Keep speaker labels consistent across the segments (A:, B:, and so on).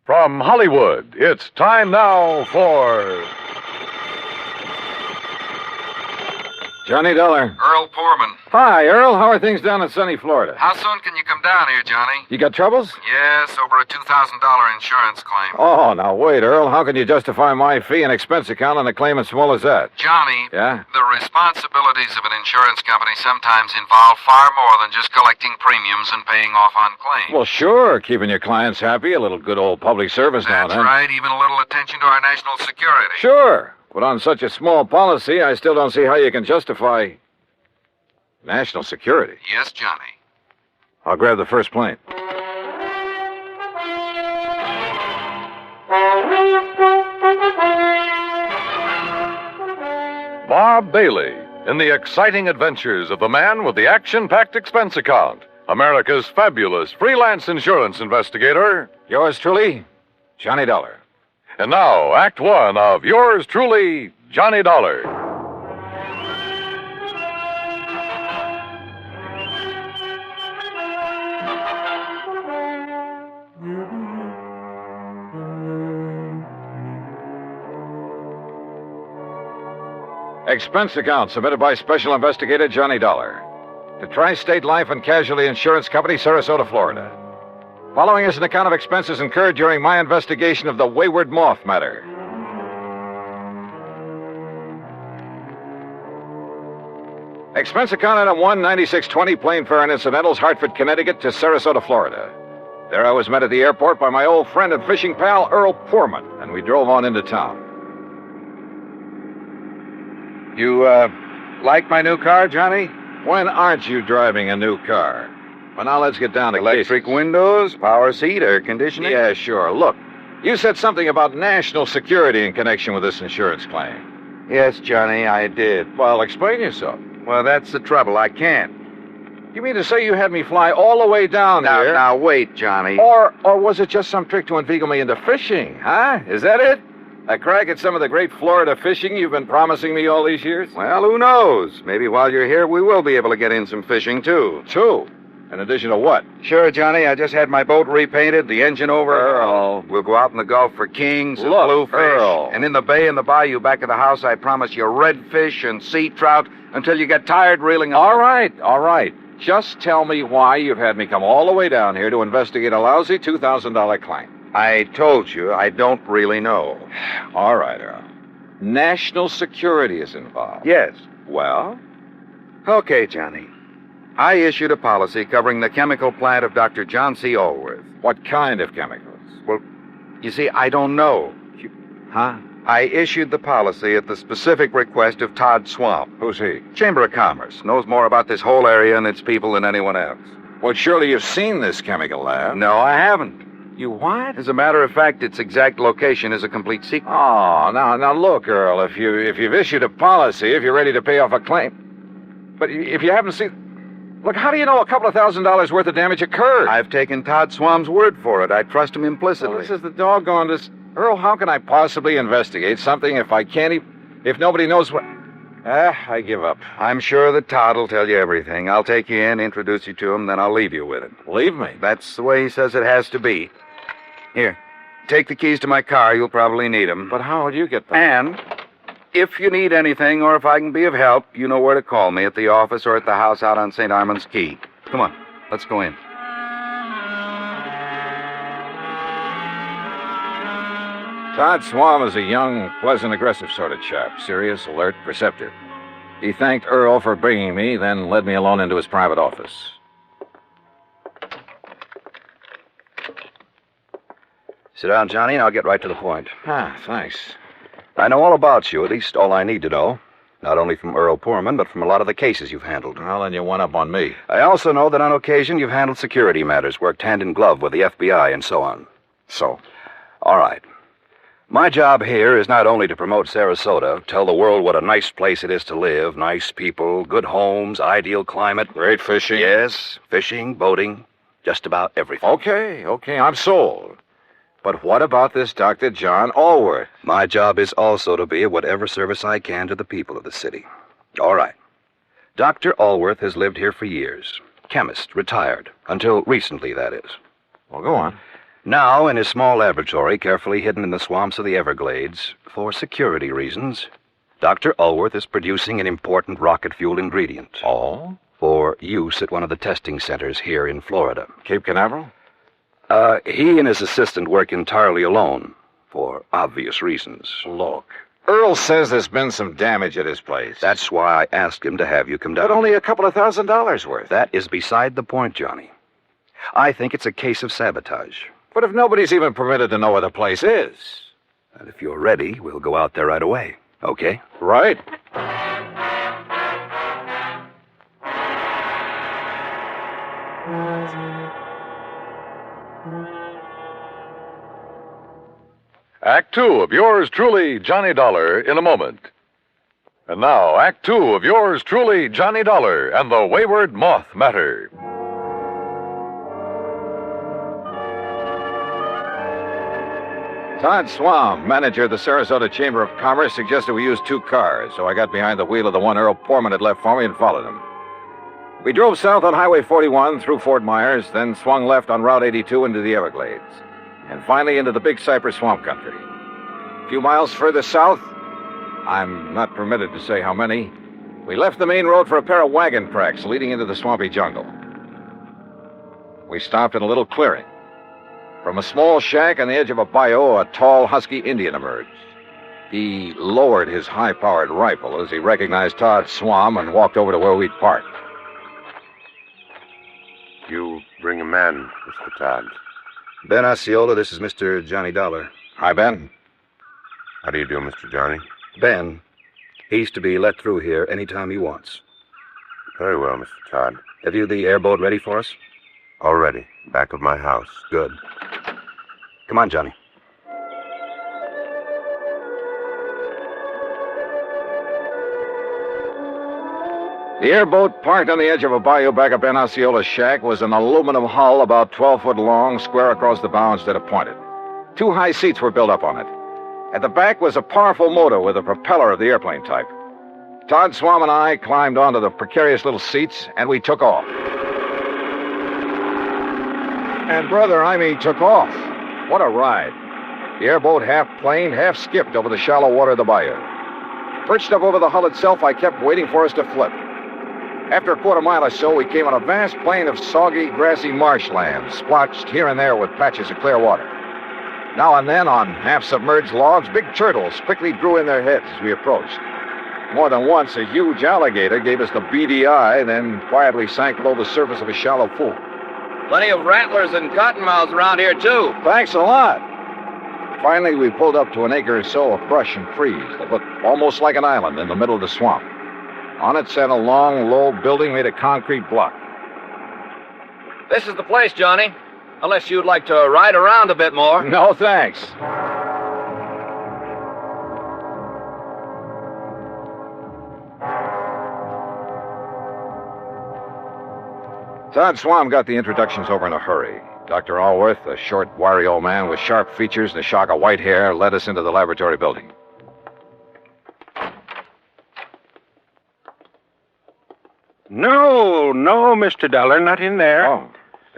A: From Hollywood, it's time now for... Johnny Dollar.
B: Earl Poorman.
A: Hi, Earl. How are things down in sunny Florida?
B: How soon can you come down here, Johnny?
A: You got troubles?
B: Yes, over a $2,000 insurance claim.
A: Oh, now wait, Earl. How can you justify my fee and expense account on a claim as small as that?
B: Johnny,
A: Yeah?
B: the responsibilities of an insurance company sometimes involve far more than just collecting premiums and paying off on claims.
A: Well, sure. Keeping your clients happy. A little good old public service now and
B: That's
A: then.
B: right, even a little attention to our national security.
A: Sure. But on such a small policy, I still don't see how you can justify national security.
B: Yes, Johnny.
A: I'll grab the first plane. Bob Bailey in the exciting adventures of the man with the action-packed expense account, America's fabulous freelance insurance investigator. Yours truly, Johnny Dollar. And now, Act One of yours truly, Johnny Dollar. Expense account submitted by Special Investigator Johnny Dollar to Tri-State Life and Casualty Insurance Company, Sarasota, Florida. Following is an account of expenses incurred during my investigation of the Wayward Moth matter. Expense account item 19620, plane fare and incidentals, Hartford, Connecticut to Sarasota, Florida. There I was met at the airport by my old friend and fishing pal, Earl Poorman, and we drove on into town. You, like my new car, Johnny? When aren't you driving a new car? Well, now let's get down to
C: Electric
A: cases.
C: windows, power seat, air conditioning?
A: Yeah, sure. Look, you said something about national security in connection with this insurance claim.
C: Yes, Johnny, I did.
A: Well, explain yourself.
C: Well, that's the trouble. I can't.
A: You mean to say you had me fly all the way down here?
C: Now, wait, Johnny.
A: Or was it just some trick to inveigle me into fishing, huh? Is that it? A crack at some of the great Florida fishing you've been promising me all these years?
C: Well, who knows? Maybe while you're here, we will be able to get in some fishing, too.
A: Two. In addition to what?
C: Sure, Johnny, I just had my boat repainted, the engine over.
A: Earl.
C: We'll go out in the Gulf for kings and
A: Look,
C: bluefish.
A: Earl.
C: And in the bay and the bayou back of the house, I promise you redfish and sea trout until you get tired reeling them.
A: All right. Just tell me why you've had me come all the way down here to investigate a lousy $2,000 claim.
C: I told you, I don't really know.
A: All right, Earl. National security is involved.
C: Yes.
A: Well?
C: Okay, Johnny. I issued a policy covering the chemical plant of Dr. John C. Allworth.
A: What kind of chemicals?
C: Well, you see, I don't know.
A: Huh?
C: I issued the policy at the specific request of Todd Swamp.
A: Who's he?
C: Chamber of Commerce. Knows more about this whole area and its people than anyone else.
A: Well, surely you've seen this chemical lab.
C: No, I haven't.
A: You what?
C: As a matter of fact, its exact location is a complete secret.
A: Oh, now look, Earl, if you've issued a policy, if you're ready to pay off a claim. But if you haven't seen... Look, how do you know a couple of $1,000s worth of damage occurred?
C: I've taken Todd Swamp's word for it. I trust him implicitly.
A: Well, this is the doggone... Earl, how can I possibly investigate something if I can't if nobody knows what... I give up.
C: I'm sure that Todd will tell you everything. I'll take you in, introduce you to him, then I'll leave you with it.
A: Leave me?
C: That's the way he says it has to be. Here, take the keys to my car. You'll probably need them.
A: But how would you get them?
C: And if you need anything or if I can be of help, you know where to call me, at the office or at the house out on St. Armand's Key. Come on, let's go in.
A: Todd Swam is a young, pleasant, aggressive sort of chap. Serious, alert, perceptive. He thanked Earl for bringing me, then led me alone into his private office.
D: Sit down, Johnny, and I'll get right to the point.
A: Thanks.
D: I know all about you, at least all I need to know. Not only from Earl Poorman, but from a lot of the cases you've handled.
A: Well, then you went up on me.
D: I also know that on occasion you've handled security matters, worked hand in glove with the FBI, and so on.
A: So?
D: All right. My job here is not only to promote Sarasota, tell the world what a nice place it is to live, nice people, good homes, ideal climate.
A: Great fishing?
D: Yes, fishing, boating, just about everything.
A: Okay, I'm sold. But what about this Dr. John Allworth?
D: My job is also to be of whatever service I can to the people of the city. All right. Dr. Allworth has lived here for years. Chemist, retired. Until recently, that is.
A: Well, go on.
D: Now, in his small laboratory, carefully hidden in the swamps of the Everglades, for security reasons, Dr. Ulworth is producing an important rocket fuel ingredient.
A: Oh?
D: For use at one of the testing centers here in Florida.
A: Cape Canaveral?
D: He and his assistant work entirely alone, for obvious reasons.
E: Look, Earl says there's been some damage at his place.
D: That's why I asked him to have you come down.
E: But only a couple of $1,000 worth.
D: That is beside the point, Johnny. I think it's a case of sabotage.
E: But if nobody's even permitted to know where the place is.
D: And if you're ready, we'll go out there right away. Okay?
E: Right.
A: Act Two of yours truly, Johnny Dollar, in a moment. And now, Act Two of yours truly, Johnny Dollar, and the Wayward Moth Matter.
E: Todd Swam, manager of the Sarasota Chamber of Commerce, suggested we use 2 cars, so I got behind the wheel of the one Earl Poorman had left for me and followed him. We drove south on Highway 41 through Fort Myers, then swung left on Route 82 into the Everglades, and finally into the Big Cypress Swamp Country. A few miles further south, I'm not permitted to say how many, we left the main road for a pair of wagon tracks leading into the swampy jungle. We stopped in a little clearing. From a small shack on the edge of a bayou, a tall, husky Indian emerged. He lowered his high-powered rifle as he recognized Todd Swam and walked over to where we'd parked.
F: You bring a man, Mr. Todd.
D: Ben Osceola, this is Mr. Johnny Dollar.
E: Hi, Ben.
F: How do you do, Mr. Johnny?
D: Ben, he's to be let through here anytime he wants.
F: Very well, Mr. Todd.
D: Have you the airboat ready for us?
F: Already. Back of my house.
D: Good. Come on, Johnny.
E: The airboat, parked on the edge of a bayou back of Ben Osceola's shack, was an aluminum hull about 12 foot long, square across the bow instead of pointed. 2 high seats were built up on it. At the back was a powerful motor with a propeller of the airplane type. Todd Swam and I climbed onto the precarious little seats, and we took off. And, brother, I mean took off. What a ride. The airboat half planed, half skipped over the shallow water of the bayou. Perched up over the hull itself, I kept waiting for us to flip. After a quarter mile or so, we came on a vast plain of soggy, grassy marshland, splotched here and there with patches of clear water. Now and then, on half-submerged logs, big turtles quickly drew in their heads as we approached. More than once, a huge alligator gave us the beady eye, then quietly sank below the surface of a shallow pool.
G: Plenty of rattlers and cottonmouths around here, too.
E: Thanks a lot. Finally, we pulled up to an acre or so of brush and trees that looked almost like an island in the middle of the swamp. On it sat a long, low building made of concrete block.
G: This is the place, Johnny. Unless you'd like to ride around a bit more.
E: No, thanks. Todd Swam got the introductions over in a hurry. Dr. Allworth, a short, wiry old man with sharp features and a shock of white hair, led us into the laboratory building.
H: No, Mr. Dollar, not in there.
E: Oh.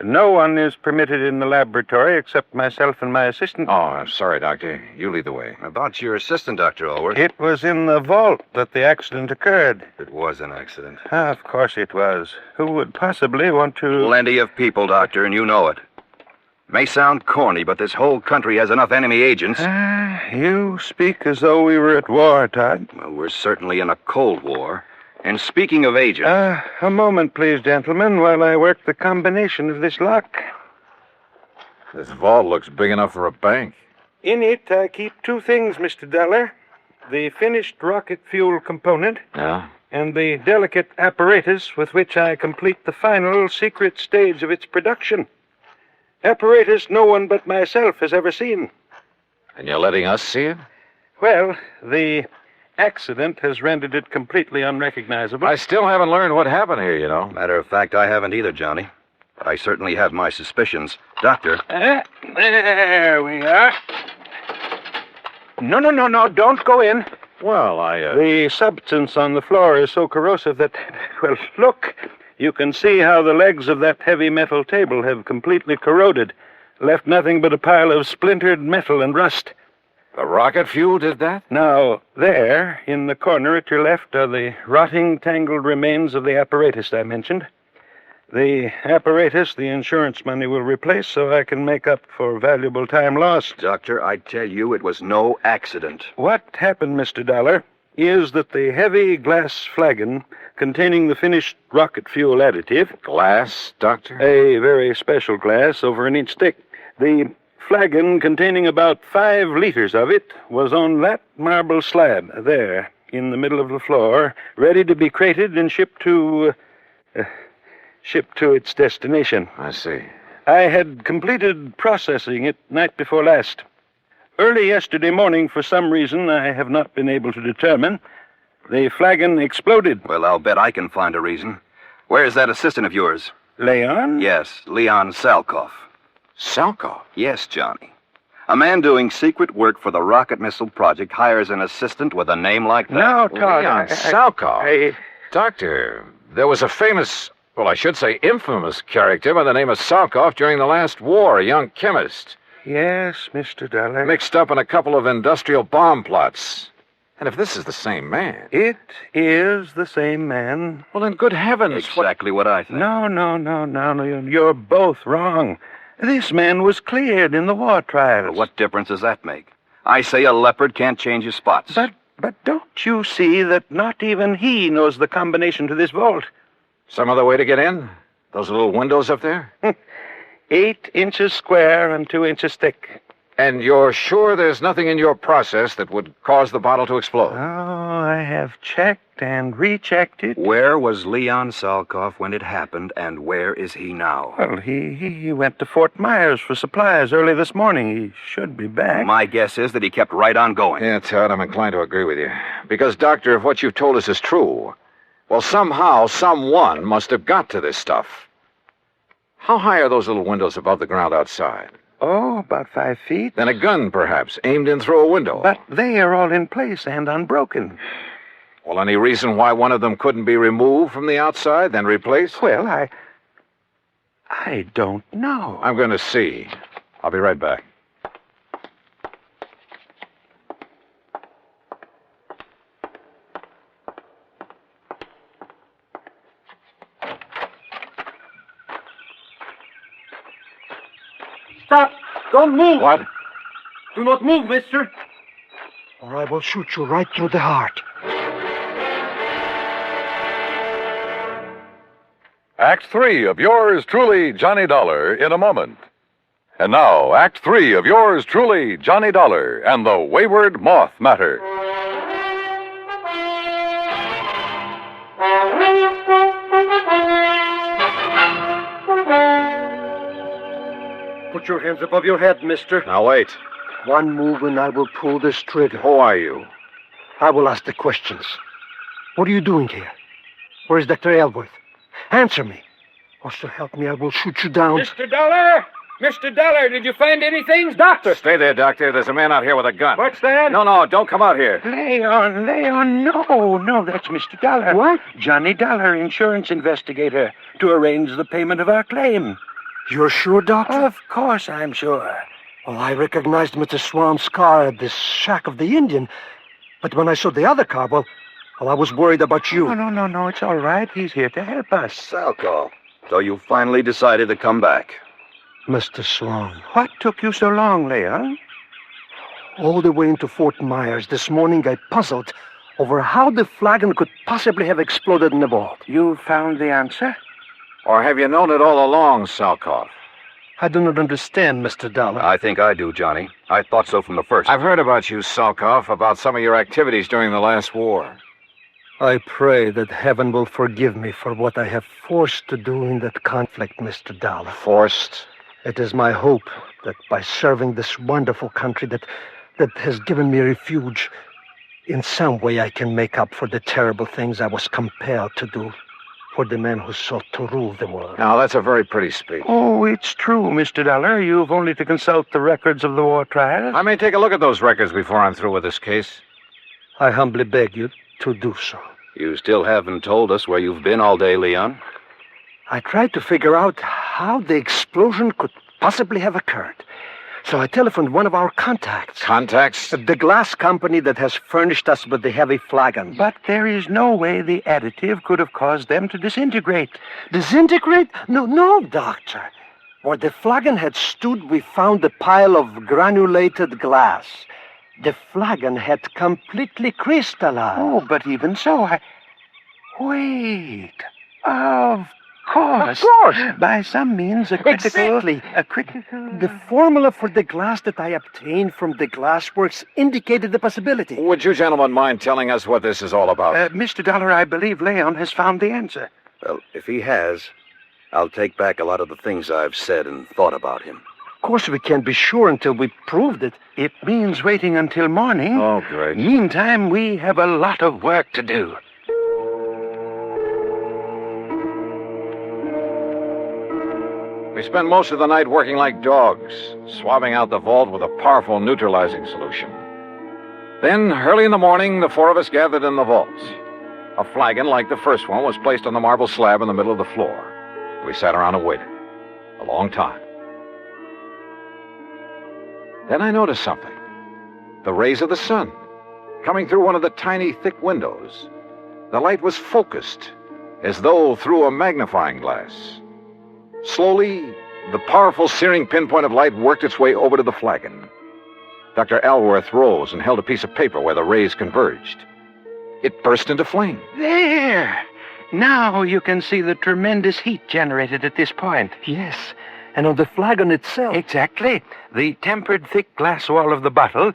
H: No one is permitted in the laboratory except myself and my assistant.
E: Oh, I'm sorry, Doctor. You lead the way.
D: About your assistant, Dr. Ulworth.
H: It was in the vault that the accident occurred.
D: It was an accident.
H: Of course it was. Who would possibly want to...
D: Plenty of people, Doctor, and you know it. May sound corny, but this whole country has enough enemy agents.
H: You speak as though we were at war, Todd.
D: Well, we're certainly in a Cold War. And speaking of agents...
H: A moment, please, gentlemen, while I work the combination of this lock.
E: This vault looks big enough for a bank.
H: In it, I keep 2 things, Mr. Dollar. The finished rocket fuel component.
E: Yeah?
H: And the delicate apparatus with which I complete the final secret stage of its production. Apparatus no one but myself has ever seen.
E: And you're letting us see it?
H: Well, the accident has rendered it completely unrecognizable.
E: I still haven't learned what happened here, you know.
D: Matter of fact, I haven't either, Johnny. But I certainly have my suspicions. Doctor...
H: There we are. No, don't go in.
E: Well,
H: The substance on the floor is so corrosive that... Well, look. You can see how the legs of that heavy metal table have completely corroded. left nothing but a pile of splintered metal and rust.
E: The rocket fuel did that?
H: Now, there, in the corner at your left, are the rotting, tangled remains of the apparatus I mentioned. The apparatus the insurance money will replace so I can make up for valuable time lost.
D: Doctor, I tell you, it was no accident.
H: What happened, Mr. Dollar, is that the heavy glass flagon containing the finished rocket fuel additive,
E: Glass, Doctor?
H: a very special glass over an inch thick, the flagon containing about 5 liters of it was on that marble slab there in the middle of the floor, ready to be crated and shipped to its destination.
E: I see.
H: I had completed processing it night before last. Early yesterday morning, for some reason I have not been able to determine, the flagon exploded.
D: Well, I'll bet I can find a reason. Where's that assistant of yours?
H: Leon?
D: Yes, Leon Salkoff.
E: Salkoff?
D: Yes, Johnny. A man doing secret work for the rocket missile project hires an assistant with a name like that.
H: Now, Todd,
E: Leon Salkoff. Doctor, there was a famous, well, I should say infamous character by the name of Salkoff during the last war, a young chemist.
H: Yes, Mr. Dollar.
E: Mixed up in a couple of industrial bomb plots. And if this is the same man...
H: It is the same man.
E: Well, then, good heavens,
D: Exactly what I think.
H: No, you're both wrong. This man was cleared in the war trials.
D: What difference does that make? I say a leopard can't change his spots.
H: But don't you see that not even he knows the combination to this vault?
E: Some other way to get in? Those little windows up there?
H: 8 inches square and 2 inches thick.
E: And you're sure there's nothing in your process that would cause the bottle to explode?
H: Oh, I have checked and rechecked it.
D: Where was Leon Salkoff when it happened, and where is he now?
H: Well, he went to Fort Myers for supplies early this morning. He should be back.
D: My guess is that he kept right on going.
E: Yeah, Todd, I'm inclined to agree with you. Because, Doctor, if what you've told us is true, well, somehow, someone must have got to this stuff. How high are those little windows above the ground outside?
H: Oh, about 5 feet.
E: Then a gun, perhaps, aimed in through a window.
H: But they are all in place and unbroken.
E: Well, any reason why one of them couldn't be removed from the outside, then replaced?
H: Well, I don't know.
E: I'm going to see. I'll be right back.
I: Stop! Don't move!
E: What?
I: Do not move, mister, or I will shoot you right through the heart.
A: Act 3 of yours truly, Johnny Dollar, in a moment. And now, Act 3 of yours truly, Johnny Dollar, and the Wayward Moth Matter.
I: Put your hands above your head, mister.
E: Now, wait.
I: One move and I will pull this trigger.
E: Who are you?
I: I will ask the questions. What are you doing here? Where is Dr. Elworth? Answer me. Or so help me, I will shoot you down.
H: Mr. Dollar! Mr. Dollar, did you find anything? Doctor!
E: Stay there, Doctor. There's a man out here with a gun.
H: What's that?
E: No, don't come out here.
H: Leon, no, that's Mr. Dollar.
I: What?
H: Johnny Dollar, insurance investigator, to arrange the payment of our claim.
I: You're sure, Doctor?
H: Of course I'm sure.
I: Well, I recognized Mr. Swan's car at this shack of the Indian. But when I saw the other car, well, I was worried about you.
H: No, it's all right. He's here to help us.
D: Salkoff, so you finally decided to come back.
I: Mr. Swan.
H: What took you so long, Leon?
I: All the way into Fort Myers this morning, I puzzled over how the flagon could possibly have exploded in the vault.
H: You found the answer?
E: Or have you known it all along, Salkoff?
I: I do not understand, Mr. Dollar.
D: I think I do, Johnny. I thought so from the first.
E: I've heard about you, Salkoff, about some of your activities during the last war.
I: I pray that heaven will forgive me for what I have forced to do in that conflict, Mr. Dollar.
E: Forced?
I: It is my hope that by serving this wonderful country that has given me refuge, in some way I can make up for the terrible things I was compelled to do for the man who sought to rule the world.
E: Now, that's a very pretty speech.
H: Oh, it's true, Mr. Dollar. You've only to consult the records of the war trials.
E: I may take a look at those records before I'm through with this case.
I: I humbly beg you to do so.
D: You still haven't told us where you've been all day, Leon.
I: I tried to figure out how the explosion could possibly have occurred. So I telephoned one of our contacts.
E: Contacts?
I: The glass company that has furnished us with the heavy flagon.
H: But there is no way the additive could have caused them to disintegrate.
I: Disintegrate? No, Doctor. Where the flagon had stood, we found a pile of granulated glass. The flagon had completely crystallized.
H: Oh, but even so, Wait. Of course.
I: Of course.
H: By some means,
I: Exactly.
H: A critical...
I: The formula for the glass that I obtained from the glassworks indicated the possibility.
E: Would you gentlemen mind telling us what this is all about?
H: Mr. Dollar, I believe Leon has found the answer.
D: Well, if he has, I'll take back a lot of the things I've said and thought about him.
I: Of course, we can't be sure until we proved it.
H: It means waiting until morning.
E: Oh, great.
H: Meantime, we have a lot of work to do.
E: We spent most of the night working like dogs, swabbing out the vault with a powerful neutralizing solution. Then, early in the morning, the four of us gathered in the vault. A flagon like the first one was placed on the marble slab in the middle of the floor. We sat around and waited. A long time. Then I noticed something. The rays of the sun, coming through one of the tiny, thick windows. The light was focused, as though through a magnifying glass. Slowly, the powerful searing pinpoint of light worked its way over to the flagon. Dr. Alworth rose and held a piece of paper where the rays converged. It burst into flame.
H: There! Now you can see the tremendous heat generated at this point.
I: Yes, and on the flagon itself.
H: Exactly. The tempered thick glass wall of the bottle,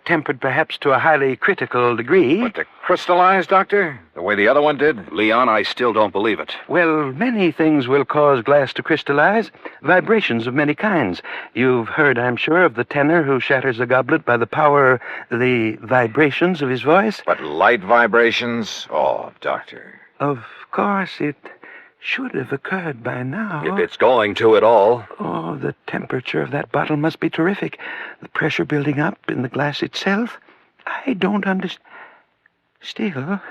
H: tempered perhaps to a highly critical degree.
E: But to crystallize, Doctor, the way the other one did?
D: Leon, I still don't believe it.
H: Well, many things will cause glass to crystallize. Vibrations of many kinds. You've heard, I'm sure, of the tenor who shatters a goblet by the vibrations of his voice.
E: But light vibrations? Oh, Doctor.
H: Of course, it should have occurred by now.
D: If it's going to at all.
H: Oh, the temperature of that bottle must be terrific. The pressure building up in the glass itself. I don't understand. Still,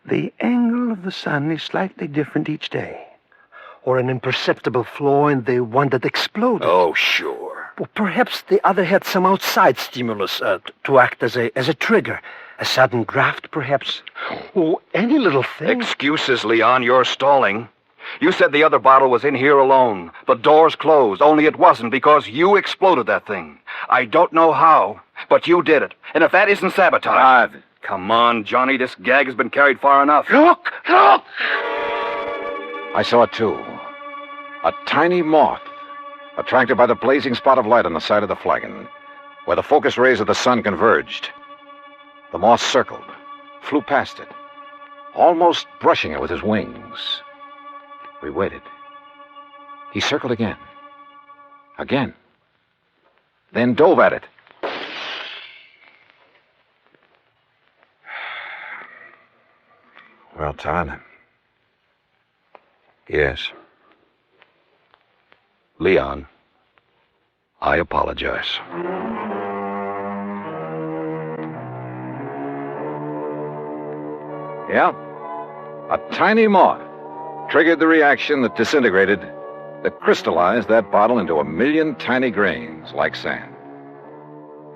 H: the angle of the sun is slightly different each day.
I: Or an imperceptible flaw in the one that exploded.
D: Oh, sure.
I: Well, perhaps the other had some outside stimulus to act as a trigger. A sudden draft, perhaps. Oh, any little thing.
D: Excuses, Leon. You're stalling. You said the other bottle was in here alone. The door's closed, only it wasn't because you exploded that thing. I don't know how, but you did it. And if that isn't sabotage... Come on, Johnny, this gag has been carried far enough.
H: Look!
E: I saw it too. A tiny moth, attracted by the blazing spot of light on the side of the flagon, where the focus rays of the sun converged. The moth circled, flew past it, almost brushing it with his wings. We waited. He circled again. Again. Then dove at it. Well, Todd.
D: Yes. Leon, I apologize.
E: Yeah. A tiny moth triggered the reaction that disintegrated, that crystallized that bottle into a million tiny grains like sand.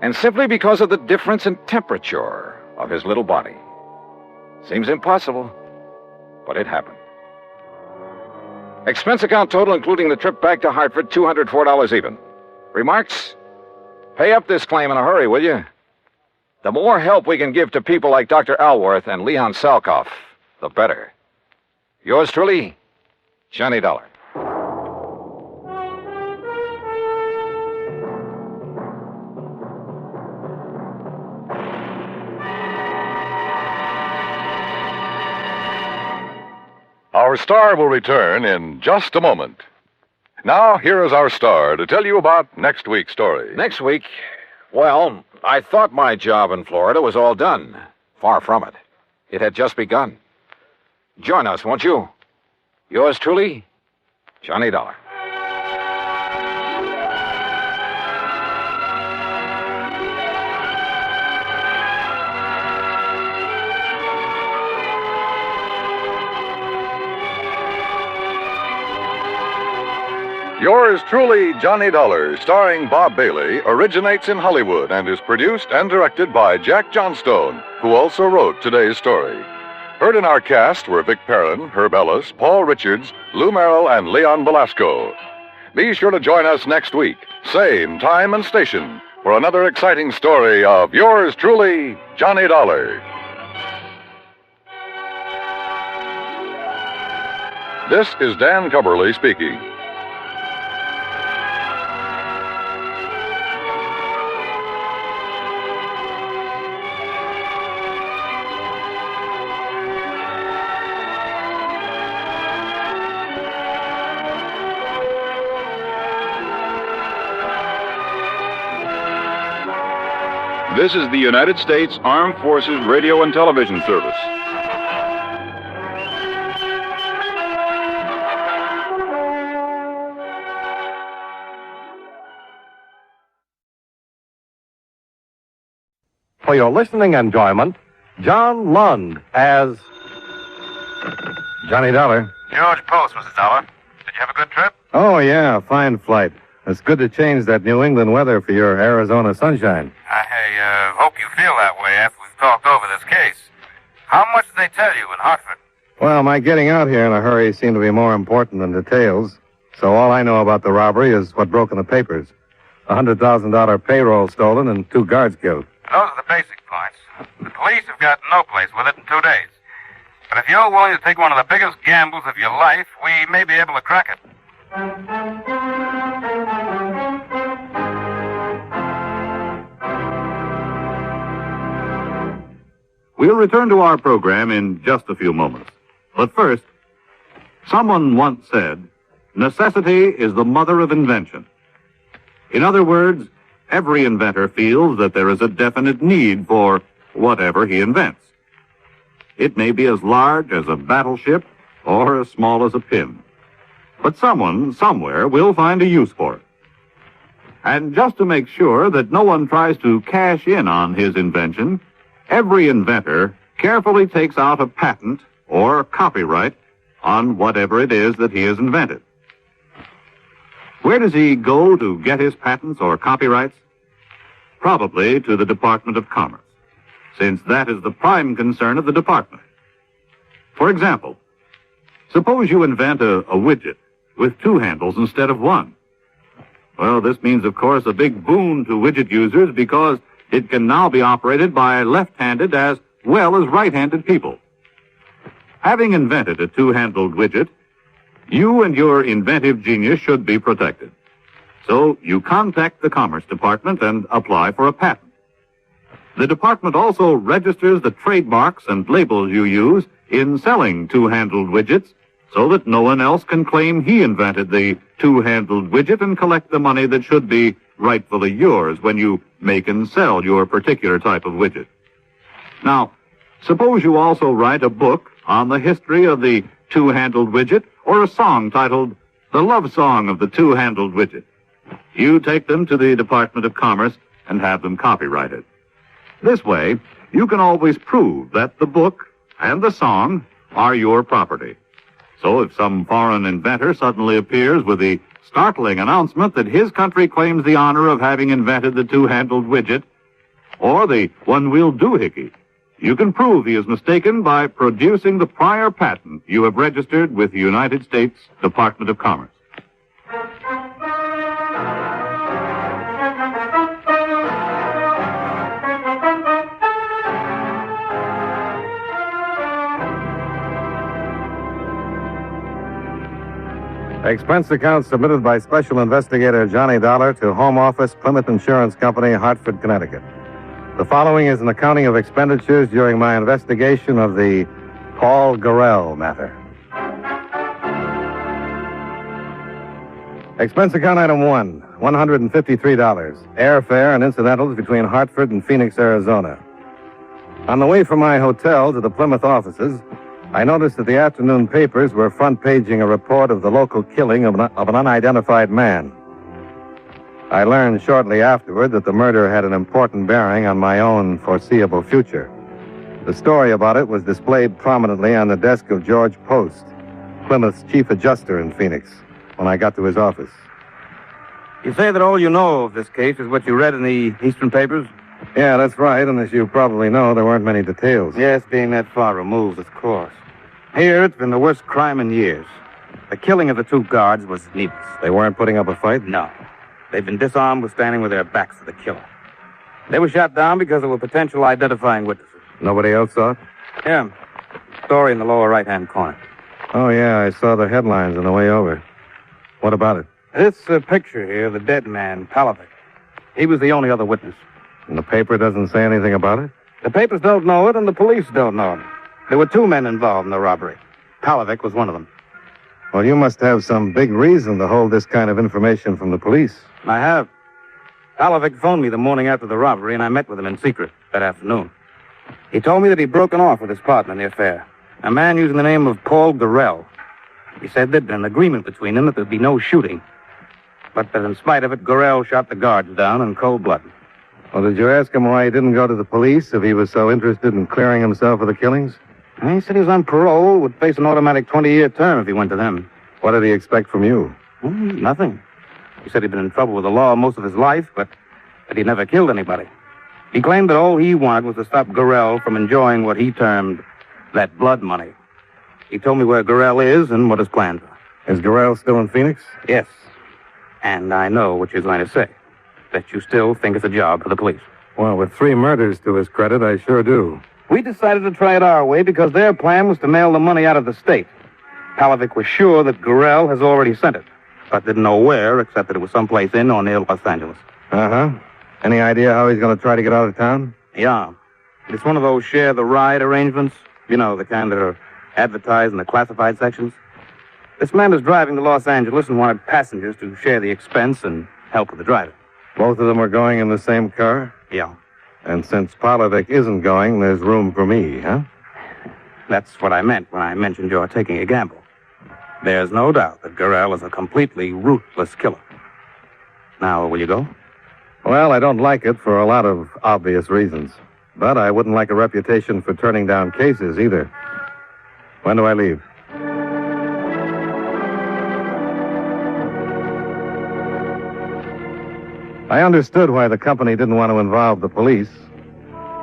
E: And simply because of the difference in temperature of his little body. Seems impossible, but it happened. Expense account total, including the trip back to Hartford, $204 even. Remarks? Pay up this claim in a hurry, will you? The more help we can give to people like Dr. Alworth and Leon Salkoff, the better. Yours truly, Johnny Dollar.
A: Our star will return in just a moment. Now, here is our star to tell you about next week's story.
E: Next week, well, I thought my job in Florida was all done. Far from it. It had just begun. Join us, won't you? Yours truly, Johnny Dollar.
A: Yours truly, Johnny Dollar, starring Bob Bailey, originates in Hollywood and is produced and directed by Jack Johnstone, who also wrote today's story. Heard in our cast were Vic Perrin, Herb Ellis, Paul Richards, Lou Merrill, and Leon Velasco. Be sure to join us next week, same time and station, for another exciting story of yours truly, Johnny Dollar. This is Dan Cubberly speaking.
J: This is the United States Armed Forces Radio and Television Service.
K: For your listening enjoyment, John Lund as Johnny Dollar.
L: George Post, Mrs. Dollar. Did you have a good trip?
K: Oh, yeah, fine flight. It's good to change that New England weather for your Arizona sunshine.
L: I hope you feel that way after we've talked over this case. How much did they tell you in Hartford?
K: Well, my getting out here in a hurry seemed to be more important than details. So all I know about the robbery is what broke in the papers. A $100,000 payroll stolen and 2 guards killed.
L: Those are the basic points. The police have got no place with it in 2 days. But if you're willing to take one of the biggest gambles of your life, we may be able to crack it.
M: We'll return to our program in just a few moments. But first, someone once said, necessity is the mother of invention. In other words, every inventor feels that there is a definite need for whatever he invents. It may be as large as a battleship or as small as a pin. But someone, somewhere, will find a use for it. And just to make sure that no one tries to cash in on his invention, every inventor carefully takes out a patent or copyright on whatever it is that he has invented. Where does he go to get his patents or copyrights? Probably to the Department of Commerce, since that is the prime concern of the department. For example, suppose you invent a widget with 2 handles instead of 1. Well, this means, of course, a big boon to widget users because it can now be operated by left-handed as well as right-handed people. Having invented a 2-handled widget, you and your inventive genius should be protected. So you contact the Commerce Department and apply for a patent. The department also registers the trademarks and labels you use in selling 2-handled widgets so that no one else can claim he invented the 2-handled widget and collect the money that should be rightfully yours when you make and sell your particular type of widget. Now, suppose you also write a book on the history of the 2-handled widget or a song titled The Love Song of the 2-Handled Widget. You take them to the Department of Commerce and have them copyrighted. This way, you can always prove that the book and the song are your property. So if some foreign inventor suddenly appears with the startling announcement that his country claims the honor of having invented the 2-handled widget, or the one-wheel doohickey, you can prove he is mistaken by producing the prior patent you have registered with the United States Department of Commerce.
K: Expense account submitted by Special Investigator Johnny Dollar to Home Office, Plymouth Insurance Company, Hartford, Connecticut. The following is an accounting of expenditures during my investigation of the Paul Gorell matter. Expense account item 1, $153. Airfare and incidentals between Hartford and Phoenix, Arizona. On the way from my hotel to the Plymouth offices, I noticed that the afternoon papers were front-paging a report of the local killing of an unidentified man. I learned shortly afterward that the murder had an important bearing on my own foreseeable future. The story about it was displayed prominently on the desk of George Post, Plymouth's chief adjuster in Phoenix, when I got to his office. You say that all you know of this case is what you read in the Eastern papers? Yeah, that's right, and as you probably know, there weren't many details. Yes, being that far removed, of course. Here, it's been the worst crime in years. The killing of the two guards was needless. They weren't putting up a fight? No. They've been disarmed with standing with their backs to the killer. They were shot down because there were potential identifying witnesses. Nobody else saw it? Yeah. Story in the lower right-hand corner. Oh, yeah, I saw the headlines on the way over. What about it? This picture here, the dead man, Palovic. He was the only other witness. And the paper doesn't say anything about it? The papers don't know it, and the police don't know it. There were two men involved in the robbery. Palovic was one of them. Well, you must have some big reason to hold this kind of information from the police. I have. Palovic phoned me the morning after the robbery, and I met with him in secret that afternoon. He told me that he'd broken off with his partner in the affair, a man using the name of Paul Gorell. He said there'd been an agreement between them that there'd be no shooting, but that in spite of it, Gorell shot the guards down in cold blood. Well, did you ask him why he didn't go to the police if he was so interested in clearing himself of the killings? He said he was on parole, would face an automatic 20-year term if he went to them. What did he expect from you? Nothing. He said he'd been in trouble with the law most of his life, but that he'd never killed anybody. He claimed that all he wanted was to stop Gorell from enjoying what he termed that blood money. He told me where Gorell is and what his plans are. Is Gorell still in Phoenix? Yes. And I know what you're going to say. That you still think it's a job for the police. Well, with 3 murders to his credit, I sure do. We decided to try it our way because their plan was to mail the money out of the state. Palovic was sure that Gorell has already sent it, but didn't know where, except that it was someplace in or near Los Angeles. Uh-huh. Any idea how he's going to try to get out of town? Yeah. It's one of those share the ride arrangements. You know, the kind that are advertised in the classified sections. This man is driving to Los Angeles and wanted passengers to share the expense and help with the driving. Both of them are going in the same car? Yeah. And since Palovic isn't going, there's room for me, huh? That's what I meant when I mentioned you're taking a gamble. There's no doubt that Gorell is a completely ruthless killer. Now, will you go? Well, I don't like it for a lot of obvious reasons. But I wouldn't like a reputation for turning down cases either. When do I leave? I understood why the company didn't want to involve the police.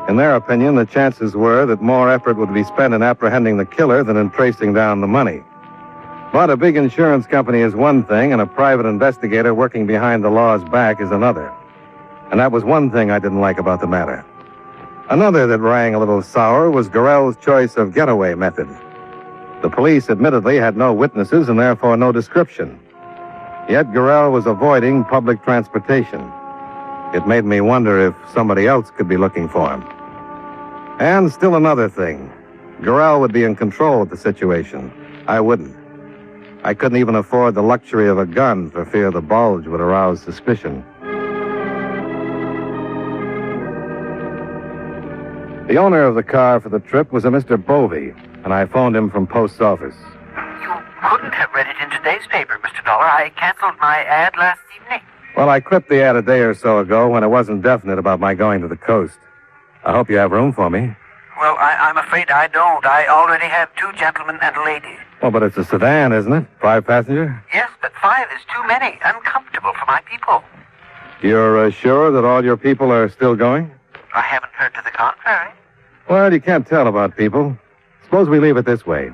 K: In their opinion, the chances were that more effort would be spent in apprehending the killer than in tracing down the money. But a big insurance company is one thing, and a private investigator working behind the law's back is another. And that was one thing I didn't like about the matter. Another that rang a little sour was Gorell's choice of getaway method. The police admittedly had no witnesses and therefore no description. Yet Gorell was avoiding public transportation. It made me wonder if somebody else could be looking for him. And still another thing. Gorell would be in control of the situation. I wouldn't. I couldn't even afford the luxury of a gun for fear the bulge would arouse suspicion. The owner of the car for the trip was a Mr. Bovey, and I phoned him from post office.
N: You couldn't have read it in today's paper, Mr. Dollar. I canceled my ad last evening.
K: Well, I clipped the ad a day or so ago when it wasn't definite about my going to the coast. I hope you have room for me.
N: Well, I'm afraid I don't. I already have 2 gentlemen and a lady.
K: Well, but it's a sedan, isn't it? 5-passenger?
N: Yes, but 5 is too many. Uncomfortable for my people.
K: You're sure that all your people are still going?
N: I haven't heard to the contrary.
K: Well, you can't tell about people. Suppose we leave it this way.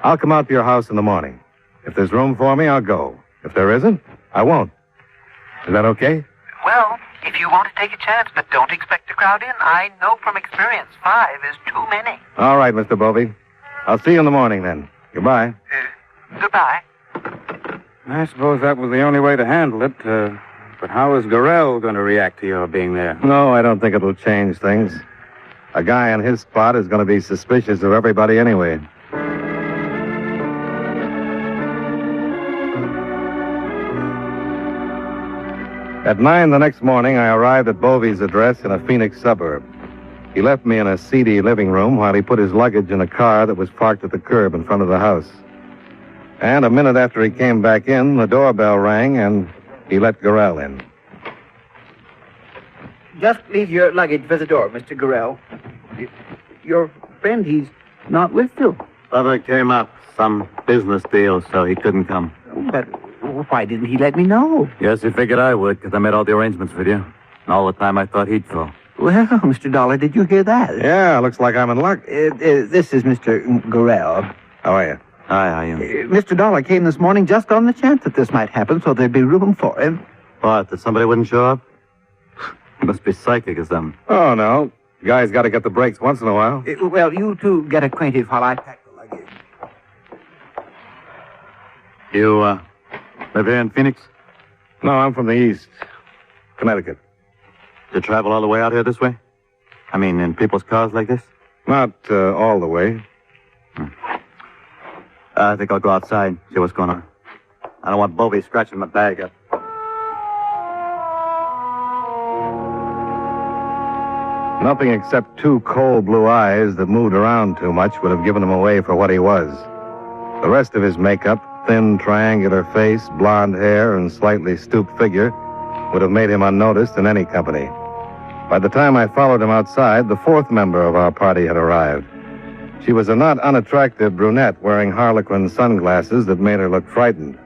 K: I'll come out to your house in the morning. If there's room for me, I'll go. If there isn't, I won't. Is that okay?
N: Well, if you want to take a chance, but don't expect to crowd in, I know from experience 5 is too many.
K: All right, Mr. Bovey. I'll see you in the morning then. Goodbye.
N: Goodbye.
K: I suppose that was the only way to handle it. But how is Gorell going to react to your being there? No, I don't think it'll change things. A guy on his spot is going to be suspicious of everybody anyway. At 9 the next morning, I arrived at Bovey's address in a Phoenix suburb. He left me in a seedy living room while he put his luggage in a car that was parked at the curb in front of the house. And a minute after he came back in, the doorbell rang and he let Gorell in.
O: Just leave your luggage by the door, Mr. Gorell. Your friend, he's not with you.
K: Brother came up. Some business deal, so he couldn't come.
O: But Why didn't he let me know?
P: Yes, he figured I would, because I made all the arrangements with you. And all the time I thought he'd call.
O: Well, Mr. Dollar, did you hear that?
K: Yeah, looks like I'm in luck.
O: This is Mr. Gorell.
K: How are you?
P: Hi, how are you?
O: Mr. Dollar came this morning just on the chance that this might happen, so there'd be room for him.
P: What, that somebody wouldn't show up? He must be psychic or something.
K: Oh, no. Guy's got to get the breaks once in a while.
O: Well, you two get acquainted while I pack the luggage.
P: You, live here in Phoenix?
K: No, I'm from the East. Connecticut.
P: You travel all the way out here this way? I mean, in people's cars like this?
K: Not all the way.
P: I think I'll go outside, see what's going on. I don't want Bovey scratching my bag up.
K: Nothing except two cold blue eyes that moved around too much would have given him away for what he was. The rest of his makeup, thin, triangular face, blonde hair, and slightly stooped figure, would have made him unnoticed in any company. By the time I followed him outside, the fourth member of our party had arrived. She was a not unattractive brunette wearing harlequin sunglasses that made her look frightened.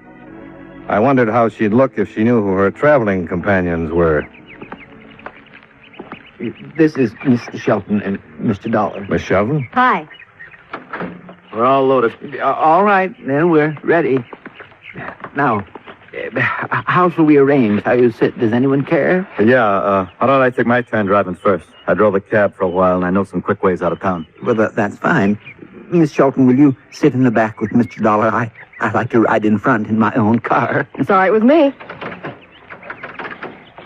K: I wondered how she'd look if she knew who her traveling companions were.
O: This is Mr. Shelton and Mr. Dollar.
K: Miss Shelton?
Q: Hi.
O: We're all loaded. All right, then we're ready. Now, how shall we arrange how you sit? Does anyone care?
P: Yeah, how about I take my turn driving first? I drove a cab for a while, and I know some quick ways out of town.
O: Well, that's fine. Miss Shelton, will you sit in the back with Mr. Dollar? I like to ride in front in my own car.
Q: It's all right with me.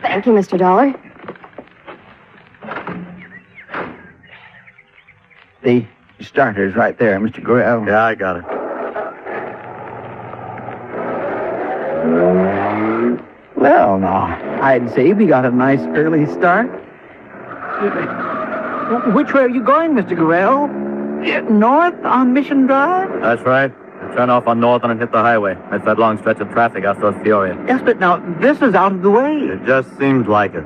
Q: Thank you, Mr. Dollar.
O: The starter's right there, Mr. Gorell.
P: Yeah, I got it.
O: Well, now, I'd say we got a nice early start. Which way are you going, Mr. Gorell? North on Mission Drive?
P: That's right. I turn off on Northern and hit the highway. That's that long stretch of traffic out towards Peoria.
O: Yes, but now, this is out of the way.
P: It just seems like it.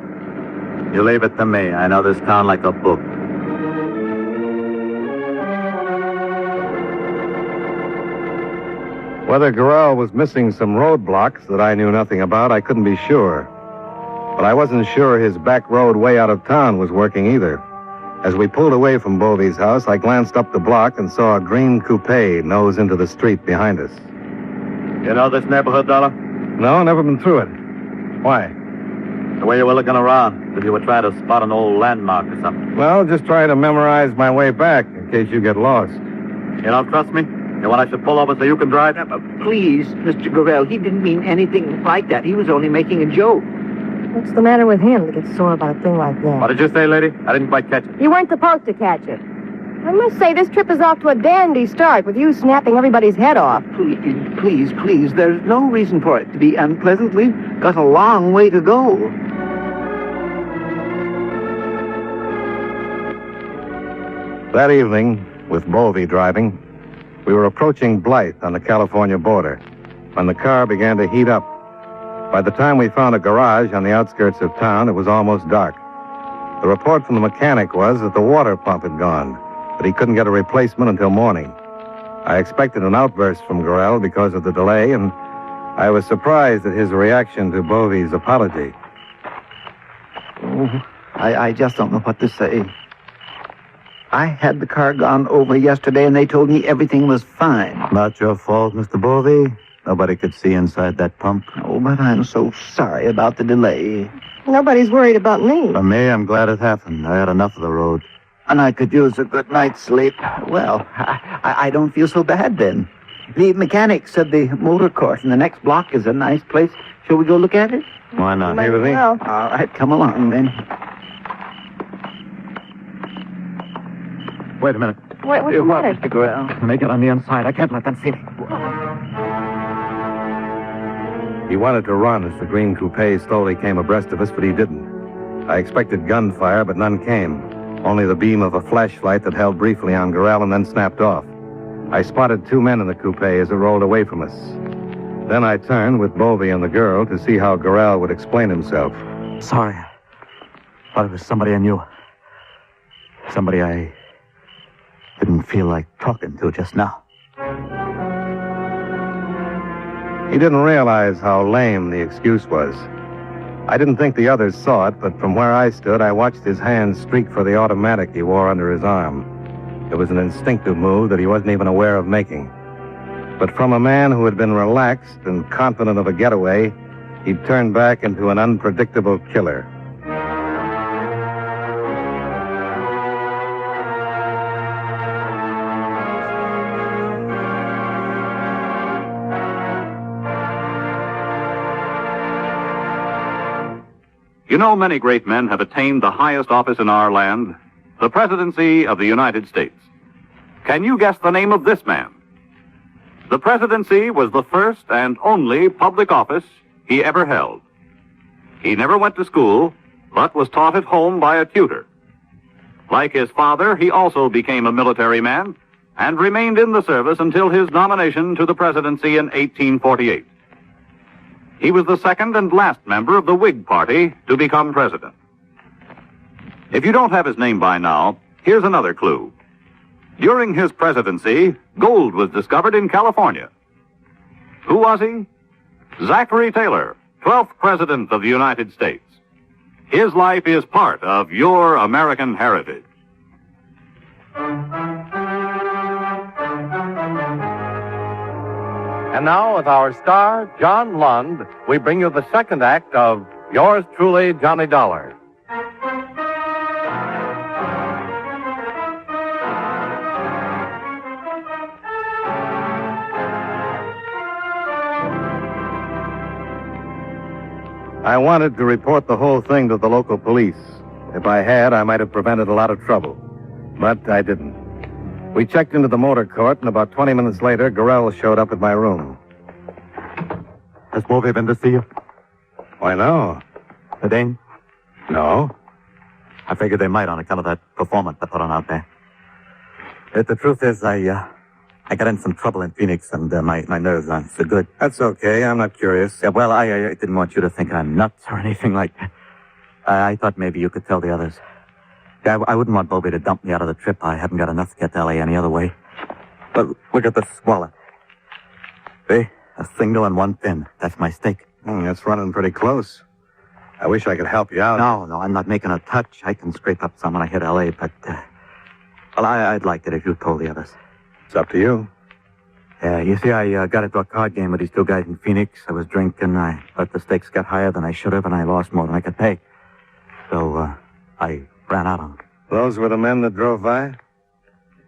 P: You leave it to me. I know this town like a book.
K: Whether Gorell was missing some roadblocks that I knew nothing about, I couldn't be sure. But I wasn't sure his back road way out of town was working either. As we pulled away from Bovey's house, I glanced up the block and saw a green coupe nose into the street behind us.
P: You know this neighborhood, Dollar?
K: No, never been through it. Why?
P: The way you were looking around, if you were trying to spot an old landmark or something.
K: Well, just trying to memorize my way back in case you get lost.
P: You don't trust me? You want I should pull over so you can drive?
O: Please, Mr. Gorell, he didn't mean anything like that. He was only making a joke.
Q: What's the matter with him to get sore about a thing like that?
P: What did you say, lady? I didn't quite catch it.
Q: You weren't supposed to catch it. I must say, this trip is off to a dandy start with you snapping everybody's head off.
O: Please, there's no reason for it to be unpleasant. We've got a long way to go.
K: That evening, with Bovey driving, we were approaching Blythe on the California border when the car began to heat up. By the time we found a garage on the outskirts of town, it was almost dark. The report from the mechanic was that the water pump had gone, but he couldn't get a replacement until morning. I expected an outburst from Gorell because of the delay, and I was surprised at his reaction to Bovey's apology.
O: Oh, I just don't know what to say. I had the car gone over yesterday, and they told me everything was fine.
P: Not your fault, Mr. Bovey. Nobody could see inside that pump.
O: Oh, but I'm so sorry about the delay.
Q: Nobody's worried about me.
P: For me, I'm glad it happened. I had enough of the road.
O: And I could use a good night's sleep. Well, I don't feel so bad then. The mechanic said the motor court in the next block is a nice place. Shall we go look at it?
P: Why not?
K: Here with me?
O: All right, come along then.
P: Wait a minute.
Q: What's the matter?
O: Mr. Gorell?
P: Make it on the inside. I can't let them see me.
K: He wanted to run as the green coupe slowly came abreast of us, but he didn't. I expected gunfire, but none came. Only the beam of a flashlight that held briefly on Gorell and then snapped off. I spotted two men in the coupe as it rolled away from us. Then I turned with Bovey and the girl to see how Gorell would explain himself.
P: Sorry. Thought it was somebody I knew. Somebody I didn't feel like talking to just now.
K: He didn't realize how lame the excuse was. I didn't think the others saw it, but from where I stood, I watched his hand streak for the automatic he wore under his arm. It was an instinctive move that he wasn't even aware of making. But from a man who had been relaxed and confident of a getaway, he'd turned back into an unpredictable killer.
M: You know, many great men have attained the highest office in our land, the presidency of the United States. Can you guess the name of this man? The presidency was the first and only public office he ever held. He never went to school, but was taught at home by a tutor. Like his father, he also became a military man and remained in the service until his nomination to the presidency in 1848. He was the second and last member of the Whig Party to become president. If you don't have his name by now, here's another clue. During his presidency, gold was discovered in California. Who was he? Zachary Taylor, 12th President of the United States. His life is part of your American heritage.
R: And now, with our star, John Lund, we bring you the second act of Yours Truly, Johnny Dollar.
K: I wanted to report the whole thing to the local police. If I had, I might have prevented a lot of trouble. But I didn't. We checked into the motor court, and about 20 minutes later, Gorell showed up at my room.
P: Has Bovey been to see you?
K: Why, no.
P: The Dane?
K: No.
P: I figured they might on account of that performance I put on out there. The truth is, I got in some trouble in Phoenix, and my nerves aren't so good.
K: That's okay. I'm not curious.
P: Yeah, well, I didn't want you to think I'm nuts or anything like that. I thought maybe you could tell the others. Yeah, I wouldn't want Bovey to dump me out of the trip. I haven't got enough to get to L.A. any other way. But look at this wallet. See? A single and one pin. That's my stake.
K: That's running pretty close. I wish I could help you out.
P: No, I'm not making a touch. I can scrape up some when I hit L.A., but... well, I'd like it if you told the others.
K: It's up to you.
P: Yeah, you see, I got into a card game with these two guys in Phoenix. I was drinking, but the stakes got higher than I should have, and I lost more than I could pay. So, I ran out on them.
K: Those were the men that drove by?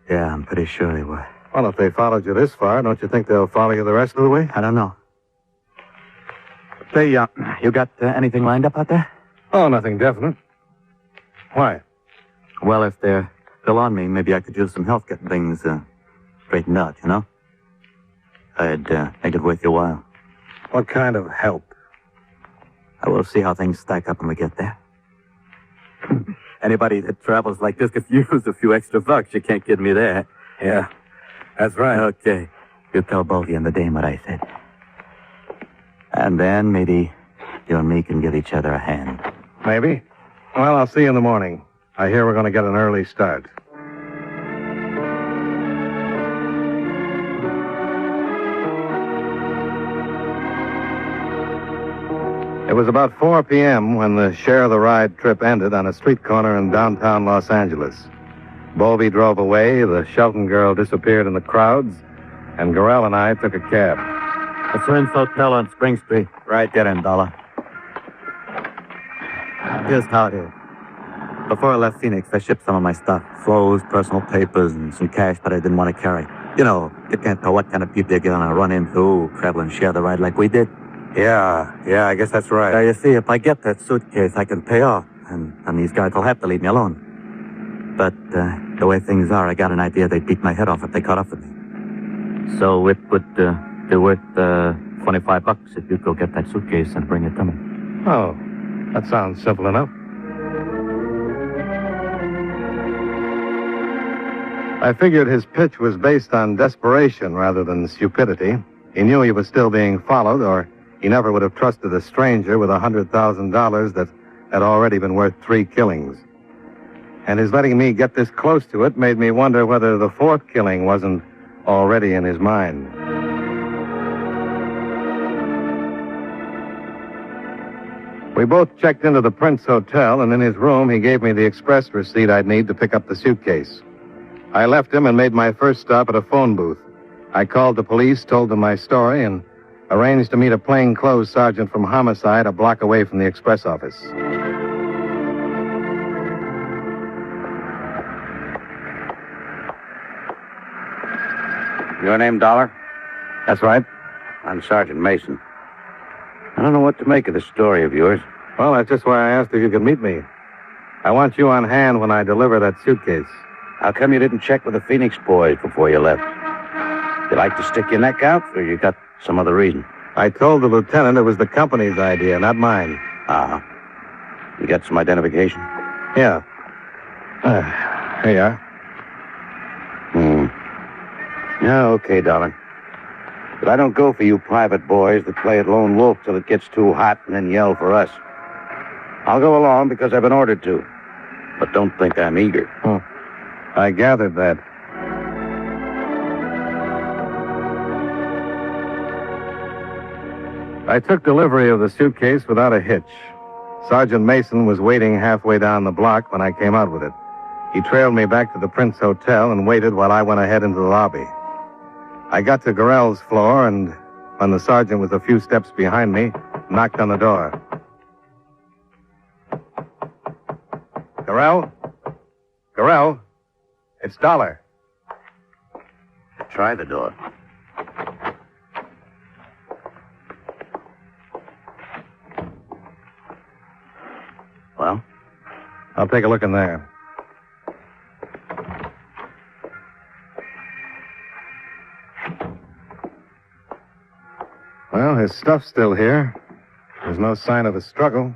P: Yeah, I'm pretty sure they were.
K: Well, if they followed you this far, don't you think they'll follow you the rest of the way?
P: I don't know. Say, you got anything lined up out there?
K: Oh, nothing definite. Why?
P: Well, if they're still on me, maybe I could use some help getting things straightened out, you know? I'd make it worth your while.
K: What kind of help?
P: I will see how things stack up when we get there. Anybody that travels like this could use a few extra bucks. You can't kid me there.
K: Yeah, that's right.
P: Okay. You tell Bovey and the Dame what I said. And then maybe you and me can give each other a hand.
K: Maybe. Well, I'll see you in the morning. I hear we're going to get an early start. It was about 4 p.m. when the Share the Ride trip ended on a street corner in downtown Los Angeles. Bovey drove away, the Shelton girl disappeared in the crowds, and Gorell and I took a cab.
P: The Friends Hotel on Spring Street. Right, get in, Dollar. Here's how it is. Before I left Phoenix, I shipped some of my stuff. Clothes, personal papers, and some cash that I didn't want to carry. You know, you can't tell what kind of people you're going to run into, travel and share the ride like we did.
K: Yeah, I guess that's right.
P: You see, if I get that suitcase, I can pay off, and these guys will have to leave me alone. But the way things are, I got an idea they'd beat my head off if they caught up with me. So it would be worth $25 if you'd go get that suitcase and bring it to me.
K: Oh, that sounds simple enough. I figured his pitch was based on desperation rather than stupidity. He knew he was still being followed, or he never would have trusted a stranger with $100,000 that had already been worth 3 killings. And his letting me get this close to it made me wonder whether the 4th killing wasn't already in his mind. We both checked into the Prince Hotel, and in his room, he gave me the express receipt I'd need to pick up the suitcase. I left him and made my first stop at a phone booth. I called the police, told them my story, and arranged to meet a plainclothes sergeant from homicide a block away from the express office.
S: Your name, Dollar?
K: That's right.
S: I'm Sergeant Mason. I don't know what to make of this story of yours.
K: Well, that's just why I asked if you could meet me. I want you on hand when I deliver that suitcase.
S: How come you didn't check with the Phoenix boys before you left? You like to stick your neck out, or you got some other reason?
K: I told the lieutenant it was the company's idea, not mine.
S: Uh-huh. You got some identification?
K: Yeah. Here you are.
S: Yeah, okay, Dollar. But I don't go for you private boys that play at lone wolf till it gets too hot and then yell for us. I'll go along because I've been ordered to. But don't think I'm eager.
K: I gathered that. I took delivery of the suitcase without a hitch. Sergeant Mason was waiting halfway down the block when I came out with it. He trailed me back to the Prince Hotel and waited while I went ahead into the lobby. I got to Gorell's floor, and when the sergeant was a few steps behind me, knocked on the door. Gorell? Gorell? It's Dollar.
S: Try the door. Well?
K: I'll take a look in there. Well, his stuff's still here. There's no sign of a struggle.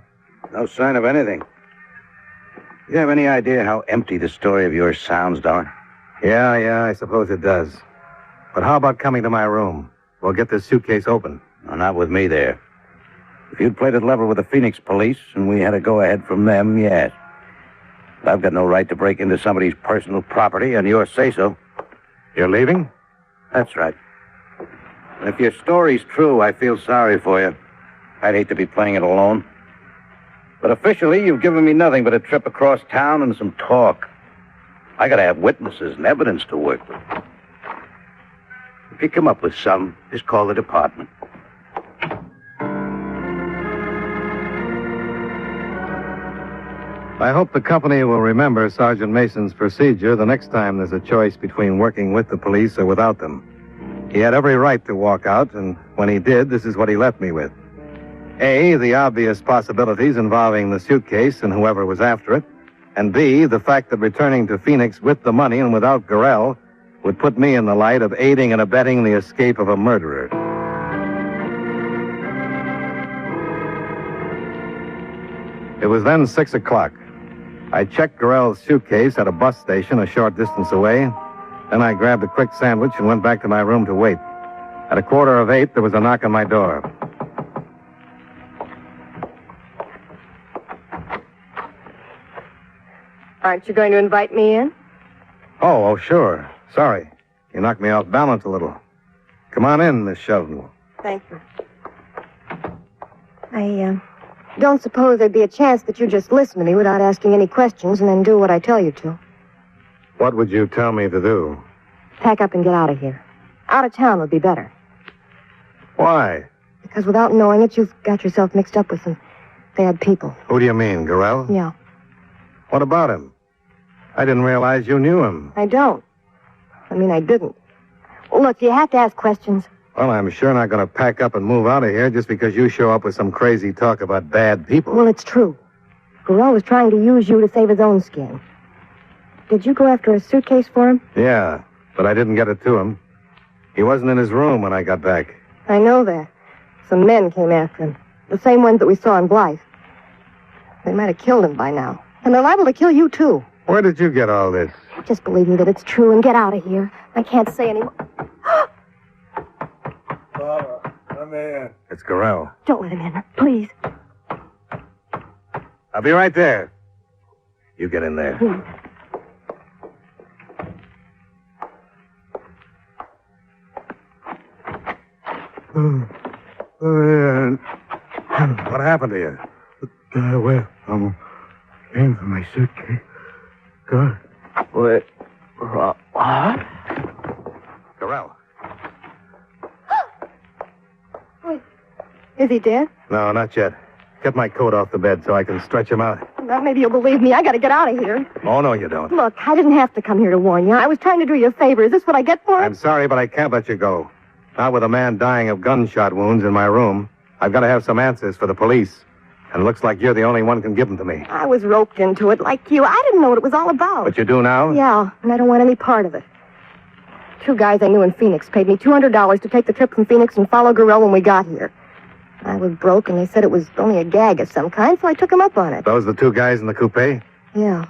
S: No sign of anything. Do you have any idea how empty the story of yours sounds, Dollar?
K: Yeah, I suppose it does. But how about coming to my room? We'll get this suitcase open.
S: No, not with me there. If you'd played it level with the Phoenix police and we had a go-ahead from them, yes. But I've got no right to break into somebody's personal property on your say-so.
K: You're leaving?
S: That's right. And if your story's true, I feel sorry for you. I'd hate to be playing it alone. But officially, you've given me nothing but a trip across town and some talk. I gotta have witnesses and evidence to work with. If you come up with some, just call the department.
K: I hope the company will remember Sergeant Mason's procedure the next time there's a choice between working with the police or without them. He had every right to walk out, and when he did, this is what he left me with. A, the obvious possibilities involving the suitcase and whoever was after it, and B, the fact that returning to Phoenix with the money and without Gorell would put me in the light of aiding and abetting the escape of a murderer. It was then 6 o'clock. I checked Gorell's suitcase at a bus station a short distance away. Then I grabbed a quick sandwich and went back to my room to wait. At 7:45, there was a knock on my door.
Q: Aren't you going to invite me in?
K: Oh, sure. Sorry. You knocked me off balance a little. Come on in, Miss Sheldon.
Q: Thank you. I don't suppose there'd be a chance that you just listen to me without asking any questions and then do what I tell you to.
K: What would you tell me to do?
Q: Pack up and get out of here. Out of town would be better.
K: Why?
Q: Because without knowing it, you've got yourself mixed up with some bad people.
K: Who do you mean, Gorell?
Q: Yeah.
K: What about him? I didn't realize you knew him.
Q: I don't. I mean, I didn't. Look, you have to ask questions.
K: Well, I'm sure not going to pack up and move out of here just because you show up with some crazy talk about bad people.
Q: Well, it's true. Gorell was trying to use you to save his own skin. Did you go after a suitcase for him?
K: Yeah, but I didn't get it to him. He wasn't in his room when I got back.
Q: I know that. Some men came after him. The same ones that we saw in Blythe. They might have killed him by now. And they're liable to kill you, too.
K: Where did you get all this?
Q: Just believe me that it's true and get out of here. I can't say any more.
K: Come in. It's Gorell.
Q: Don't let him in, please.
K: I'll be right there. You get in there. What happened to you? Well, I'm aiming for my suitcase. Good.
I: Wait. What?
K: Corral.
Q: Is he dead?
K: No, not yet. Get my coat off the bed so I can stretch him out.
Q: Well, maybe you'll believe me. I gotta get out of here.
K: Oh, no, you don't.
Q: Look, I didn't have to come here to warn you. I was trying to do you a favor. Is this what I get for it?
K: I'm sorry, but I can't let you go. Not with a man dying of gunshot wounds in my room. I've got to have some answers for the police. And it looks like you're the only one who can give them to me.
Q: I was roped into it like you. I didn't know what it was all about.
K: But you do now?
Q: Yeah, and I don't want any part of it. 2 guys I knew in Phoenix paid me $200 to take the trip from Phoenix and follow Gorell when we got here. I was broke, and they said it was only a gag of some kind, so I took them up on it.
K: Those the 2 guys in the coupe?
Q: Yeah.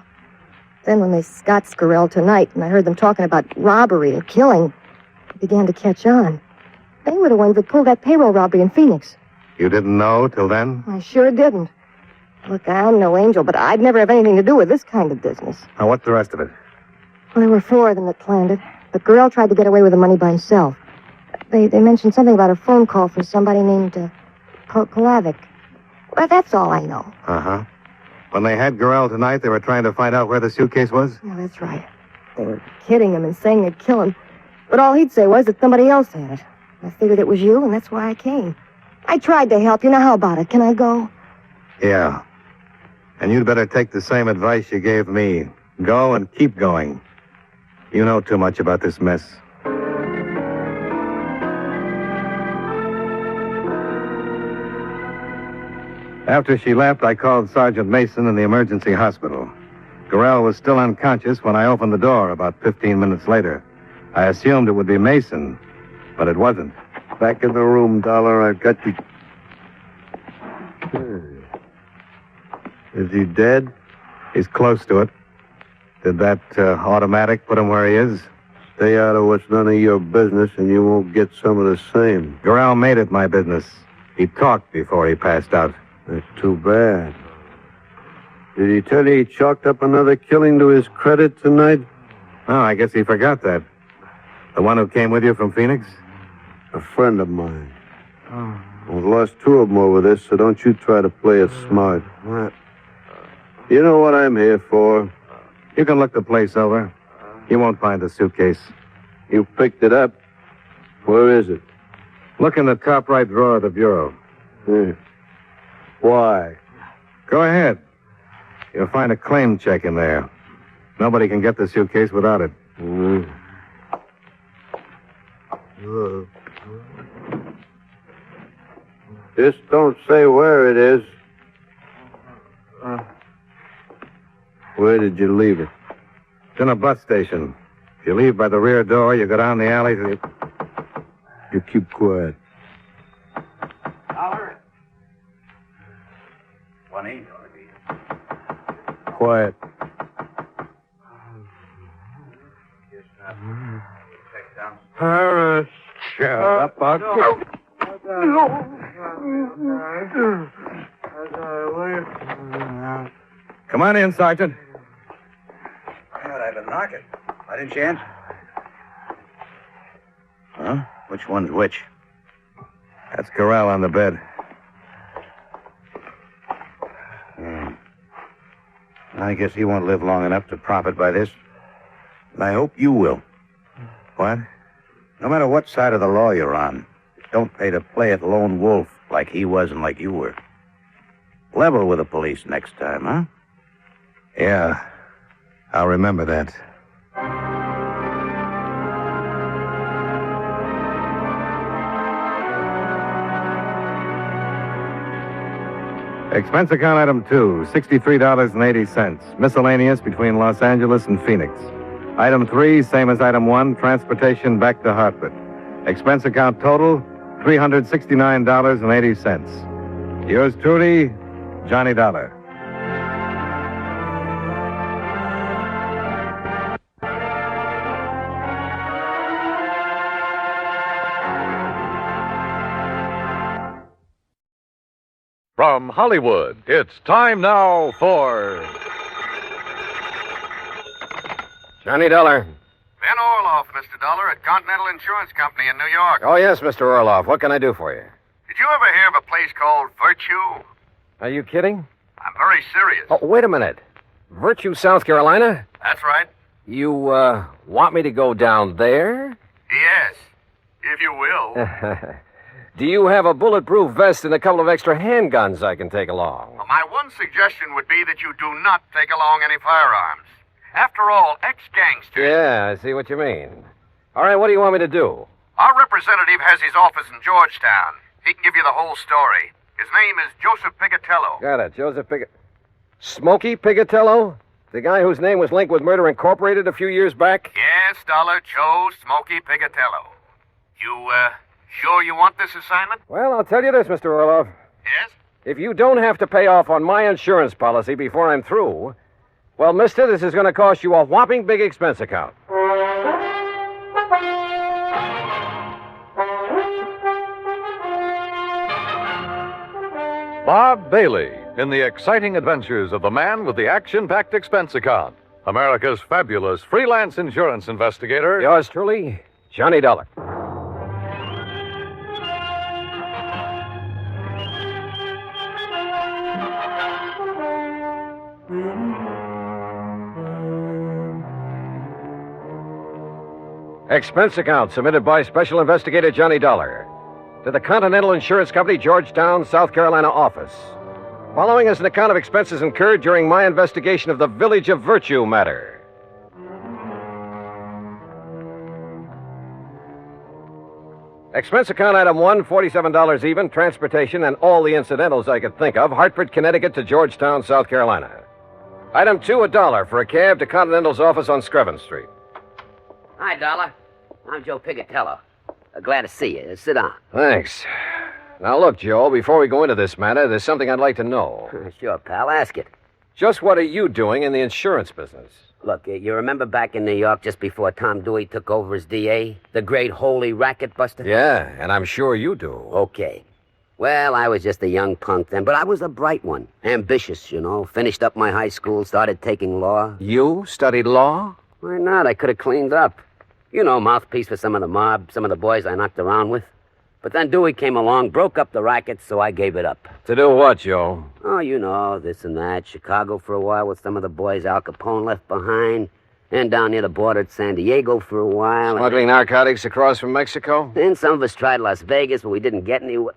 Q: Then when they got Gorell tonight, and I heard them talking about robbery and killing, it began to catch on. They were the ones that pulled that payroll robbery in Phoenix.
K: You didn't know till then?
Q: I sure didn't. Look, I'm no angel, but I'd never have anything to do with this kind of business.
K: Now, what's the rest of it?
Q: Well, there were 4 of them that planned it, but Gorell tried to get away with the money by himself. They mentioned something about a phone call from somebody named Kolavic. Well, that's all I know.
K: Uh-huh. When they had Gorell tonight, they were trying to find out where the suitcase was?
Q: Yeah, that's right. They were kidding him and saying they'd kill him. But all he'd say was that somebody else had it. I figured it was you, and that's why I came. I tried to help you. Now, how about it? Can I go?
K: Yeah. And you'd better take the same advice you gave me. Go and keep going. You know too much about this mess. After she left, I called Sergeant Mason in the emergency hospital. Gorell was still unconscious when I opened the door about 15 minutes later. I assumed it would be Mason, but it wasn't.
T: Back in the room, Dollar. I've got the...
K: Is he dead? He's close to it. Did that automatic put him where he is?
T: Stay out of what's none of your business, and you won't get some of the same.
K: Gorell made it my business. He talked before he passed out.
T: That's too bad. Did he tell you he chalked up another killing to his credit tonight?
K: Oh, I guess he forgot that. The one who came with you from Phoenix?
T: A friend of mine. We've lost 2 of them over this, so don't you try to play it smart. You know what I'm here for.
K: You can look the place over. You won't find the suitcase.
T: You picked it up. Where is it?
K: Look in the top right drawer of the bureau.
T: Why?
K: Go ahead. You'll find a claim check in there. Nobody can get the suitcase without it.
T: Just don't say where it is. Where did you leave it?
K: It's in a bus station. If you leave by the rear door, you go down the alley to the...
T: You keep quiet.
S: Dollar? 1-8.
T: Quiet.
K: Paris. Shut up, Buck. Come on in, Sergeant.
S: I've been knocking. Why didn't you answer? Huh? Which one's which?
K: That's Gorell on the bed.
S: I guess he won't live long enough to profit by this. And I hope you will.
K: What?
S: No matter what side of the law you're on, don't pay to play at lone wolf like he was and like you were. Level with the police next time, huh?
K: Yeah. I'll remember that. Expense account item 2, $63.80. Miscellaneous between Los Angeles and Phoenix. Item 3, same as item 1, transportation back to Hartford. Expense account total, $369.80. Yours truly, Johnny Dollar.
A: From Hollywood, it's time now for...
L: Johnny Dollar.
B: Ben Orloff, Mr. Dollar, at Continental Insurance Company in New York.
L: Oh, yes, Mr. Orloff. What can I do for you?
B: Did you ever hear of a place called Virtue?
L: Are you kidding? Very serious.
G: Oh, wait a minute. Virtue, South Carolina?
L: That's right.
G: You, want me to go down there?
L: Yes, if you will.
G: Do you have a bulletproof vest and a couple of extra handguns I can take along?
L: My one suggestion would be that you do not take along any firearms. After all, ex-gangsters.
G: Yeah, I see what you mean. All right, what do you want me to do?
L: Our representative has his office in Georgetown. He can give you the whole story. His name is Joseph Pigatello.
G: Got it, Joseph Smokey Pigatello? The guy whose name was linked with Murder Incorporated a few years back?
L: Yes, Dollar Joe Smokey Pigatello. You, sure you want this assignment?
G: Well, I'll tell you this, Mr. Orloff.
L: Yes?
G: If you don't have to pay off on my insurance policy before I'm through, well, mister, this is going to cost you a whopping big expense account.
A: Bob Bailey in the exciting adventures of the man with the action-packed expense account. America's fabulous freelance insurance investigator.
G: Yours truly, Johnny Dollar. Expense account submitted by Special Investigator Johnny Dollar to the Continental Insurance Company, Georgetown, South Carolina office. Following is an account of expenses incurred during my investigation of the Village of Virtue matter. Expense account item 1, $47 even, transportation and all the incidentals I could think of, Hartford, Connecticut to Georgetown, South Carolina. Item 2, $1 for a cab to Continental's office on Screven Street.
U: Hi, Dollar. I'm Joe Pigatello. Glad to see you. Sit down.
G: Thanks. Now, look, Joe, before we go into this matter, there's something I'd like to know.
U: Sure, pal. Ask it.
G: Just what are you doing in the insurance business?
U: Look, you remember back in New York just before Tom Dewey took over as DA? The great holy racket buster?
G: Yeah, and I'm sure you do.
U: Okay. Well, I was just a young punk then, but I was a bright one. Ambitious, you know. Finished up my high school, started taking law.
G: You studied law?
U: Why not? I could have cleaned up. You know, mouthpiece for some of the mob, some of the boys I knocked around with. But then Dewey came along, broke up the racket, so I gave it up.
G: To do what, Joe?
U: Oh, you know, this and that. Chicago for a while with some of the boys Al Capone left behind. And down near the border at San Diego for a while.
G: Smuggling narcotics across from Mexico?
U: Then some of us tried Las Vegas, but we didn't get anywhere.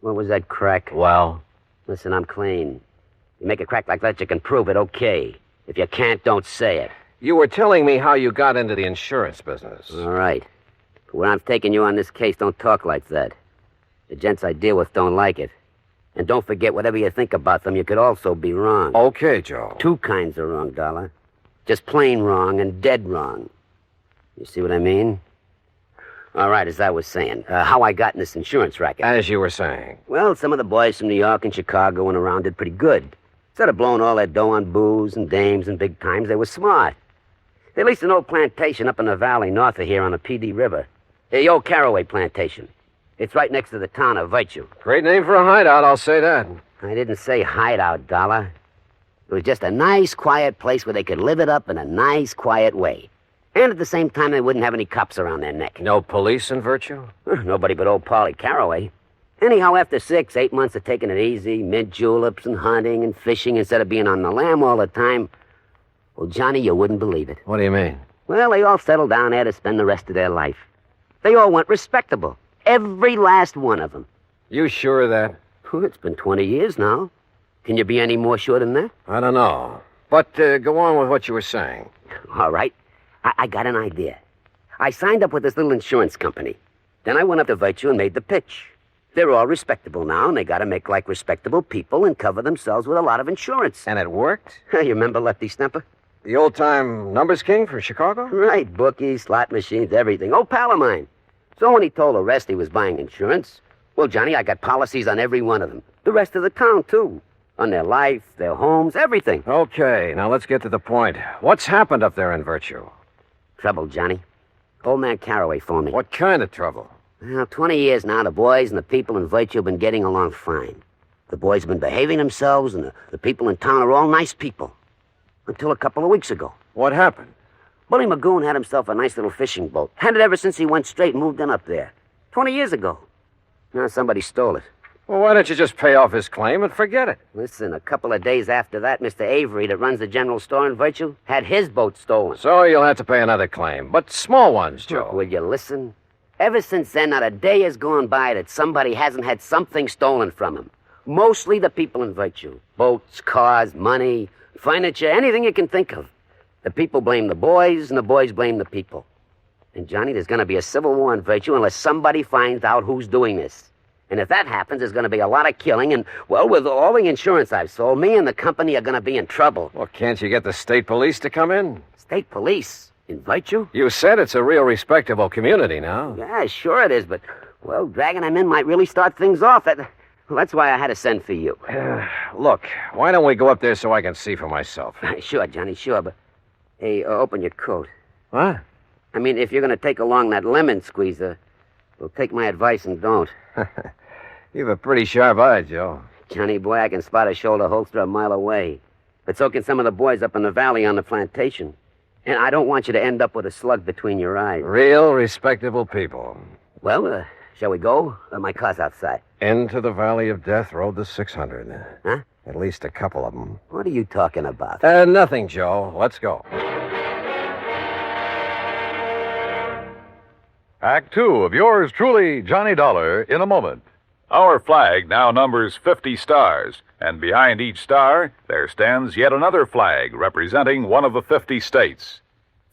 U: What was that crack?
G: Well?
U: Listen, I'm clean. You make a crack like that, you can prove it, okay. If you can't, don't say it.
G: You were telling me how you got into the insurance business.
U: All right. But when I'm taking you on this case, don't talk like that. The gents I deal with don't like it. And don't forget, whatever you think about them, you could also be wrong.
G: Okay, Joe.
U: Two kinds of wrong, Dollar. Just plain wrong and dead wrong. You see what I mean? All right, as I was saying, how I got in this insurance racket.
G: As you were saying.
U: Well, some of the boys from New York and Chicago and around did pretty good. Instead of blowing all their dough on booze and dames and big times, they were smart. They leased an old plantation up in the valley north of here on the PD River. The old Caraway plantation. It's right next to the town of Virtue.
G: Great name for a hideout, I'll say that.
U: I didn't say hideout, Dollar. It was just a nice, quiet place where they could live it up in a nice, quiet way. And at the same time, they wouldn't have any cops around their neck.
G: No police in Virtue?
U: Nobody but old Polly Caraway. Anyhow, after 6-8 months of taking it easy, mint juleps and hunting and fishing instead of being on the lam all the time, well, Johnny, you wouldn't believe it.
G: What do you mean?
U: Well, they all settled down there to spend the rest of their life. They all went respectable. Every last one of them.
G: You sure of that?
U: Well, it's been 20 years now. Can you be any more sure than that?
G: I don't know. But go on with what you were saying.
U: All right. I got an idea. I signed up with this little insurance company. Then I went up to Virtue and made the pitch. They're all respectable now, and they got to make like respectable people and cover themselves with a lot of insurance.
G: And it worked?
U: You remember Lefty Stumper?
G: The old-time numbers king from Chicago?
U: Right, bookies, slot machines, everything. Old pal of mine. So when he told the rest he was buying insurance, well, Johnny, I got policies on every one of them. The rest of the town, too. On their life, their homes, everything.
G: Okay, now let's get to the point. What's happened up there in Virtue?
U: Trouble, Johnny. Old man Caraway phoned me.
G: What kind of trouble?
U: Well, 20 years now, the boys and the people in Virtue have been getting along fine. The boys have been behaving themselves, and the people in town are all nice people. Until a couple of weeks ago.
G: What happened?
U: Bully Magoon had himself a nice little fishing boat. Had it ever since he went straight and moved in up there. 20 years ago. Now somebody stole it.
G: Well, why don't you just pay off his claim and forget it?
U: Listen, a couple of days after that, Mr. Avery, that runs the general store in Virtue, had his boat stolen.
G: So you'll have to pay another claim, but small ones, Joe.
U: Will you listen? Ever since then, not a day has gone by that somebody hasn't had something stolen from him. Mostly the people in Virtue. Boats, cars, money, furniture, anything you can think of. The people blame the boys, and the boys blame the people. And, Johnny, there's going to be a civil war in Virtue unless somebody finds out who's doing this. And if that happens, there's going to be a lot of killing, and, well, with all the insurance I've sold, me and the company are going to be in trouble.
G: Well, can't you get the state police to come in?
U: State police? In Virtue?
G: You said it's a real respectable community now.
U: Yeah, sure it is, but, well, dragging them in might really start things off. That's why I had to send for you.
G: Look, why don't we go up there so I can see for myself?
U: Sure, Johnny, sure, but... Hey, open your coat.
G: What?
U: I mean, if you're going to take along that lemon squeezer, well, take my advice and don't.
G: You have a pretty sharp eye, Joe.
U: Johnny boy, I can spot a shoulder holster a mile away. But so can some of the boys up in the valley on the plantation. And I don't want you to end up with a slug between your eyes.
G: Real respectable people.
U: Well, shall we go? My car's outside.
G: Into the Valley of Death rode the 600.
U: Huh?
G: At least a couple of them.
U: What are you talking about?
G: Nothing, Joe. Let's go.
A: Act 2 of yours truly, Johnny Dollar, in a moment. Our flag now numbers 50 stars, and behind each star there stands yet another flag representing one of the 50 states.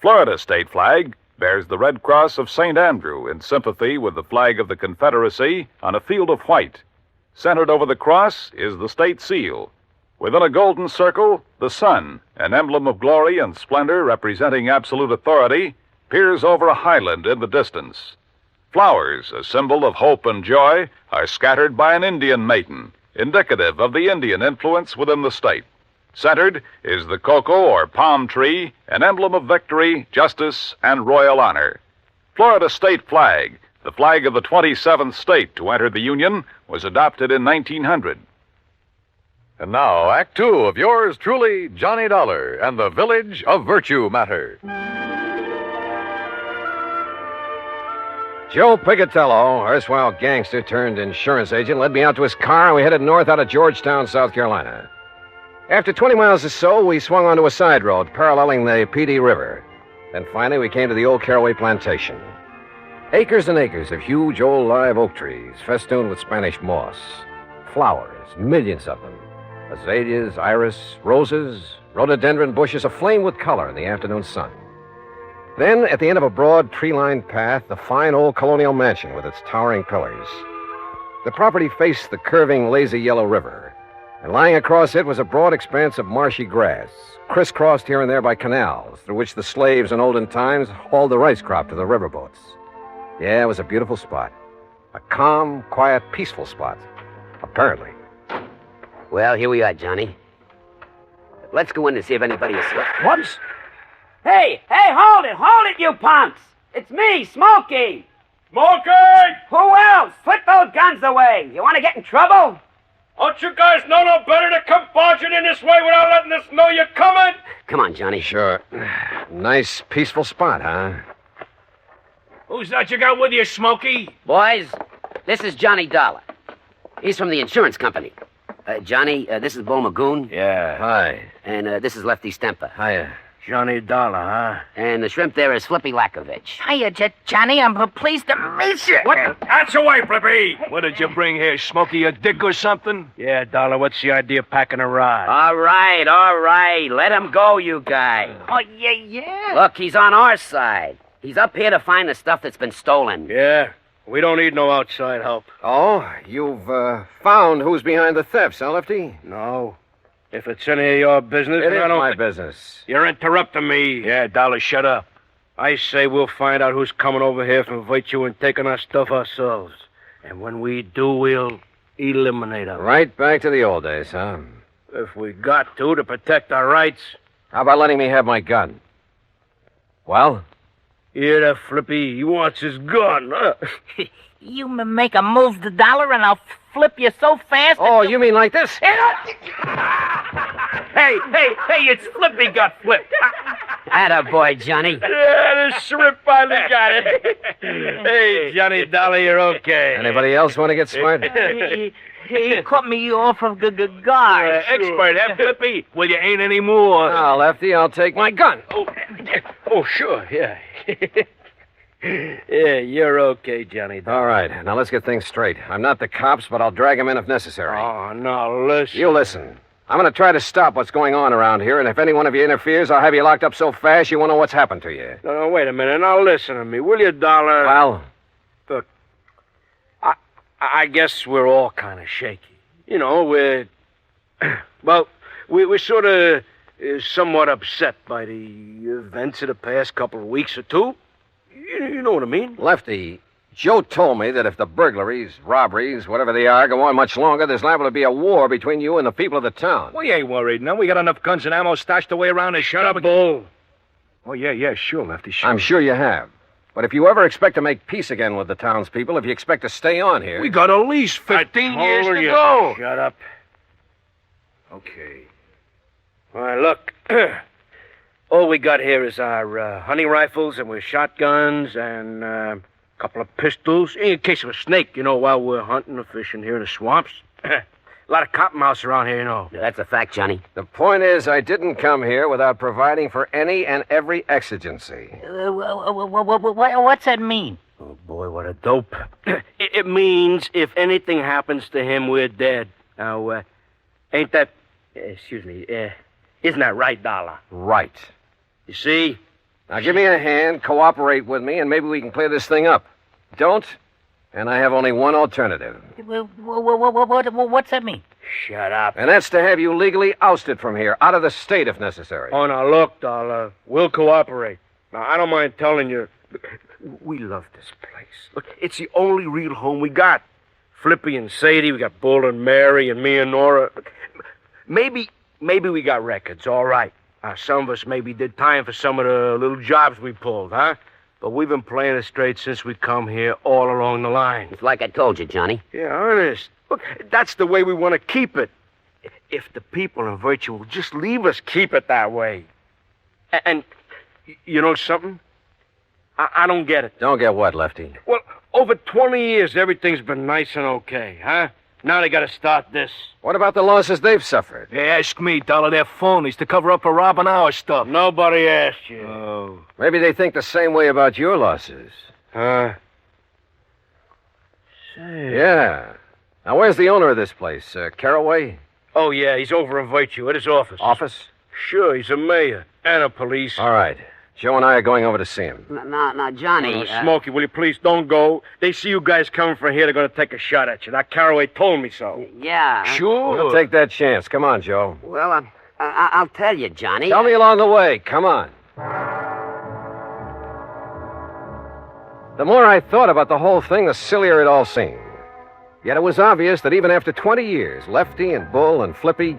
A: Florida's state flag bears the Red Cross of St. Andrew in sympathy with the flag of the Confederacy on a field of white. Centered over the cross is the state seal. Within a golden circle, the sun, an emblem of glory and splendor representing absolute authority, peers over a highland in the distance. Flowers, a symbol of hope and joy, are scattered by an Indian maiden, indicative of the Indian influence within the state. Centered is the cocoa or palm tree, an emblem of victory, justice, and royal honor. Florida state flag, the flag of the 27th state to enter the Union, was adopted in 1900. And now, Act 2 of yours truly, Johnny Dollar, and the Village of Virtue Matter.
G: Joe Picatello, erstwhile gangster turned insurance agent, led me out to his car, and we headed north out of Georgetown, South Carolina. After 20 miles or so, we swung onto a side road paralleling the PD River. Then finally, we came to the old Caraway Plantation. Acres and acres of huge old live oak trees, festooned with Spanish moss. Flowers, millions of them. Azaleas, iris, roses, rhododendron bushes aflame with color in the afternoon sun. Then, at the end of a broad, tree-lined path, the fine old colonial mansion with its towering pillars. The property faced the curving, lazy yellow river, and lying across it was a broad expanse of marshy grass, crisscrossed here and there by canals, through which the slaves in olden times hauled the rice crop to the riverboats. Yeah, it was a beautiful spot. A calm, quiet, peaceful spot. Apparently.
U: Well, here we are, Johnny. Let's go in to see if anybody is...
C: What? Hey, hold it, you punks! It's me, Smokey!
V: Smokey!
C: Who else? Put those guns away! You want to get in trouble?
V: Don't you guys know no better to come barging in this way without letting us know you're coming?
U: Come on, Johnny.
G: Sure. Nice, peaceful spot, huh?
V: Who's that you got with you, Smokey?
U: Boys, this is Johnny Dollar. He's from the insurance company. Johnny, this is Bull Magoon.
V: Yeah.
G: Hi.
U: And this is Lefty Stemper.
G: Hiya.
V: Johnny Dollar, huh?
U: And the shrimp there is Flippy Lakovich.
C: Hiya, Johnny. I'm pleased to meet you.
V: What? Answer away, Flippy! What did you bring here, Smokey? A dick or something? Yeah, Dollar, what's the idea of packing a ride?
U: All right. Let him go, you guys.
C: Oh, yeah.
U: Look, he's on our side. He's up here to find the stuff that's been stolen.
V: Yeah, we don't need no outside help.
G: Oh, you've found who's behind the thefts, huh, Lefty?
V: No. If it's any of your business...
G: It is my business.
V: You're interrupting me. Yeah, Dollar, shut up. I say we'll find out who's coming over here from Virtue and taking our stuff ourselves. And when we do, we'll eliminate them.
G: Right back to the old days, huh?
V: If we got to protect our rights.
G: How about letting me have my gun? Well?
V: Hear that, Flippy? He wants his gun, huh?
C: You make a move to Dollar and I'll flip you so fast...
G: Oh, you mean like this?
V: Hey, it's Flippy got flipped.
U: Attaboy, Johnny.
V: Yeah, the shrimp finally got it. Hey, Johnny Dollar, you're okay.
G: Anybody else want to get smart?
F: He cut me off of the guard.
V: Expert, eh, Flippy? Well, you ain't anymore.
G: Now, Lefty, I'll take my gun.
V: Oh, sure, yeah. Yeah, you're okay, Johnny.
G: All right, now let's get things straight. I'm not the cops, but I'll drag him in if necessary.
V: Oh, no, listen.
G: You listen. I'm going to try to stop what's going on around here, and if any one of you interferes, I'll have you locked up so fast you won't know what's happened to you.
V: No, wait a minute. Now listen to me, will you, Dollar?
G: Well?
V: Look, I guess we're all kind of shaky. You know, we're sort of somewhat upset by the events of the past couple of weeks or two. You know what I mean?
G: Lefty, Joe told me that if the burglaries, robberies, whatever they are, go on much longer, there's liable to be a war between you and the people of the town.
V: We ain't worried now. We got enough guns and ammo stashed away around to shut up, Bull. Oh, yeah, sure, Lefty, sure.
G: I'm sure you have. But if you ever expect to make peace again with the townspeople, if you expect to stay on here...
V: We got at least 15 years to go. Shut up. Okay. All right, look. All we got here is our hunting rifles and we're shotguns and a couple of pistols in case of a snake, you know, while we're hunting or fishing here in the swamps. A lot of cottonmouths around here, you know.
U: Yeah, that's a fact, Johnny.
G: The point is, I didn't come here without providing for any and every exigency.
F: What's that mean?
V: Oh, boy, what a dope. It means if anything happens to him, we're dead. Now, ain't that... isn't that right, Dollar?
G: Right.
V: You see?
G: Now, give me a hand, cooperate with me, and maybe we can clear this thing up. Don't, and I have only one alternative.
F: What's that mean?
V: Shut up.
G: And that's to have you legally ousted from here, out of the state if necessary.
V: Oh, now, look, Dollar, we'll cooperate. Now, I don't mind telling you, we love this place. Look, it's the only real home we got. Flippy and Sadie, we got Bull and Mary, and me and Nora. Maybe we got records, all right. Some of us maybe did time for some of the little jobs we pulled, huh? But we've been playing it straight since we come here all along the line.
U: It's like I told you, Johnny.
V: Yeah, honest. Look, that's the way we want to keep it. If the people in Virtue will just leave us keep it that way. And you know something? I don't get it.
G: Don't get what, Lefty?
V: Well, over 20 years, everything's been nice and okay, huh? Now they gotta start this.
G: What about the losses they've suffered?
V: They ask me, Dollar. They're phonies to cover up for robbing our stuff. Nobody asked you. Oh.
G: Maybe they think the same way about your losses.
V: Huh?
G: Say. Yeah. Now, where's the owner of this place? Caraway?
V: Oh, yeah, he's over in Virtue at his office.
G: Office?
V: Sure, he's a mayor and a police.
G: All right. Joe and I are going over to see him.
U: Now, Johnny...
V: Smokey, will you please don't go? They see you guys coming from here, they're going to take a shot at you. That Caraway told me so.
U: Yeah.
V: Sure.
G: We'll take that chance. Come on, Joe.
U: Well, I'll tell you, Johnny.
G: Tell me along the way. Come on. The more I thought about the whole thing, the sillier it all seemed. Yet it was obvious that even after 20 years, Lefty and Bull and Flippy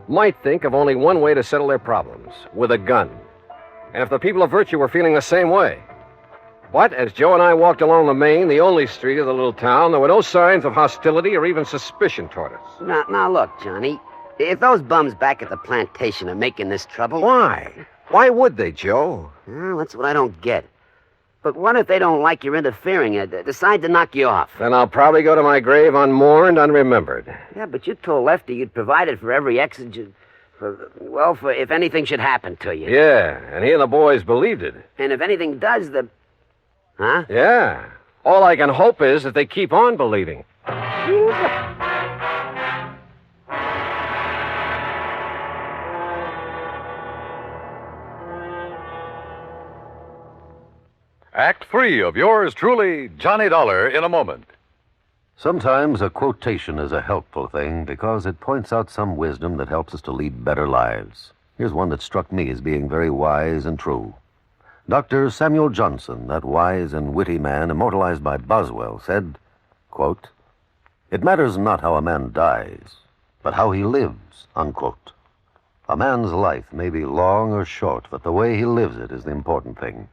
G: might think of only one way to settle their problems, with a gun. And if the people of Virtue were feeling the same way. But as Joe and I walked along the main, the only street of the little town, there were no signs of hostility or even suspicion toward us.
U: Now, look, Johnny. If those bums back at the plantation are making this trouble...
G: Why? Why would they, Joe?
U: Well, that's what I don't get. But what if they don't like your interfering and decide to knock you off?
G: Then I'll probably go to my grave unmourned, unremembered.
U: Yeah, but you told Lefty you'd provided for every exigent... for if anything should happen to you.
G: Yeah, and he and the boys believed it.
U: And if anything does, Huh?
G: Yeah. All I can hope is that they keep on believing.
A: Act 3 of yours truly, Johnny Dollar, in a moment.
H: Sometimes a quotation is a helpful thing because it points out some wisdom that helps us to lead better lives. Here's one that struck me as being very wise and true. Dr. Samuel Johnson, that wise and witty man immortalized by Boswell, said, quote, "It matters not how a man dies, but how he lives," unquote. A man's life may be long or short, but the way he lives it is the important thing.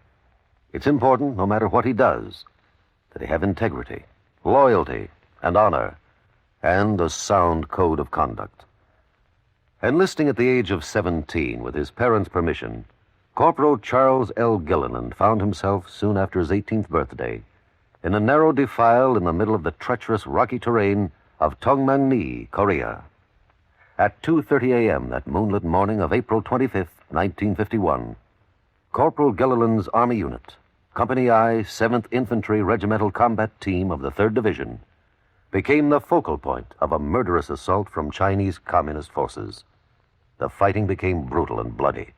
H: It's important, no matter what he does, that he have integrity, loyalty, and honor, and a sound code of conduct. Enlisting at the age of 17 with his parents' permission, Corporal Charles L. Gilliland found himself, soon after his 18th birthday, in a narrow defile in the middle of the treacherous rocky terrain of Tongmangni, Korea. At 2:30 a.m. that moonlit morning of April 25th, 1951, Corporal Gilliland's Army Unit, Company I, 7th Infantry Regimental Combat Team of the 3rd Division, became the focal point of a murderous assault from Chinese Communist forces. The fighting became brutal and bloody.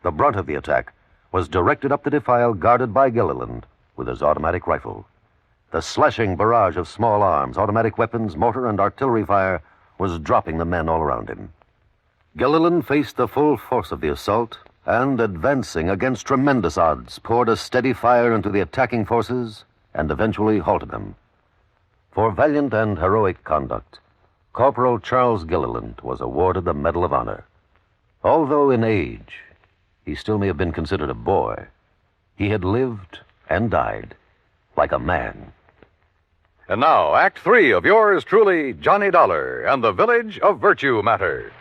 H: The brunt of the attack was directed up the defile guarded by Gilliland with his automatic rifle. The slashing barrage of small arms, automatic weapons, mortar, and artillery fire was dropping the men all around him. Gilliland faced the full force of the assault and, advancing against tremendous odds, poured a steady fire into the attacking forces and eventually halted them. For valiant and heroic conduct, Corporal Charles Gilliland was awarded the Medal of Honor. Although in age, he still may have been considered a boy, he had lived and died like a man.
A: And now, Act 3 of yours truly, Johnny Dollar and the Village of Virtue Matter.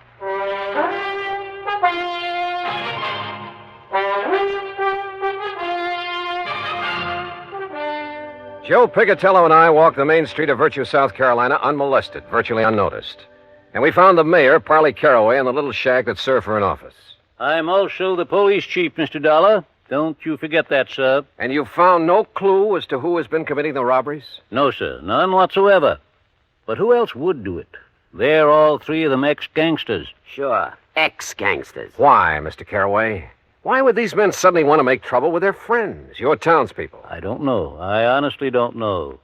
G: Joe Pigatello and I walked the main street of Virtue, South Carolina, unmolested, virtually unnoticed. And we found the mayor, Parley Caraway, in the little shack that served for an office.
D: I'm also the police chief, Mr. Dollar. Don't you forget that, sir.
G: And you found no clue as to who has been committing the robberies?
D: No, sir. None whatsoever. But who else would do it? They're all three of them ex-gangsters.
U: Sure. Ex-gangsters.
G: Why, Mr. Caraway? Why would these men suddenly want to make trouble with their friends, your townspeople?
D: I don't know. I honestly don't know.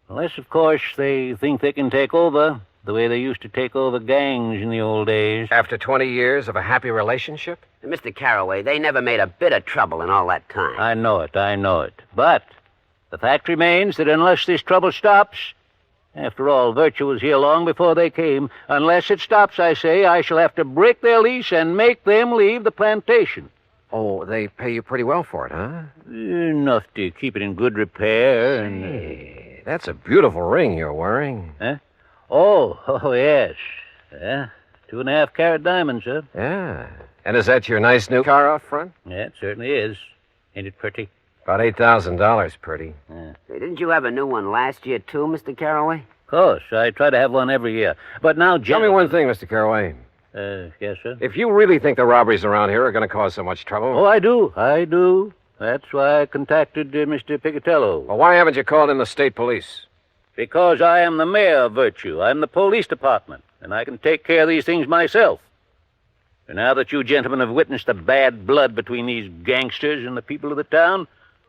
D: Unless, of course, they think they can take over the way they used to take over gangs in the old days.
G: After 20 years of a happy relationship?
U: Mr. Caraway, they never made a bit of trouble in all that time.
D: I know it. But the fact remains that unless this trouble stops, after all, Virtue was here long before they came, unless it stops, I say, I shall have to break their lease and make them leave the plantation.
G: Oh, they pay you pretty well for it, huh?
D: Enough to keep it in good repair and...
G: Hey, that's a beautiful ring you're wearing.
D: Huh? Oh, yes. 2.5 carat diamonds, sir.
G: Yeah. And is that your nice new car out front?
D: Yeah, it certainly is. Ain't it pretty?
G: About $8,000 pretty.
U: Hey, didn't you have a new one last year, too, Mr. Caraway?
D: Of course. I try to have one every year. But now,
G: Tell me one thing, Mr. Caraway.
D: Yes, sir?
G: If you really think the robberies around here are going to cause so much trouble...
D: Oh, I do. That's why I contacted Mr. Pigatello.
G: Well, why haven't you called in the state police?
D: Because I am the mayor of Virtue. I'm the police department, and I can take care of these things myself. And now that you gentlemen have witnessed the bad blood between these gangsters and the people of the town,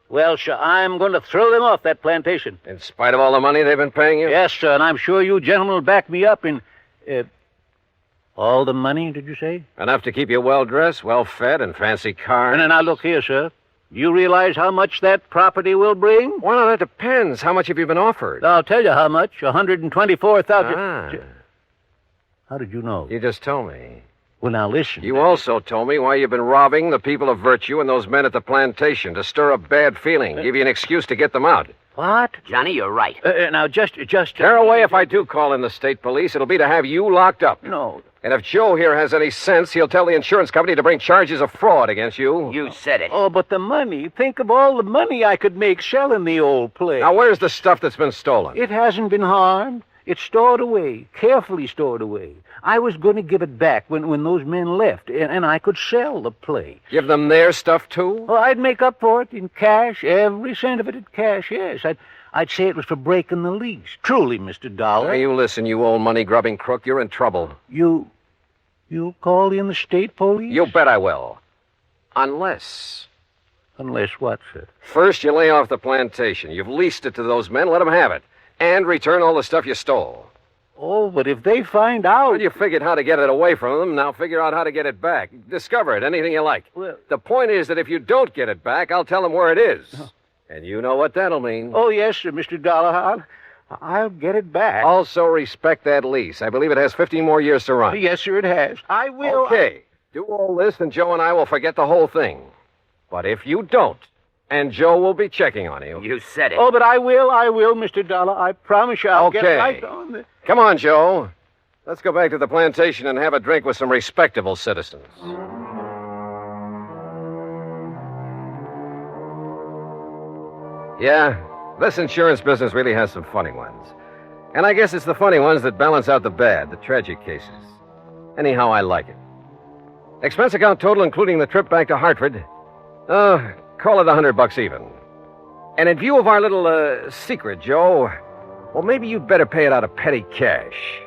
D: well, sir, I'm going to throw them off that plantation.
G: In spite of all the money they've been paying you?
D: Yes, sir, and I'm sure you gentlemen will back me up in... all the money, did you say?
G: Enough to keep you well-dressed, well-fed, and fancy cars.
D: And now, look here, sir. Do you realize how much that property will bring?
G: Well, that depends. How much have you been offered?
D: I'll tell you how much. $124,000.
G: Ah.
D: How did you know?
G: You just told me.
D: Well, now, listen.
G: You also told me why you've been robbing the people of Virtue and those men at the plantation to stir up bad feeling, give you an excuse to get them out.
D: What?
U: Johnny, you're right.
D: Now, just...
G: Caraway, if I do call in the state police, it'll be to have you locked up.
D: No.
G: And if Joe here has any sense, he'll tell the insurance company to bring charges of fraud against you.
U: You said it.
D: Oh, but the money. Think of all the money I could make selling the old place.
G: Now, where's the stuff that's been stolen?
D: It hasn't been harmed. It's stored away, carefully stored away. I was going to give it back when those men left, and I could sell the place.
G: Give them their stuff, too?
D: Oh, I'd make up for it in cash, every cent of it in cash, yes. I'd say it was for breaking the lease. Truly, Mr. Dollar.
G: Now, you listen, you old money-grubbing crook. You're in trouble.
D: You'll call in the state police?
G: You bet I will. Unless...
D: Unless what, sir?
G: First, you lay off the plantation. You've leased it to those men. Let them have it. And return all the stuff you stole.
D: Oh, but if they find out...
G: Well, you figured how to get it away from them. Now figure out how to get it back. Discover it, anything you like.
D: Well...
G: The point is that if you don't get it back, I'll tell them where it is. And you know what that'll mean.
D: Oh, yes, sir, Mr. Dollar. I'll get it back.
G: Also respect that lease. I believe it has 15 more years to run.
D: Yes, sir, it has. I will...
G: Okay. Do all this, and Joe and I will forget the whole thing. But if you don't, and Joe will be checking on you.
U: You said it.
D: Oh, but I will, Mr. Dollar. I promise you I'll get right on the...
G: Come on, Joe. Let's go back to the plantation and have a drink with some respectable citizens. Yeah, this insurance business really has some funny ones. And I guess it's the funny ones that balance out the bad, the tragic cases. Anyhow, I like it. Expense account total, including the trip back to Hartford. Call it $100 even. And in view of our little, secret, Joe, well, maybe you'd better pay it out of petty cash.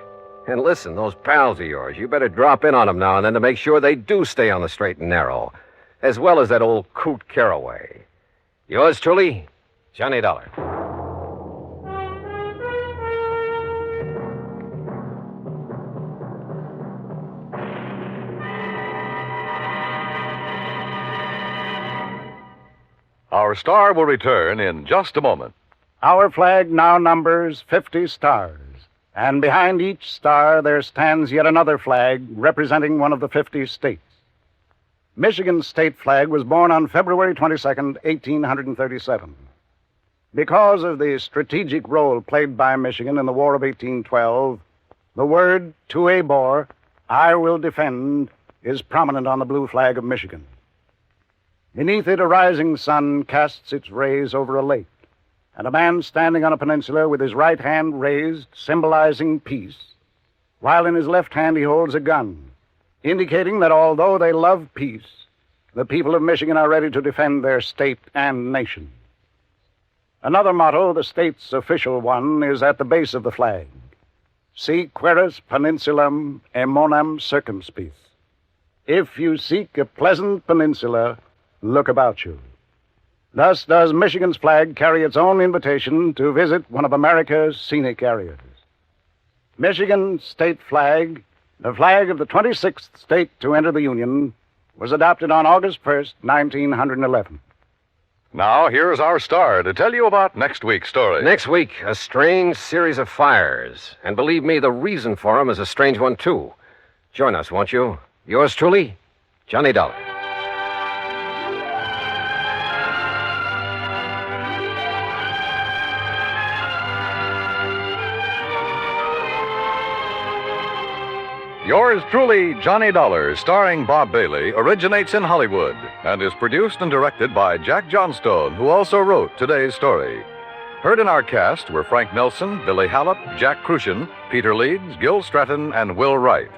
G: And listen, those pals of yours, you better drop in on them now and then to make sure they do stay on the straight and narrow, as well as that old coot Caraway. Yours truly, Johnny Dollar.
A: Our star will return in just a moment.
E: Our flag now numbers 50 stars, and behind each star there stands yet another flag representing one of the 50 states. Michigan's state flag was born on February 22nd, 1837. Because of the strategic role played by Michigan in the War of 1812, the word "to a bore, I will defend," is prominent on the blue flag of Michigan. Beneath it, a rising sun casts its rays over a lake, and a man standing on a peninsula with his right hand raised, symbolizing peace, while in his left hand he holds a gun, indicating that although they love peace, the people of Michigan are ready to defend their state and nation. Another motto, the state's official one, is at the base of the flag: Si queris peninsulam emonam circumspice. If you seek a pleasant peninsula, look about you. Thus does Michigan's flag carry its own invitation to visit one of America's scenic areas. Michigan's state flag, the flag of the 26th state to enter the Union, was adopted on August 1st, 1911.
A: Now, here's our star to tell you about next week's story.
G: Next week, a strange series of fires. And believe me, the reason for them is a strange one, too. Join us, won't you? Yours truly, Johnny Dollar.
A: Yours truly, Johnny Dollar, starring Bob Bailey, originates in Hollywood and is produced and directed by Jack Johnstone, who also wrote today's story. Heard in our cast were Frank Nelson, Billy Hallop, Jack Crucian, Peter Leeds, Gil Stratton, and Will Wright.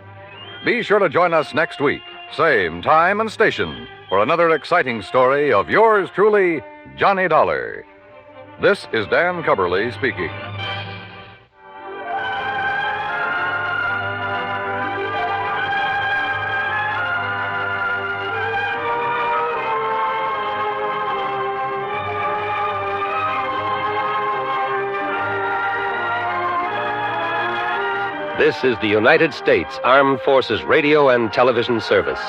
A: Be sure to join us next week, same time and station, for another exciting story of yours truly, Johnny Dollar. This is Dan Cubberly speaking.
J: This is the United States Armed Forces Radio and Television Service.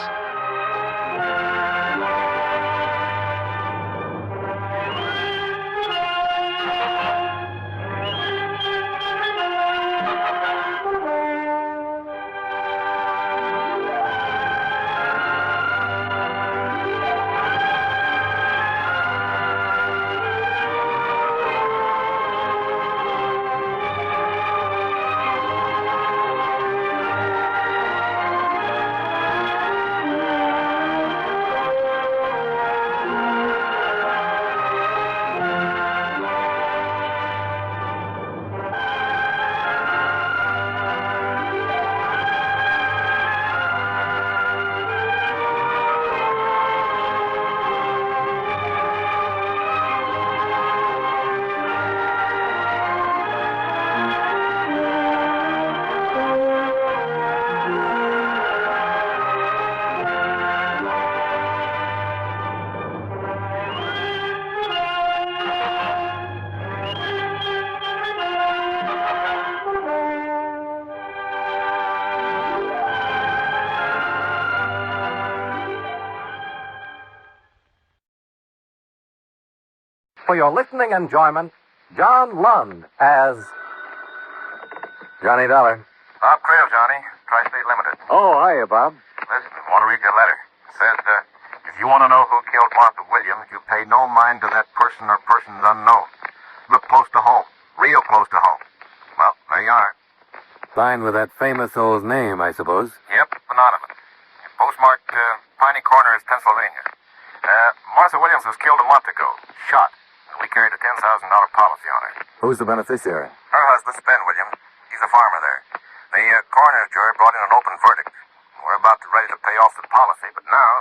W: For your listening enjoyment, John Lund as
B: Johnny Dollar. Bob Creel, Johnny. Tri-State Limited.
W: Oh, hiya, Bob.
B: Listen, I want to read your letter. It says, if you want to know who killed Martha Williams, you pay no mind to that person or persons unknown. Look close to home. Real close to home. Well, there you are.
P: Signed with that famous old name, I suppose.
B: Yep, anonymous. Postmarked Piney Corners, Pennsylvania. Martha Williams was killed a month ago. Shot. We carried a $10,000 policy on her.
K: Who's the beneficiary?
B: Her husband, Ben William, he's a farmer there. The coroner's jury brought in an open verdict. We're about ready to pay off the policy, but now,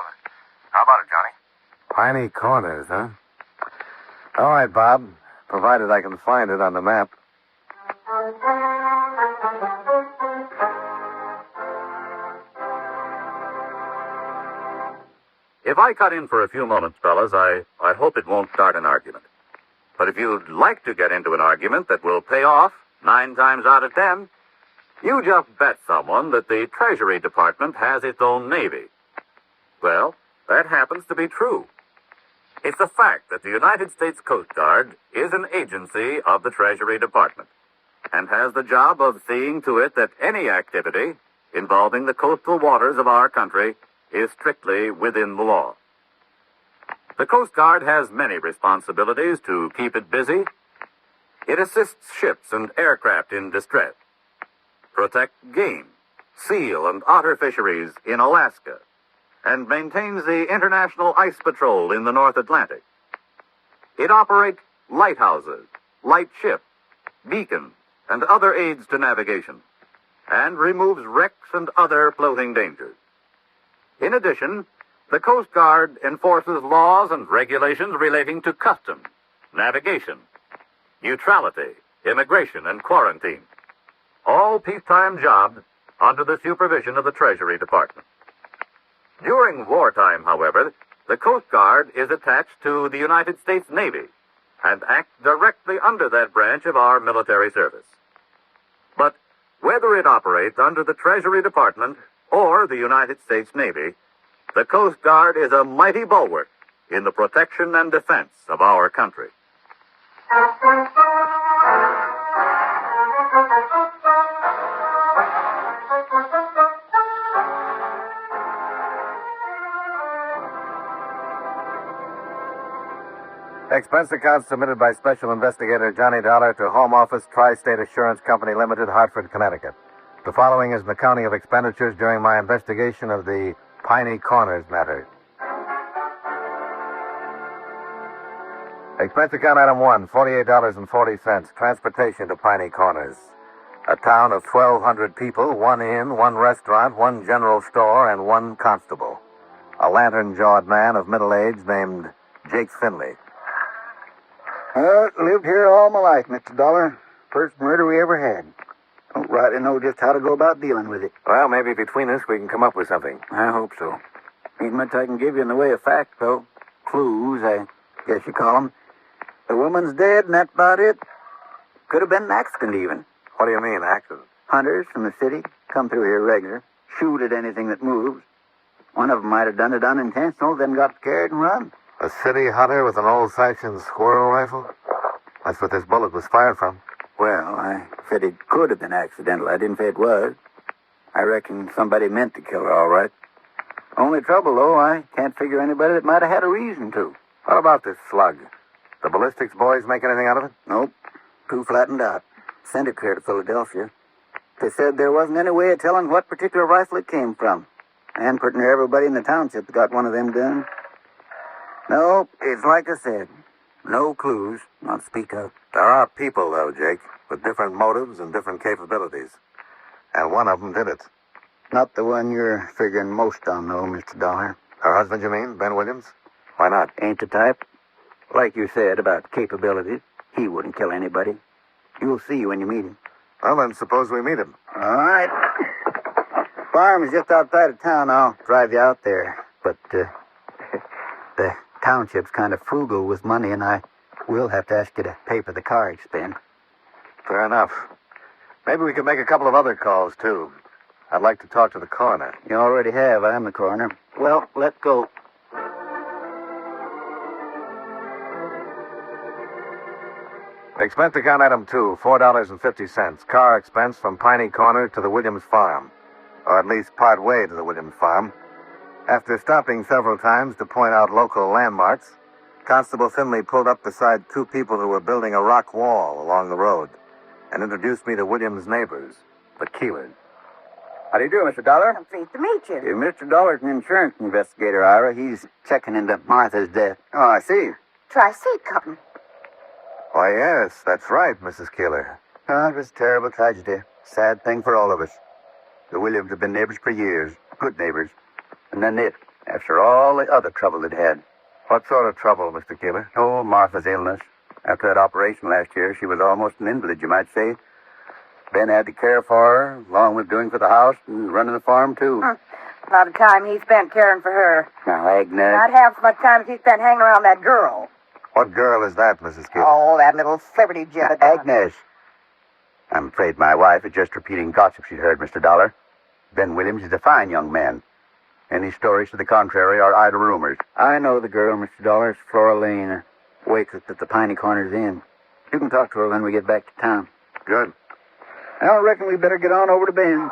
B: how about it, Johnny?
K: Piney Corners, huh? All right, Bob. Provided I can find it on the map.
M: If I cut in for a few moments, fellas, I hope it won't start an argument. But if you'd like to get into an argument that will pay off 9 times out of 10, you just bet someone that the Treasury Department has its own Navy. Well, that happens to be true. It's a fact that the United States Coast Guard is an agency of the Treasury Department and has the job of seeing to it that any activity involving the coastal waters of our country is strictly within the law. The Coast Guard has many responsibilities to keep it busy. It assists ships and aircraft in distress, protect game, seal, and otter fisheries in Alaska, and maintains the International Ice Patrol in the North Atlantic. It operates lighthouses, light ships, beacons, and other aids to navigation, and removes wrecks and other floating dangers. In addition, the Coast Guard enforces laws and regulations relating to customs, navigation, neutrality, immigration, and quarantine. All peacetime jobs under the supervision of the Treasury Department. During wartime, however, the Coast Guard is attached to the United States Navy and acts directly under that branch of our military service. But whether it operates under the Treasury Department or the United States Navy, the Coast Guard is a mighty bulwark in the protection and defense of our country.
K: Expense account submitted by Special Investigator Johnny Dollar to Home Office, Tri-State Assurance Company Limited, Hartford, Connecticut. The following is an accounting of expenditures during my investigation of the Piney Corners matter. Expense account item 1, $48.40. Transportation to Piney Corners. A town of 1,200 people, 1 inn, 1 restaurant, 1 general store, and 1 constable. A lantern-jawed man of middle age named Jake Finley.
N: Lived here all my life, Mr. Dollar. First murder we ever had. Don't rightly know just how to go about dealing with it.
K: Well, maybe between us we can come up with something.
N: I hope so. Ain't much I can give you in the way of facts, though. Clues, I guess you call them. The woman's dead, and that's about it. Could have been an accident, even.
K: What do you mean, accident?
N: Hunters from the city come through here regular, shoot at anything that moves. One of them might have done it unintentional, then got scared and run.
K: A city hunter with an old-fashioned squirrel rifle? That's what this bullet was fired from.
N: Well, I said it could have been accidental. I didn't say it was. I reckon somebody meant to kill her, all right. Only trouble, though, I can't figure anybody that might have had a reason to.
K: What about this slug? The ballistics boys make anything out of it?
N: Nope. Too flattened out. Sent it clear to Philadelphia. They said there wasn't any way of telling what particular rifle it came from. And pretty near everybody in the township's got one of them guns. No, it's like I said. No clues, not to speak of.
K: There are people, though, Jake, with different motives and different capabilities. And one of them did it.
N: Not the one you're figuring most on, though, Mr. Dollar.
K: Her husband, you mean? Ben Williams? Why not?
N: Ain't the type. Like you said about capabilities, he wouldn't kill anybody. You'll see when you meet him.
K: Well, then suppose we meet him.
N: All right. Farm is just outside of town. I'll drive you out there. But, the township's kind of frugal with money, and I will have to ask you to pay for the car expense.
K: Fair enough. Maybe we could make a couple of other calls, too. I'd like to talk to the coroner.
N: You already have. I'm the coroner. Well, let's go.
K: Expense account item 2, $4.50. Car expense from Piney Corner to the Williams farm. Or at least part way to the Williams farm. After stopping several times to point out local landmarks, Constable Finley pulled up beside 2 people who were building a rock wall along the road and introduced me to Williams' neighbors, the Keelers.
N: How do you do, Mr. Dollar?
Q: I'm pleased to meet you.
N: Mr. Dollar's an insurance investigator, Ira. He's checking into Martha's death. Oh, I see.
Q: Tri-State Company.
B: Why, yes, that's right, Mrs. Keeler. It was a terrible tragedy. Sad thing for all of us. The Williams have been neighbors for years. Good neighbors. And then it, after all the other trouble they'd had. What sort of trouble, Mr. Keeler? Oh, Martha's illness. After that operation last year, she was almost an invalid, you might say. Ben had to care for her, along with doing for the house and running the farm, too.
I: A lot of time he spent caring for her.
B: Now, Agnes...
I: Not half as much time as he spent hanging around that girl.
B: What girl is that, Mrs. Keeler?
I: Oh, that little celebrity jet.
B: Agnes. I'm afraid my wife is just repeating gossip she'd heard, Mr. Dollar. Ben Williams is a fine young man. Any stories to the contrary are idle rumors. I know the girl, Mr. Dollar. It's Flora Lane. Waits at the Piney Corners Inn. You can talk to her when we get back to town. Good. I reckon we better get on over to Ben.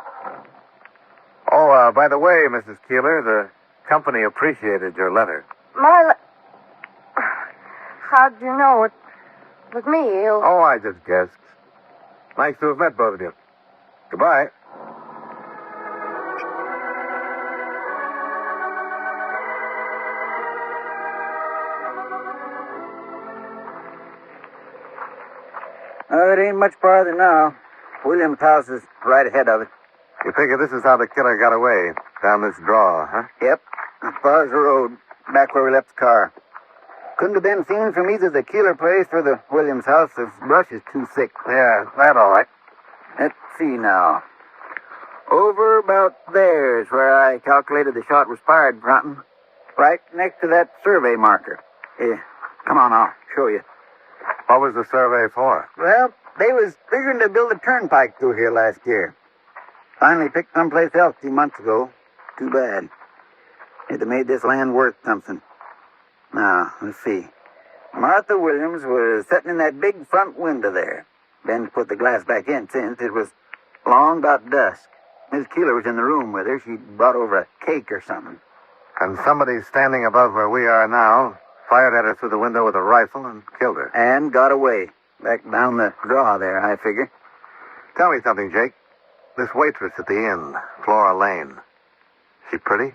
B: Oh, by the way, Mrs. Keeler, the company appreciated your letter.
I: How'd you know it was me?
B: Oh, I just guessed. Nice to have met both of you. Goodbye. It ain't much farther now. William's house is right ahead of it. You figure this is how the killer got away, down this draw, huh? Yep, as far as the road, back where we left the car. Couldn't have been seen from either the Keeler place or the Williams house. The brush is too thick. Yeah, that all right. Let's see now. Over about there is where I calculated the shot was fired from. Right next to that survey marker. Come on, I'll show you. What was the survey for? Well, they was figuring to build a turnpike through here last year. Finally picked someplace else a few months ago. Too bad. It'd have made this land worth something. Now, let's see. Martha Williams was sitting in that big front window there. Ben's put the glass back in since. It was long about dusk. Miss Keeler was in the room with her. She'd brought over a cake or something. And somebody standing above where we are now fired at her through the window with a rifle and killed her. And got away. Back down the draw there, I figure. Tell me something, Jake. This waitress at the inn, Flora Lane, she pretty?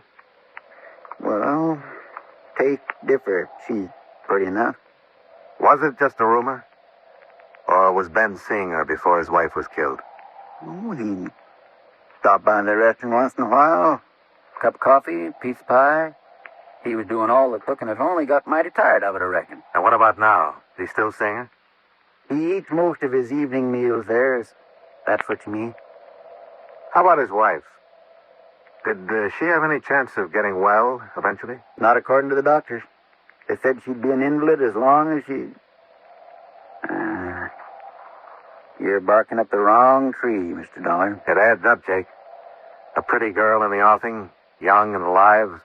B: Well, taste differ. She's pretty enough. Was it just a rumor? Or was Ben seeing her before his wife was killed? Oh, he stopped by the restaurant once in a while. Cup of coffee, piece of pie. He was doing all the cooking. If only got mighty tired of it, I reckon. And what about now? Is he still seeing her? He eats most of his evening meals there. Is that's what you mean? How about his wife? Did she have any chance of getting well eventually? Not according to the doctors. They said she'd be an invalid as long as she... You're barking up the wrong tree, Mr. Dollar. It adds up, Jake. A pretty girl in the offing, young and alive,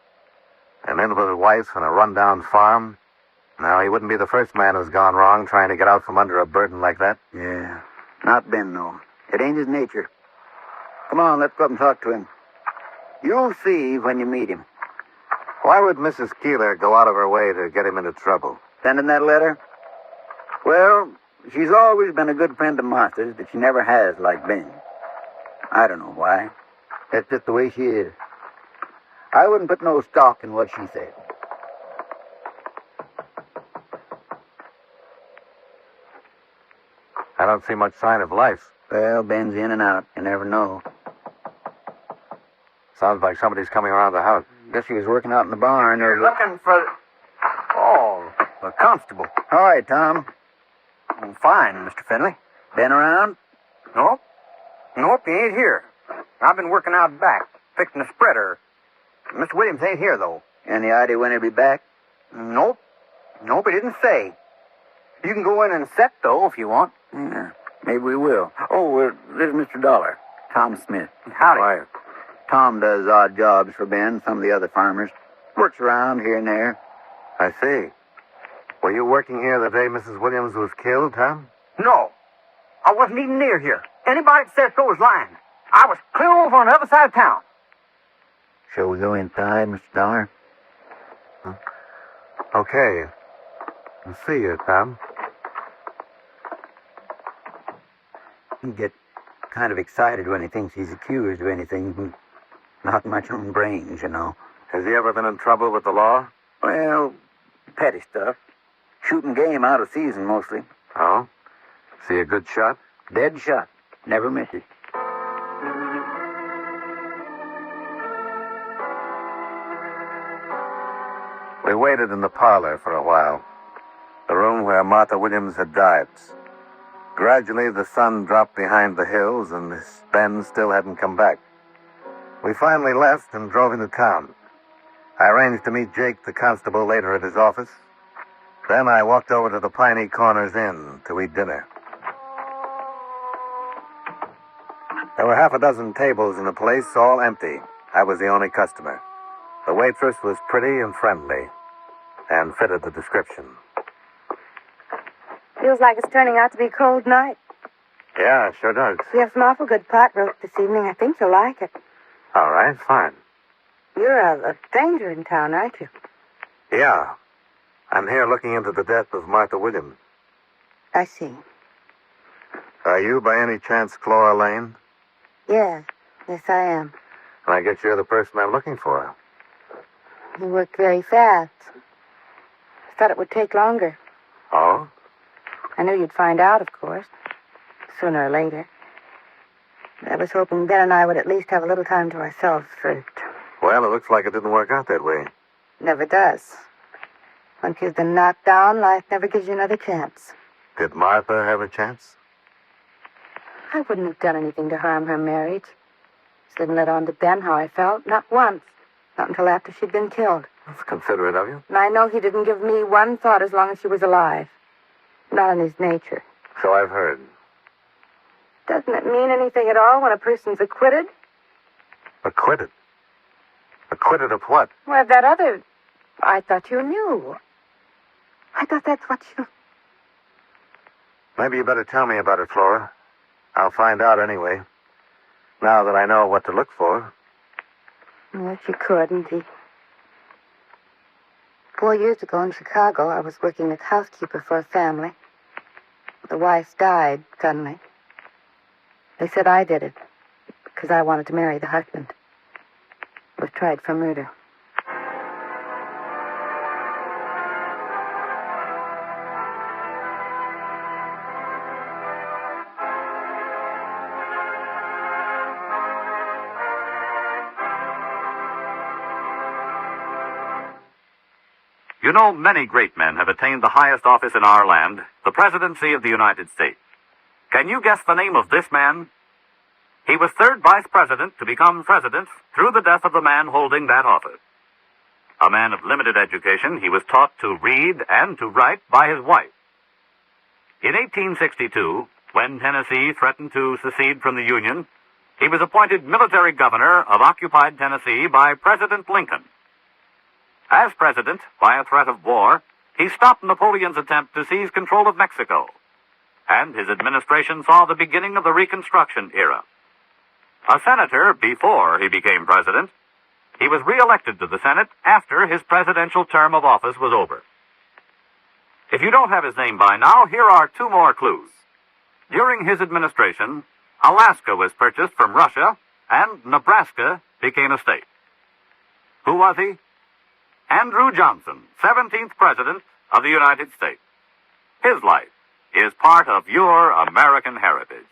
B: an invalid wife and a rundown farm. Now, he wouldn't be the first man who's gone wrong trying to get out from under a burden like that. Yeah. Not Ben, though. It ain't his nature. Come on, let's go up and talk to him. You'll see when you meet him. Why would Mrs. Keeler go out of her way to get him into trouble? Sending that letter? Well, she's always been a good friend of Martha's, but she never has like Ben. I don't know why. That's just the way she is. I wouldn't put no stock in what she said. I don't see much sign of life. Well, Ben's in and out. You never know. Sounds like somebody's coming around the house. Guess he was working out in the barn. Or
V: Looking for... Oh,
B: a constable. All right, Tom. Fine, Mr. Finley. Been around?
V: Nope. Nope, he ain't here. I've been working out back, fixing a spreader. Mr. Williams ain't here, though.
B: Any idea when he'll be back?
V: Nope. Nope, he didn't say. You can go in and set, though, if you want.
B: Yeah, maybe we will. Oh, this is Mr. Dollar. Tom Smith.
V: Howdy.
B: Why, Tom does odd jobs for Ben, some of the other farmers. Works around here and there. I see. Were you working here the day Mrs. Williams was killed, Tom?
V: No. I wasn't even near here. Anybody that said so was lying. I was clear over on the other side of town.
B: Shall we go inside, Mr. Dollar? Okay. I'll see you, Tom. He gets kind of excited when he thinks he's accused of anything. Not much on brains, you know. Has he ever been in trouble with the law? Well, petty stuff. Shooting game out of season, mostly.
S: Oh? See a good shot?
N: Dead shot. Never misses.
K: We waited in the parlor for a while, the room where Martha Williams had died. Gradually, the sun dropped behind the hills, and Miss Ben still hadn't come back. We finally left and drove into town. I arranged to meet Jake, the constable, later at his office. Then I walked over to the Piney Corners Inn to eat dinner. There were half a dozen tables in the place, all empty. I was the only customer. The waitress was pretty and friendly, and fitted the description.
I: Feels like it's turning out to be a cold night.
K: Yeah, it sure does.
I: We have some awful good pot roast this evening. I think you'll like it.
K: All right, fine.
I: You're a stranger in town, aren't you?
K: Yeah. I'm here looking into the death of Martha Williams.
I: I see.
K: Are you, by any chance, Flora Lane?
I: Yes. Yes, I am.
K: And I guess you're the person I'm looking for.
I: You worked very fast. I thought it would take longer.
K: Oh?
I: I knew you'd find out, of course. Sooner or later. I was hoping Ben and I would at least have a little time to ourselves first.
K: Well, it looks like it didn't work out that way.
I: Never does. Once you've been knocked down, life never gives you another chance.
K: Did Martha have a chance?
I: I wouldn't have done anything to harm her marriage. Just didn't let on to Ben how I felt. Not once. Not until after she'd been killed.
K: That's considerate of you.
I: And I know he didn't give me one thought as long as she was alive. Not in his nature.
K: So I've heard.
I: Doesn't it mean anything at all when a person's acquitted?
K: Acquitted? Acquitted of what?
I: Well, that other... I thought you knew. I thought that's what you...
K: Maybe you better tell me about it, Flora. I'll find out anyway. Now that I know what to look for.
I: Yes, you could, indeed. 4 years ago in Chicago, I was working as housekeeper for a family. The wife died suddenly. They said I did it because I wanted to marry the husband. I was tried for murder.
M: You know, many great men have attained the highest office in our land, the presidency of the United States. Can you guess the name of this man? He was third vice president to become president through the death of the man holding that office. A man of limited education, he was taught to read and to write by his wife. In 1862, when Tennessee threatened to secede from the Union, he was appointed military governor of occupied Tennessee by President Lincoln. As president, by a threat of war, he stopped Napoleon's attempt to seize control of Mexico, and his administration saw the beginning of the Reconstruction era. A senator before he became president, he was re-elected to the Senate after his presidential term of office was over. If you don't have his name by now, here are 2 more clues. During his administration, Alaska was purchased from Russia, and Nebraska became a state. Who was he? Andrew Johnson, 17th President of the United States. His life is part of your American heritage.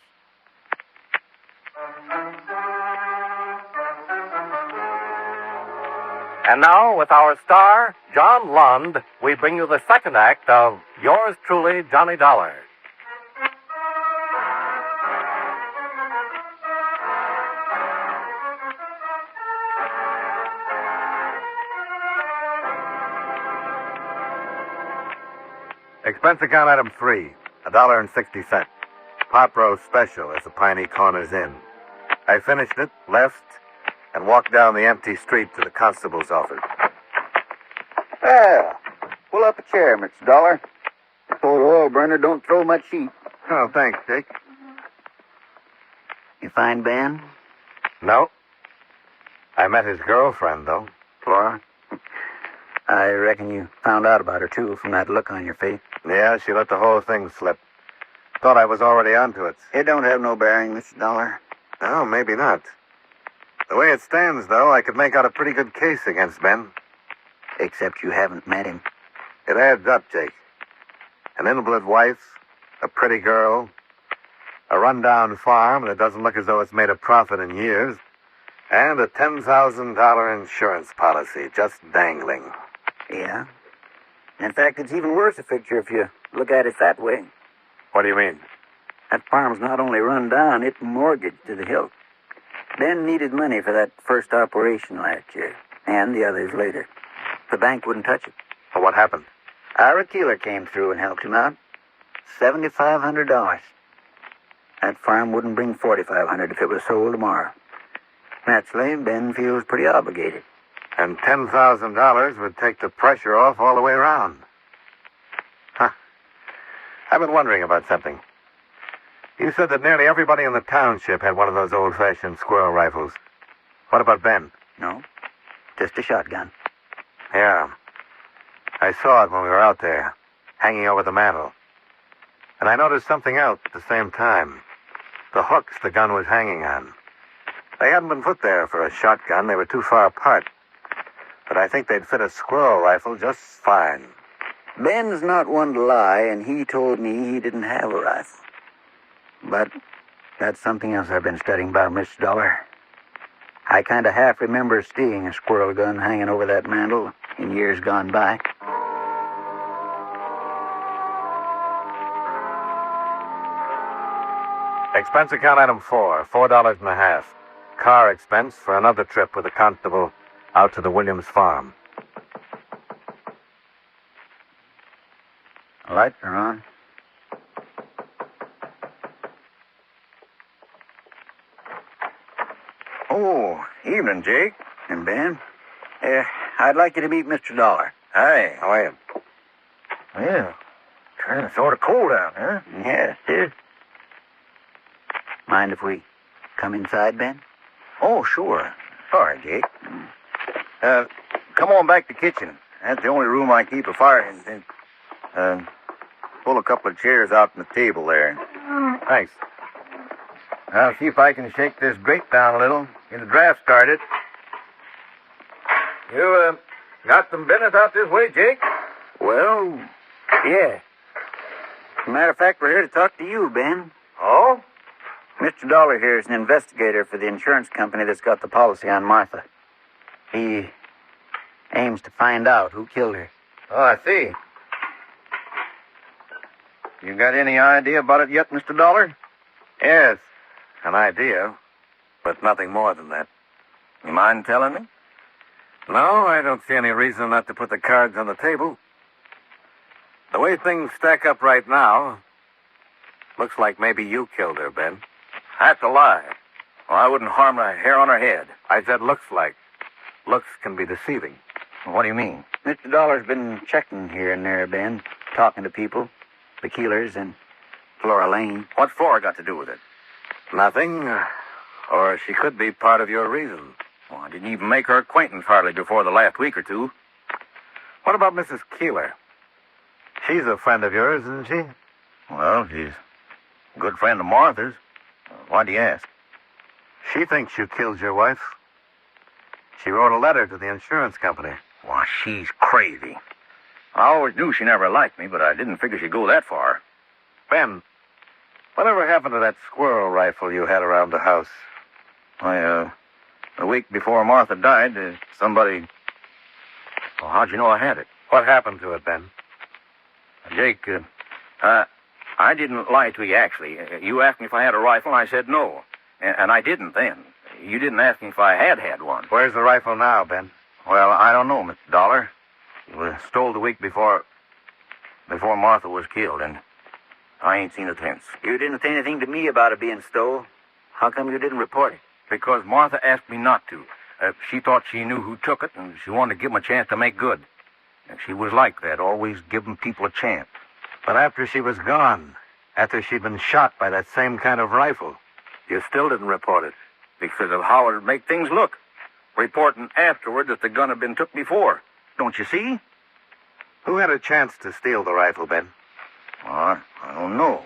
W: And now, with our star, John Lund, we bring you the second act of Yours Truly, Johnny Dollar.
K: Expense account item 3, $1.60. Pot roast special at the Piney Corners Inn. I finished it, left, and walked down the empty street to the constable's office.
N: Well, pull up a chair, Mr. Dollar. This old oil burner don't throw much heat.
K: Oh, thanks, Dick.
N: You find Ben?
K: No. I met his girlfriend, though.
N: Flora? I reckon you found out about her, too, from that look on your face.
K: Yeah, she let the whole thing slip. Thought I was already onto it.
N: It don't have no bearing, Mr. Dollar.
K: Oh, maybe not. The way it stands, though, I could make out a pretty good case against Ben.
N: Except you haven't met him.
K: It adds up, Jake. An invalid wife, a pretty girl, a rundown farm that doesn't look as though it's made a profit in years, and a $10,000 insurance policy just dangling.
N: Yeah. In fact, it's even worse a picture if you look at it that way.
K: What do you mean?
N: That farm's not only run down, it's mortgaged to the hilt. Ben needed money for that first operation last year, and the others later. The bank wouldn't touch it.
K: Well, what happened?
N: Our Keeler came through and helped him out. $7,500. That farm wouldn't bring $4,500 if it was sold tomorrow. Naturally, Ben feels pretty obligated.
K: And $10,000 would take the pressure off all the way around. Huh. I've been wondering about something. You said that nearly everybody in the township had one of those old-fashioned squirrel rifles. What about Ben?
N: No, just a shotgun.
K: Yeah. I saw it when we were out there, hanging over the mantel. And I noticed something else at the same time. The hooks the gun was hanging on. They hadn't been put there for a shotgun. They were too far apart. But I think they'd fit a squirrel rifle just fine.
N: Ben's not one to lie, and he told me he didn't have a rifle. But that's something else I've been studying about, Mr. Dollar. I kind of half remember seeing a squirrel gun hanging over that mantel in years gone by.
K: Expense account item 4, $4.50. Car expense for another trip with the constable out to the Williams farm.
N: Lights are on.
S: Oh, evening, Jake.
N: And Ben? I'd like you to meet Mr. Dollar.
S: Hi, how are you? Well, kind of sort of cold out, huh?
N: Yes, it is. Mind if we come inside, Ben?
S: Oh, sure. All right, Jake. Come on back to the kitchen. That's the only room I keep a fire in. Pull a couple of chairs out from the table there. Thanks. I'll see if I can shake this grate down a little. Get the draft started. You, got some business out this way, Jake?
N: Well, yeah. As a matter of fact, we're here to talk to you, Ben.
S: Oh?
N: Mr. Dollar here is an investigator for the insurance company that's got the policy on Martha. He aims to find out who killed her.
S: Oh, I see. You got any idea about it yet, Mr. Dollar?
K: Yes, an idea, but nothing more than that.
S: You mind telling me?
K: No, I don't see any reason not to put the cards on the table. The way things stack up right now, looks like maybe you killed her, Ben.
S: That's a lie. Well, I wouldn't harm a hair on her head.
K: I said looks like. Looks can be deceiving.
S: What do you mean?
N: Mr. Dollar's been checking here and there, Ben, talking to people, the Keelers and Flora Lane.
S: What's Flora got to do with it?
K: Nothing. Or she could be part of your reason.
S: Well, I didn't even make her acquaintance hardly before the last week or two.
K: What about Mrs. Keeler? She's a friend of yours, isn't she?
S: Well, she's a good friend of Martha's. Why do you ask?
K: She thinks you killed your wife. She wrote a letter to the insurance company.
S: Why, she's crazy. I always knew she never liked me, but I didn't figure she'd go that far.
K: Ben, whatever happened to that squirrel rifle you had around the house?
S: Why, the week before Martha died, somebody... Well, how'd you know I had it?
K: What happened to it, Ben?
S: Jake, I didn't lie to you, actually. You asked me if I had a rifle, and I said no. And I didn't then. You didn't ask me if I had one.
K: Where's the rifle now, Ben?
S: Well, I don't know, Mr. Dollar. It was stole the week before Martha was killed, and I ain't seen it since.
N: You didn't say anything to me about it being stole. How come you didn't report it?
S: Because Martha asked me not to. She thought she knew who took it, and she wanted to give them a chance to make good. And she was like that, always giving people a chance.
K: But after she was gone, after she'd been shot by that same kind of rifle, you still didn't report it.
S: Because of how it'd make things look. Reporting afterward that the gun had been took before. Don't you see?
K: Who had a chance to steal the rifle, Ben?
S: Well, I don't know.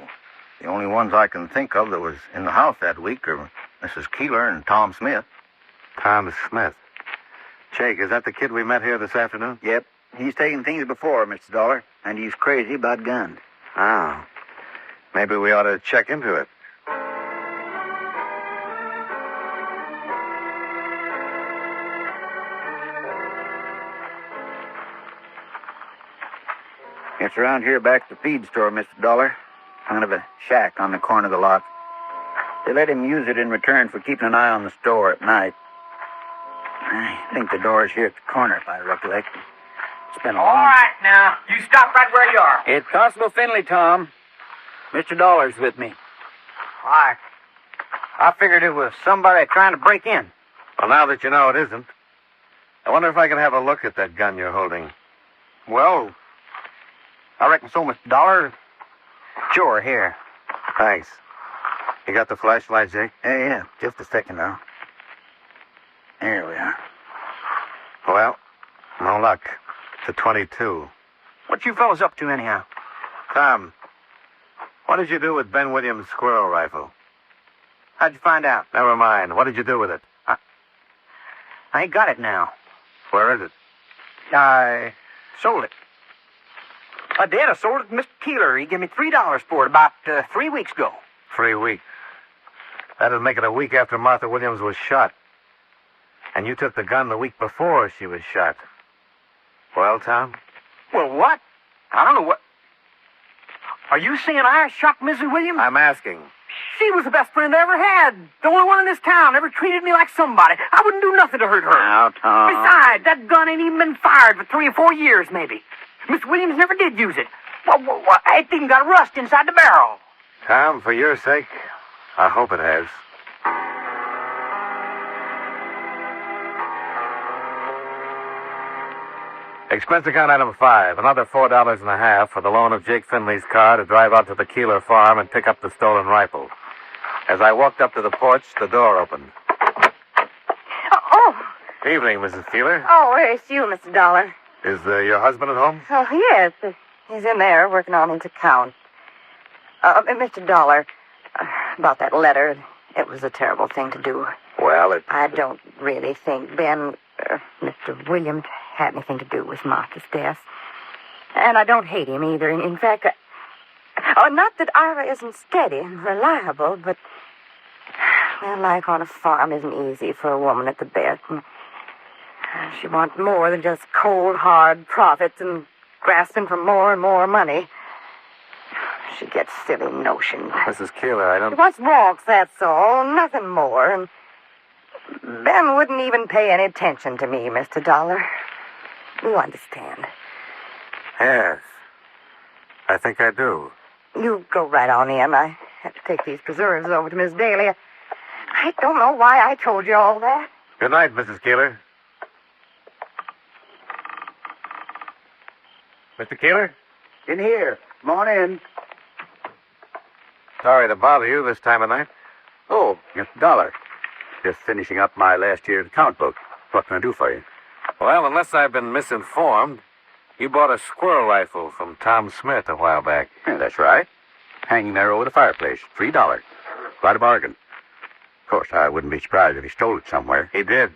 S: The only ones I can think of that was in the house that week are Mrs. Keeler and Tom Smith.
K: Tom Smith. Jake, is that the kid we met here this afternoon?
N: Yep. He's taken things before, Mr. Dollar, and he's crazy about guns.
K: Oh. Maybe we ought to check into it.
N: It's around here back at the feed store, Mr. Dollar. Kind of a shack on the corner of the lot. They let him use it in return for keeping an eye on the store at night. I think the door's here at the corner, if I recollect. It's been a
C: All
N: long...
C: right, now. You stop right where you are.
N: It's Constable Finley, Tom. Mr. Dollar's with me.
S: Why? I figured it was somebody trying to break in.
K: Well, now that you know it isn't, I wonder if I can have a look at that gun you're holding.
S: Well, I reckon so, Mr. Dollar. Sure, here.
K: Thanks. You got the flashlight, Jake?
N: Yeah, just a second now. Here we are.
K: Well, no luck. It's a .22.
S: What you fellas up to, anyhow?
K: Tom, what did you do with Ben Williams' squirrel rifle?
S: How'd you find out?
K: Never mind. What did you do with it?
S: I ain't got it now.
K: Where is it?
S: I sold it. I did. I sold it to Mr. Keeler. He gave me $3 for it about 3 weeks ago.
K: 3 weeks. That'd make it a week after Martha Williams was shot. And you took the gun the week before she was shot. Well, Tom?
S: Well, what? I don't know what... Are you saying I shot Mrs. Williams?
K: I'm asking.
S: She was the best friend I ever had. The only one in this town ever treated me like somebody. I wouldn't do nothing to hurt her.
N: Now, Tom.
S: Besides, that gun ain't even been fired for 3 or 4 years, maybe. Miss Williams never did use it. Well, it even got rust inside the barrel.
K: Tom, for your sake, I hope it has. Expense account item 5, another $4.50 for the loan of Jake Finley's car to drive out to the Keeler farm and pick up the stolen rifle. As I walked up to the porch, the door opened.
I: Oh.
K: Evening, Mrs. Keeler.
I: Oh, it's you, Mr. Dollar.
K: Is your husband at home?
I: Oh, yes. He's in there working on his account. Mr. Dollar, about that letter, it was a terrible thing to do.
K: Well,
I: I don't really think Ben, Mr. Williams, had anything to do with Martha's death. And I don't hate him either. In fact, not that Ira isn't steady and reliable, but life on a farm isn't easy for a woman at the best. And she wants more than just cold, hard profits and grasping for more and more money. She gets silly notions.
K: Mrs. Keeler, I don't...
I: She wants walks, that's all. Nothing more. And Ben wouldn't even pay any attention to me, Mr. Dollar. You understand.
K: Yes. I think I do.
I: You go right on in. I have to take these preserves over to Miss Daly. I don't know why I told you all that.
K: Good night, Mrs. Keeler. Mr. Keeler?
S: In here. Come on in.
K: Sorry to bother you this time of night.
O: Oh, Mr. Dollar. Just finishing up my last year's account book. What can I do for you?
K: Well, unless I've been misinformed, you bought a squirrel rifle from Tom Smith a while back.
O: Yeah, that's right. Hanging there over the fireplace. $3. Quite a bargain. Of course, I wouldn't be surprised if he stole it somewhere.
K: He did.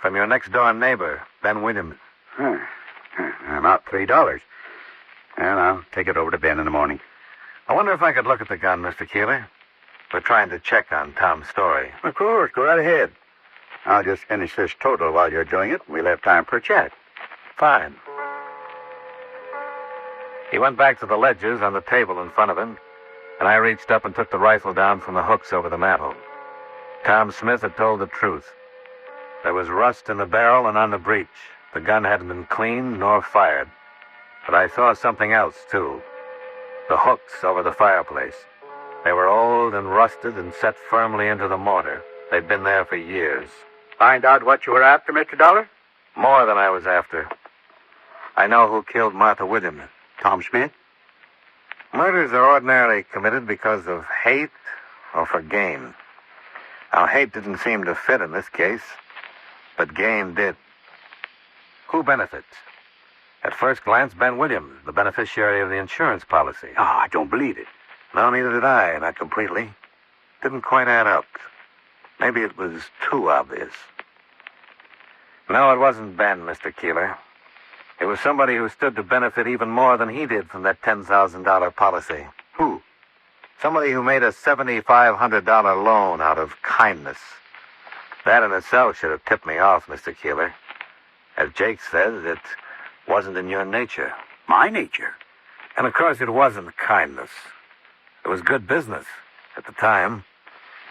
K: From your next-door neighbor, Ben Williams.
O: About $3. And I'll take it over to Ben in the morning.
K: I wonder if I could look at the gun, Mr. Keeler. We're trying to check on Tom's story.
O: Of course, go right ahead. I'll just finish this total while you're doing it. We'll have time for a chat.
K: Fine. He went back to the ledgers on the table in front of him, and I reached up and took the rifle down from the hooks over the mantel. Tom Smith had told the truth. There was rust in the barrel and on the breech. The gun hadn't been cleaned nor fired. But I saw something else, too. The hooks over the fireplace. They were old and rusted and set firmly into the mortar. They'd been there for years.
O: Find out what you were after, Mr. Dollar?
K: More than I was after. I know who killed Martha Williams.
O: Tom Smith?
K: Murders are ordinarily committed because of hate or for gain. Now, hate didn't seem to fit in this case, but gain did. Who benefits? At first glance, Ben Williams, the beneficiary of the insurance policy.
O: Oh, I don't believe it.
K: No, neither did I, not completely. Didn't quite add up. Maybe it was too obvious. No, it wasn't Ben, Mr. Keeler. It was somebody who stood to benefit even more than he did from that $10,000 policy.
O: Who?
S: Somebody who made a $7,500 loan out of kindness. That in itself should have tipped me off, Mr. Keeler. As Jake says, it wasn't in your nature.
O: My nature?
S: And of course it wasn't kindness. It was good business at the time,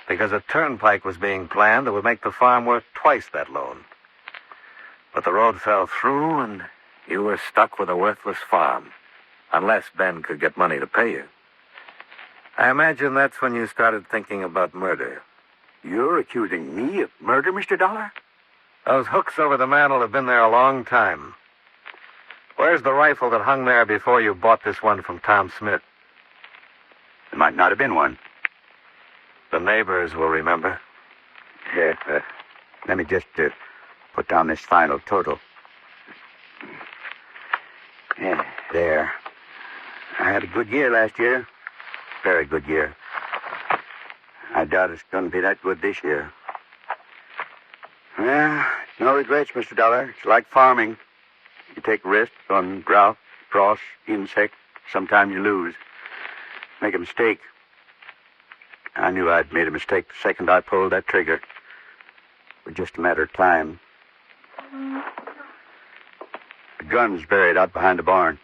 S: because a turnpike was being planned that would make the farm worth twice that loan. But the road fell through, and you were stuck with a worthless farm, unless Ben could get money to pay you. I imagine that's when you started thinking about murder.
O: You're accusing me of murder, Mr. Dollar?
S: Those hooks over the mantel have been there a long time. Where's the rifle that hung there before you bought this one from Tom Smith?
O: There might not have been one.
S: The neighbors will remember.
O: Yes, let me just put down this final total. Yeah, there. I had a good year last year. Very good year. I doubt it's going to be that good this year. Well, no regrets, Mr. Dollar. It's like farming. You take risks on drought, frost, insect. Sometimes you lose. Make a mistake. I knew I'd made a mistake the second I pulled that trigger. It was just a matter of time. The gun's buried out behind the barn.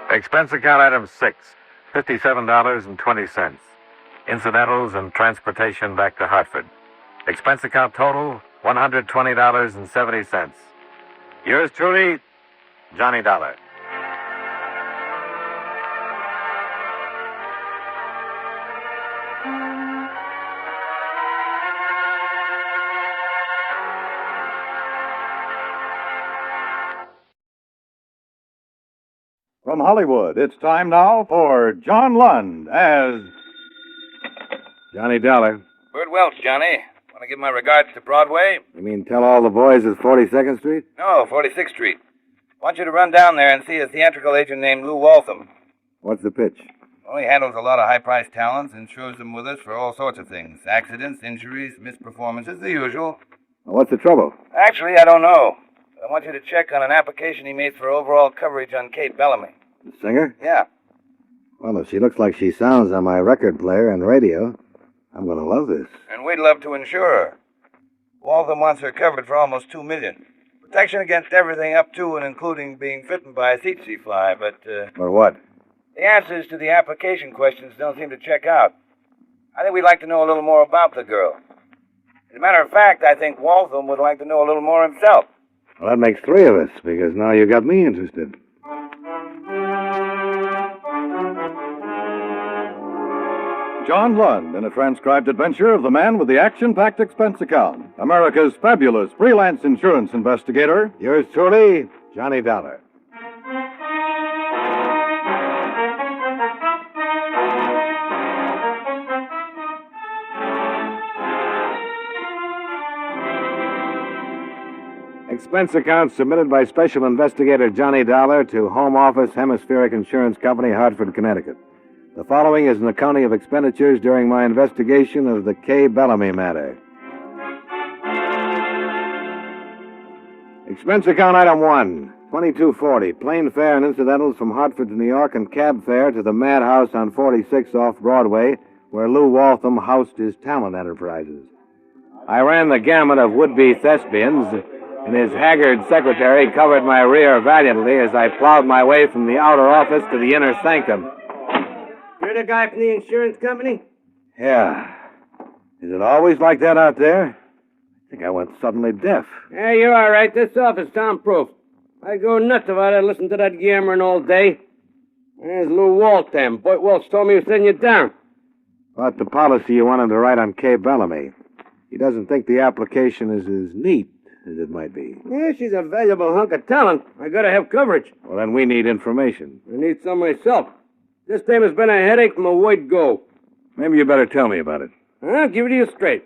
S: Expense account item 6, $57.20. Incidentals and transportation back to Hartford. Expense account total, $120.70. Yours truly, Johnny Dollar.
E: From Hollywood, it's time now for John Lund as
K: Johnny Dollar.
L: Bird Welch, Johnny. Want to give my regards to Broadway?
K: You mean tell all the boys it's 42nd Street?
L: No, 46th Street. Want you to run down there and see a theatrical agent named Lou Waltham.
K: What's the pitch?
L: Well, he handles a lot of high-priced talents and shows them with us for all sorts of things. Accidents, injuries, misperformances, the usual.
K: What's the trouble?
L: Actually, I don't know. I want you to check on an application he made for overall coverage on Kate Bellamy.
K: The singer?
L: Yeah.
K: Well, if she looks like she sounds on my record player and radio, I'm going to love this.
L: And we'd love to insure her. Waltham wants her covered for almost $2 million. Protection against everything up to and including being bitten by a tsetse fly, but,
K: Or what?
L: the answers to the application questions don't seem to check out. I think we'd like to know a little more about the girl. As a matter of fact, I think Waltham would like to know a little more himself.
K: Well, that makes 3 of us, because now you got me interested.
E: John Lund in a transcribed adventure of the man with the action-packed expense account, America's fabulous freelance insurance investigator.
K: Yours truly, Johnny Dollar. Expense account submitted by Special Investigator Johnny Dollar to Home Office Hemispheric Insurance Company, Hartford, Connecticut. The following is an accounting of expenditures during my investigation of the Kay Bellamy matter. Expense account item 1, $22.40. Plane fare and incidentals from Hartford to New York and cab fare to the Madhouse on 46 off Broadway, where Lou Waltham housed his talent enterprises. I ran the gamut of would-be thespians, and his haggard secretary covered my rear valiantly as I plowed my way from the outer office to the inner sanctum.
C: You're the guy from the insurance company?
K: Yeah. Is it always like that out there? I think I went suddenly deaf.
C: Yeah, you're all right. This office soundproof. I'd go nuts if I'd listened to that yammering all day. There's Lou Waltham. Boy, Welch told me he was sending you down.
K: About the policy you want him to write on Kay Bellamy. He doesn't think the application is as neat as it might be.
C: Yeah, she's a valuable hunk of talent. I gotta have coverage.
K: Well, then we need information.
C: I need some myself. This time has been a headache from a word go.
K: Maybe you better tell me about it.
C: I'll give it to you straight.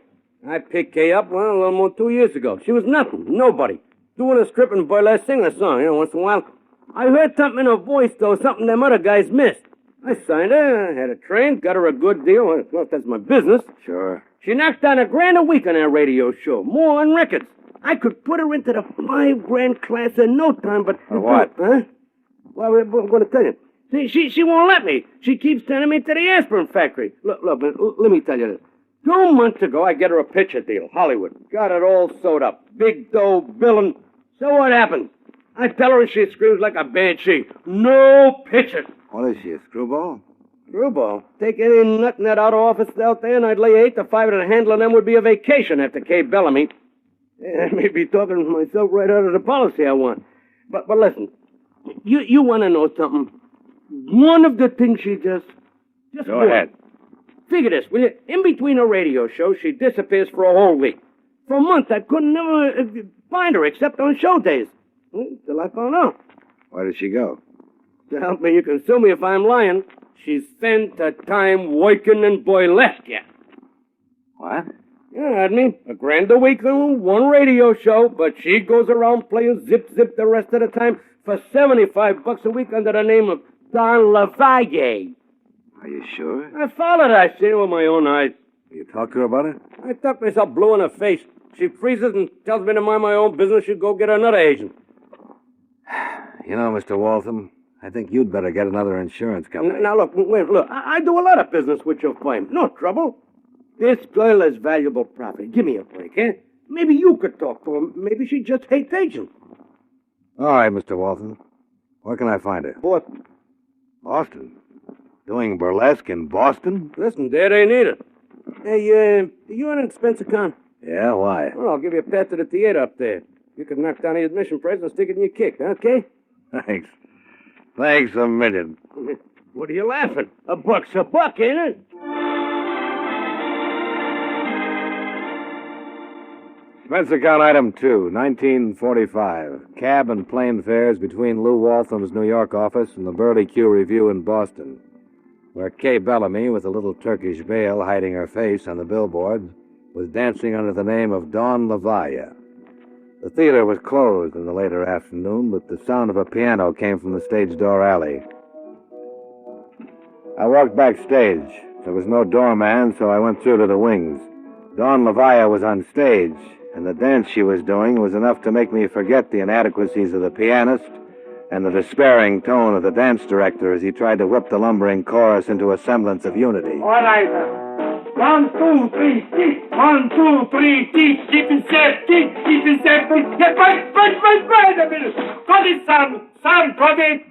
C: I picked Kay up, well, a little more than 2 years ago. She was nothing, nobody. Doing a strip and burlesque, singing a song, once in a while. I heard something in her voice, though, something them other guys missed. I signed her, had her trained, got her a good deal. Well, that's my business.
K: Sure.
C: She knocked down $1,000 a week on that radio show, more on records. I could put her into the $5,000 class in no time, but...
K: For what?
C: Huh? Well, I'm going to tell you. See, she won't let me. She keeps sending me to the aspirin factory. Look, let me tell you this. 2 months ago, I get her a picture deal, Hollywood. Got it all sewed up. Big dough, billing. So what happens? I tell her and she screams like a banshee. No pictures.
K: What is she, a screwball?
C: Screwball? Take any nut in that outer office out there and I'd lay 8 to 5 that handling them would be a vacation after Kay Bellamy. I may be talking myself right out of the policy I want. But listen, you want to know something? One of the things she just
K: Go
C: one.
K: ahead.
C: Figure this, will you? In between her radio shows, she disappears for a whole week. For a month, I couldn't never find her except on show days. Till I found out.
K: Where did she go?
C: To help me, you can sue me if I'm lying. She spent her time working in burlesque.
K: What?
C: Yeah, I mean, $1,000 a week on one radio show, but she goes around playing zip the rest of the time for $75 a week under the name of Don LaValle.
K: Are you sure?
C: I followed her. I seen her with my own eyes.
K: You talked to her about it?
C: I tucked myself blue in her face. She freezes and tells me to mind my own business. She'd go get another agent.
K: You know, Mr. Waltham, I think you'd better get another insurance company.
C: Now, look, I do a lot of business with your firm. No trouble. This girl is valuable property. Give me a break, eh? Maybe you could talk to her. Maybe she just hates agents.
K: All right, Mr. Waltham. Where can I find her?
C: Boston.
K: Boston? Doing burlesque in Boston?
C: Listen, Dad, I need it. Hey, you an expense account?
K: Yeah, why?
C: Well, I'll give you a pass to the theater up there. You can knock down the admission price and stick it in your kick, okay?
K: Thanks. Thanks a million.
C: What are you laughing? A buck's a buck, ain't it?
K: Expense account item 2, 1945. Cab and plane fares between Lou Waltham's New York office and the Burley Q Review in Boston, where Kay Bellamy, with a little Turkish veil hiding her face on the billboard, was dancing under the name of Dawn LaValle. The theater was closed in the later afternoon, but the sound of a piano came from the stage door alley. I walked backstage. There was no doorman, so I went through to the wings. Dawn LaValle was on stage, and the dance she was doing was enough to make me forget the inadequacies of the pianist and the despairing tone of the dance director as he tried to whip the lumbering chorus into a semblance of unity.
F: All right. 1, 2, 3, 6. 1, 2, 3, 6. Keep in step, keep in step. Wait a minute. Cut it, son, cut it.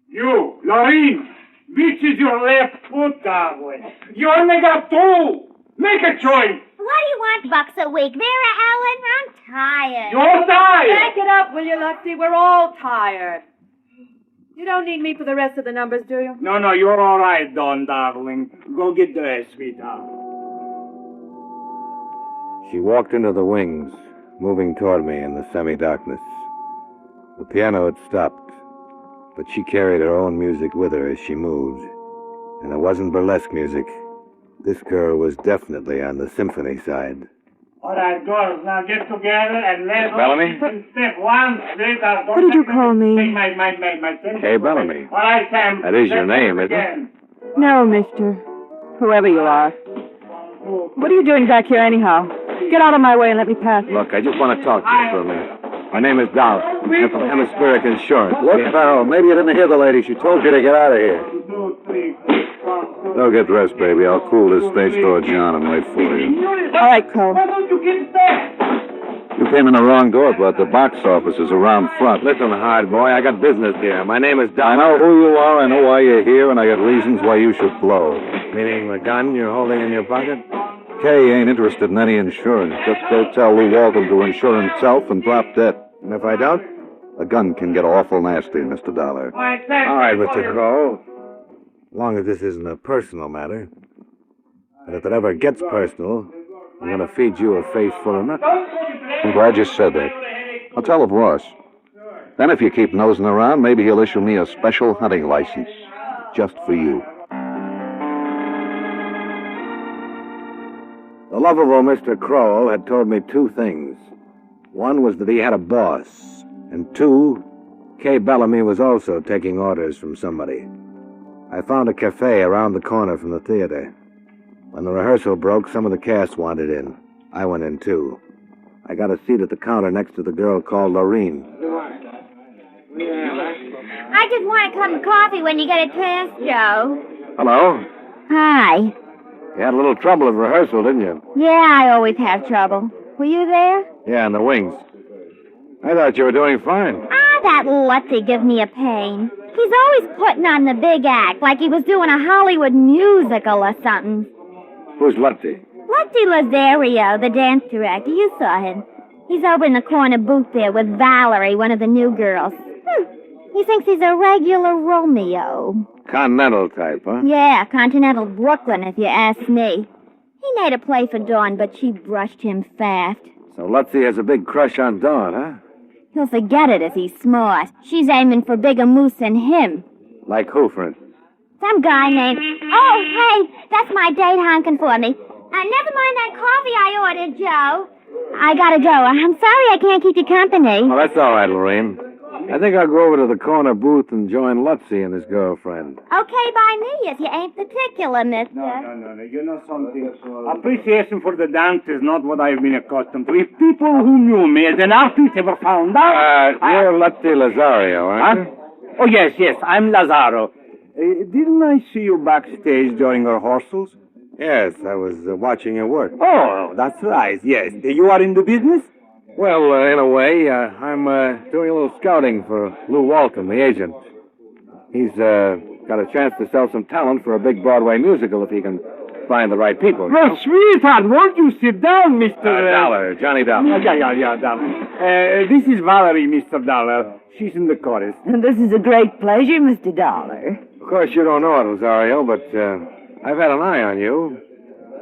F: You, Lorraine, which is your left foot, darling? You only got 2. Make a choice.
R: What do you want bucks a week? Vera, Ellen? I'm tired.
F: You're tired.
T: Back it up, will you, Luxie? We're all tired. You don't need me for the rest of the numbers, do you?
F: No, you're all right, Dawn, darling. Go get dressed, sweetheart.
K: She walked into the wings, moving toward me in the semi-darkness. The piano had stopped, but she carried her own music with her as she moved. And it wasn't burlesque music. This girl was definitely on the symphony side.
F: All right, girls, now get together and let's...
K: Bellamy?
F: Step 1, sweetheart.
Q: What did you call me?
F: My
K: Kay Bellamy.
F: All right, Sam.
K: That is your name, isn't it?
T: No, mister. Whoever you are. What are you doing back here anyhow? Get out of my way and let me pass.
K: Look, I just want to talk to you for a minute. My name is Dolph. I'm from Hemispheric Insurance. Look, Farrell, maybe you didn't hear the lady. She told you to get out of here. Don't get dressed, baby. I'll cool this stage door, John, and wait for you.
T: All right, Crow.
F: Why don't you get back?
K: You came in the wrong door, but the box office is around front. Listen, hard boy, I got business here. My name is Dolph. I know who you are, I know why you're here, and I got reasons why you should blow. Meaning the gun you're holding in your pocket? Kay ain't interested in any insurance. Just go tell Lou Waltham to insure himself and drop dead. And if I don't, the gun can get awful nasty, Mr. Dollar. All right, Mr. Crow. As long as this isn't a personal matter. But if it ever gets personal, I'm going to feed you a face full of nuts.
A: I'm glad you said that. I'll tell of Ross. Then if you keep nosing around, maybe he'll issue me a special hunting license. Just for you.
K: The lovable Mr. Crowell had told me 2 things. One was that he had a boss, and 2, Kay Bellamy was also taking orders from somebody. I found a cafe around the corner from the theater. When the rehearsal broke, some of the cast wanted in. I went in, too. I got a seat at the counter next to the girl called Lorene.
R: I just want a cup of coffee when you get a chance, Joe.
K: Hello.
R: Hi.
K: You had a little trouble at rehearsal, didn't you?
R: Yeah, I always have trouble. Were you there?
K: Yeah, in the wings. I thought you were doing fine.
R: That Lutzy gives me a pain. He's always putting on the big act, like he was doing a Hollywood musical or something.
K: Who's Lutzy?
R: Lutzy Lazario, the dance director. You saw him. He's over in the corner booth there with Valerie, one of the new girls. He thinks he's a regular Romeo.
K: Continental type, huh?
R: Yeah, Continental Brooklyn, if you ask me. He made a play for Dawn, but she brushed him fast.
K: So Lutzy has a big crush on Dawn, huh?
R: He'll forget it if he's smart. She's aiming for bigger moose than him.
K: Like who, for instance?
R: Some guy named... Oh, hey, that's my date honking for me. Never mind that coffee I ordered, Joe. I gotta go. I'm sorry I can't keep you company.
K: Well, that's all right, Lorraine. I think I'll go over to the corner booth and join Lutzy and his girlfriend.
R: Okay by me if you ain't particular, mister.
F: No. You know something? Appreciation for the dance is not what I've been accustomed to. If people who knew me as an artist ever found out...
K: You're Lutzy Lazario, aren't you?
F: Oh, yes, I'm Lazaro. Didn't I see you backstage during rehearsals?
K: Yes, I was watching your work.
F: Oh, that's right, yes. You are in the business?
K: Well, in a way, I'm doing a little scouting for Lou Walton, the agent. He's got a chance to sell some talent for a big Broadway musical if he can find the right people.
F: Well, sweetheart, won't you sit down, Mr.
K: Dollar, Johnny Dollar.
F: Yeah, Dollar. This is Valerie, Mr. Dollar. She's in the chorus.
D: And this is a great pleasure, Mr. Dollar.
K: Of course, you don't know it, Rosario, but I've had an eye on you.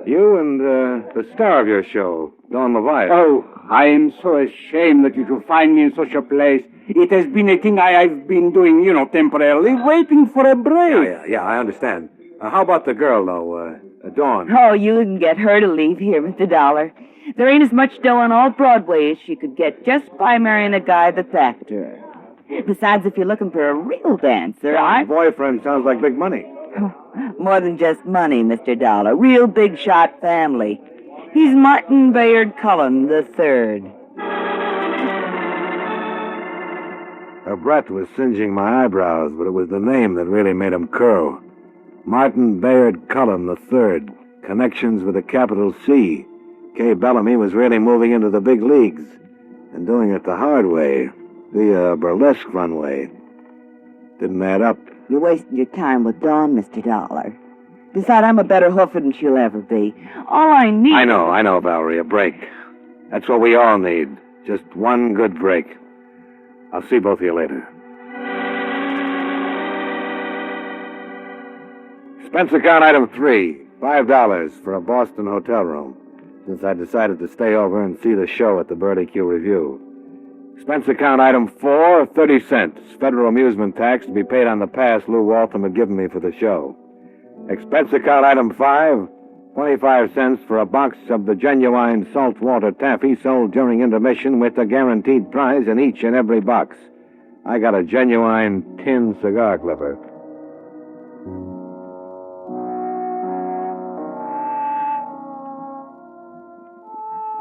K: You and the star of your show, Dawn Leviathan.
F: Oh, I am so ashamed that you should find me in such a place. It has been a thing I've been doing, temporarily, waiting for a break.
K: Yeah, I understand. How about the girl, though, Dawn?
D: Oh, you can get her to leave here, Mr. Dollar. There ain't as much dough on all Broadway as she could get just by marrying a guy that's after her. Besides, if you're looking for a real dancer,
K: Boyfriend sounds like big money.
D: More than just money, Mr. Dollar. Real big shot family. He's Martin Bayard Cullen III.
K: Her breath was singeing my eyebrows, but it was the name that really made them curl. Martin Bayard Cullen III. Connections with a capital C. Kay Bellamy was really moving into the big leagues. And doing it the hard way. The burlesque runway. Didn't add up.
D: You're wasting your time with Dawn, Mr. Dollar. Besides, I'm a better hoofer than she'll ever be. All I need...
K: I know, Valerie, a break. That's what we all need. Just one good break. I'll see both of you later. Expense account item 3, $5 for a Boston hotel room, since I decided to stay over and see the show at the Birdie Q Review. Expense account item 4, 30 cents. Federal amusement tax to be paid on the pass Lou Waltham had given me for the show. Expense account item 5, 25 cents for a box of the genuine saltwater taffy sold during intermission with a guaranteed prize in each and every box. I got a genuine tin cigar clipper.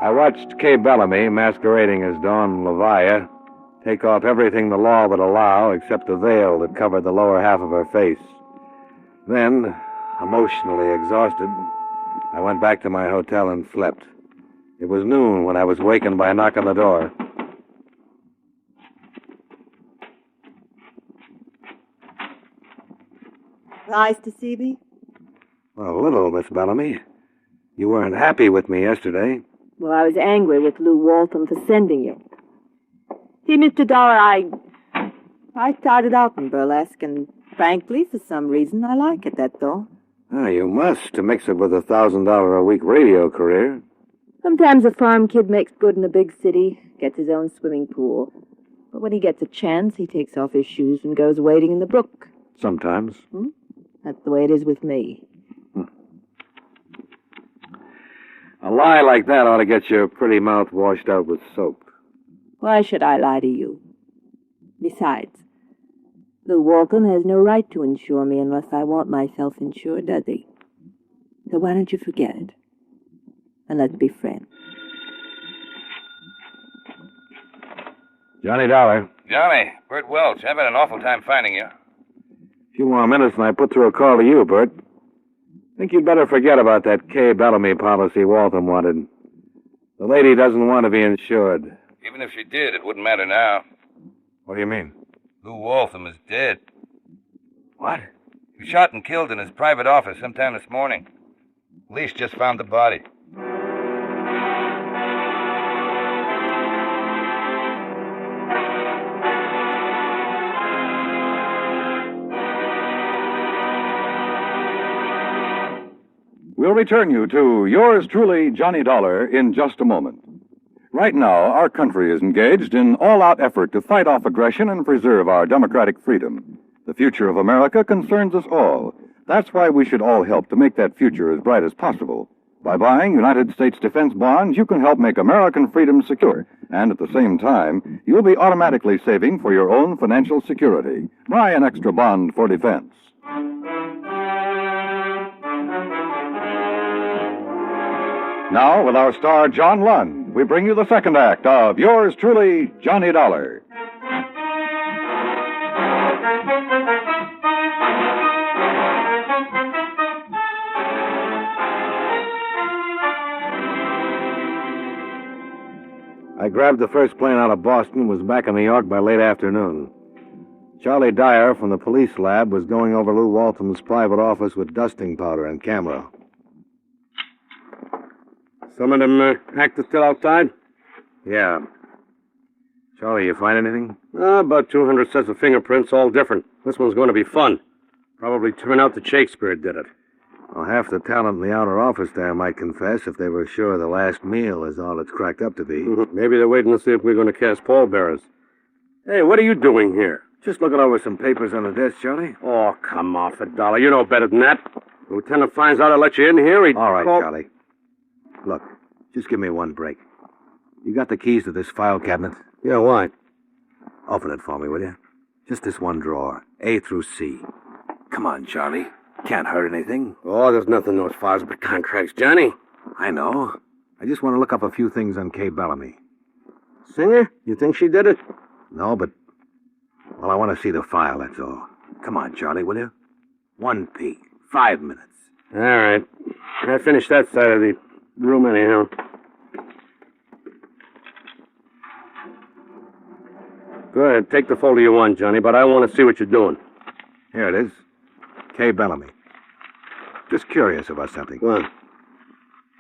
K: I watched Kay Bellamy, masquerading as Dawn Levia, take off everything the law would allow except the veil that covered the lower half of her face. Then, emotionally exhausted, I went back to my hotel and slept. It was noon when I was wakened by a knock on the door.
D: Nice to see me?
K: Well, a little, Miss Bellamy. You weren't happy with me yesterday.
T: Well, I was angry with Lou Waltham for sending you. See, Mr. Dollar,
D: I started out in burlesque, and frankly, for some reason, I like it, that's all.
K: Oh, you must, to mix it with a $1,000 a week radio career.
T: Sometimes a farm kid makes good in a big city, gets his own swimming pool. But when he gets a chance, he takes off his shoes and goes wading in the brook.
K: Sometimes.
T: That's the way it is with me.
K: A lie like that ought to get your pretty mouth washed out with soap.
T: Why should I lie to you? Besides, Lou Waltham has no right to insure me unless I want myself insured, does he? So why don't you forget it? And let's be friends.
K: Johnny Dollar.
L: Johnny, Bert Welch. I've had an awful time finding you.
K: A few more minutes and I put through a call to you, Bert. Think you'd better forget about that Kay Bellamy policy Waltham wanted. The lady doesn't want to be insured.
L: Even if she did, it wouldn't matter now.
K: What do you mean?
L: Lou Waltham is dead.
K: What?
L: He was shot and killed in his private office sometime this morning. Police just found the body.
A: We'll return you to yours truly, Johnny Dollar, in just a moment. Right now, our country is engaged in all-out effort to fight off aggression and preserve our democratic freedom. The future of America concerns us all. That's why we should all help to make that future as bright as possible. By buying United States defense bonds, you can help make American freedom secure. And at the same time, you'll be automatically saving for your own financial security. Buy an extra bond for defense. Now, with our star John Lund, we bring you the second act of yours truly, Johnny Dollar.
K: I grabbed the first plane out of Boston and was back in New York by late afternoon. Charlie Dyer from the police lab was going over Lou Waltham's private office with dusting powder and camera.
V: Some of them actors still outside?
K: Yeah. Charlie, you find anything?
V: About 200 sets of fingerprints, all different. This one's going to be fun. Probably turn out that Shakespeare did it.
K: Well, half the talent in the outer office there might confess if they were sure the last meal is all it's cracked up to be.
V: Maybe they're waiting to see if we're going to cast pallbearers. Hey, what are you doing here?
K: Just looking over some papers on the desk, Charlie.
V: Oh, come off it, Dollar. You know better than that. The lieutenant finds out I let you in here,
K: All right, Charlie. Look, just give me one break. You got the keys to this file cabinet?
V: Yeah, why?
K: Open it for me, will you? Just this one drawer, A through C. Come on, Charlie. Can't hurt anything.
V: Oh, there's nothing in those files but contracts, Johnny.
K: I know. I just want to look up a few things on Kay Bellamy.
V: Singer? You think she did it?
K: No, but... Well, I want to see the file, that's all. Come on, Charlie, will you? One peek. 5 minutes.
V: All right. I finished that side of the room anyhow. Go ahead, take the folder you want, Johnny, but I want to see what you're doing.
K: Here it is. Kay Bellamy. Just curious about something.
V: What?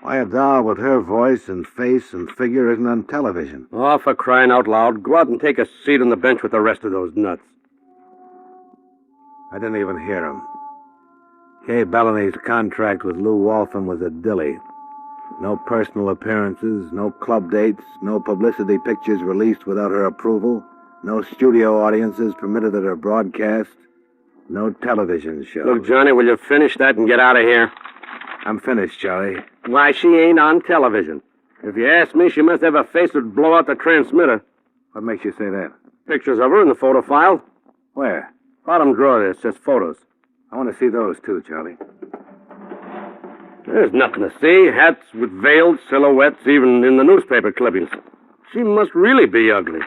K: Why a doll with her voice and face and figure isn't on television?
V: Oh, for crying out loud. Go out and take a seat on the bench with the rest of those nuts.
K: I didn't even hear him. Kay Bellamy's contract with Lou Waltham was a dilly. No personal appearances, no club dates, no publicity pictures released without her approval, no studio audiences permitted at her broadcast, no television show.
V: Look, Johnny, will you finish that and get out of here?
K: I'm finished, Charlie.
V: Why, she ain't on television. If you ask me, she must have a face that would blow out the transmitter.
K: What makes you say that?
V: Pictures of her in the photo file.
K: Where?
V: Bottom drawer there, it says photos.
K: I want to see those, too, Charlie.
V: There's nothing to see. Hats with veiled silhouettes, even in the newspaper clippings. She must really be ugly.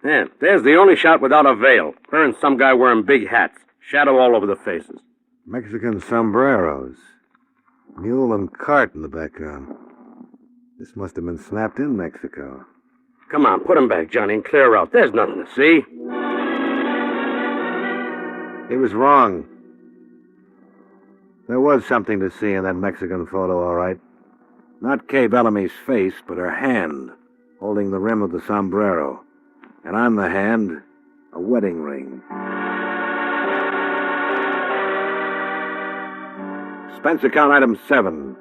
V: Yeah, there's the only shot without a veil. Her and some guy wearing big hats. Shadow all over the faces.
K: Mexican sombreros. Mule and cart in the background. This must have been snapped in Mexico.
V: Come on, put 'em back, Johnny, and clear out. There's nothing to see.
K: He was wrong. There was something to see in that Mexican photo, all right. Not Kay Bellamy's face, but her hand, holding the rim of the sombrero. And on the hand, a wedding ring. Expense account item 7.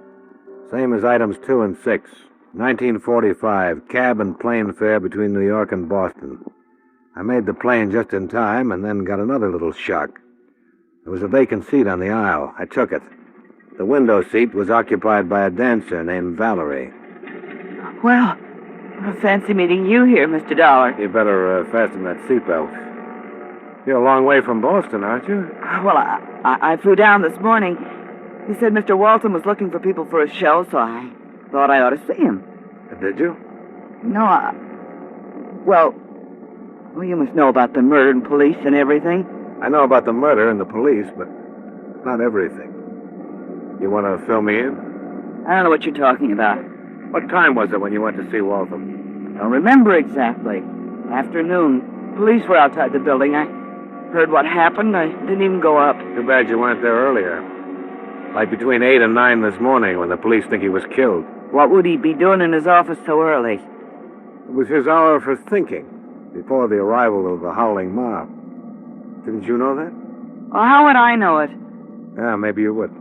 K: Same as items 2 and 6. 1945, cab and plane fare between New York and Boston. I made the plane just in time and then got another little shock. There was a vacant seat on the aisle. I took it. The window seat was occupied by a dancer named Valerie.
D: Well, I fancy meeting you here, Mr. Dollar.
K: You better fasten that seatbelt.
G: You're a long way from Boston, aren't you?
D: Well, I flew down this morning. He said Mr. Walton was looking for people for a show, so I thought I ought to see him.
G: Did you?
D: No, well, you must know about the murder and police and everything.
G: I know about the murder and the police, but not everything. You want to fill me in?
D: I don't know what you're talking about.
G: What time was it when you went to see Waltham?
D: Don't remember exactly. Afternoon. Police were outside the building. I heard what happened. I didn't even go up.
G: Too bad you weren't there earlier. Like between 8 and 9 this morning when the police think he was killed.
D: What would he be doing in his office so early?
G: It was his hour for thinking, before the arrival of the howling mob. Didn't you know that?
D: Well, how would I know it?
G: Yeah, maybe you would.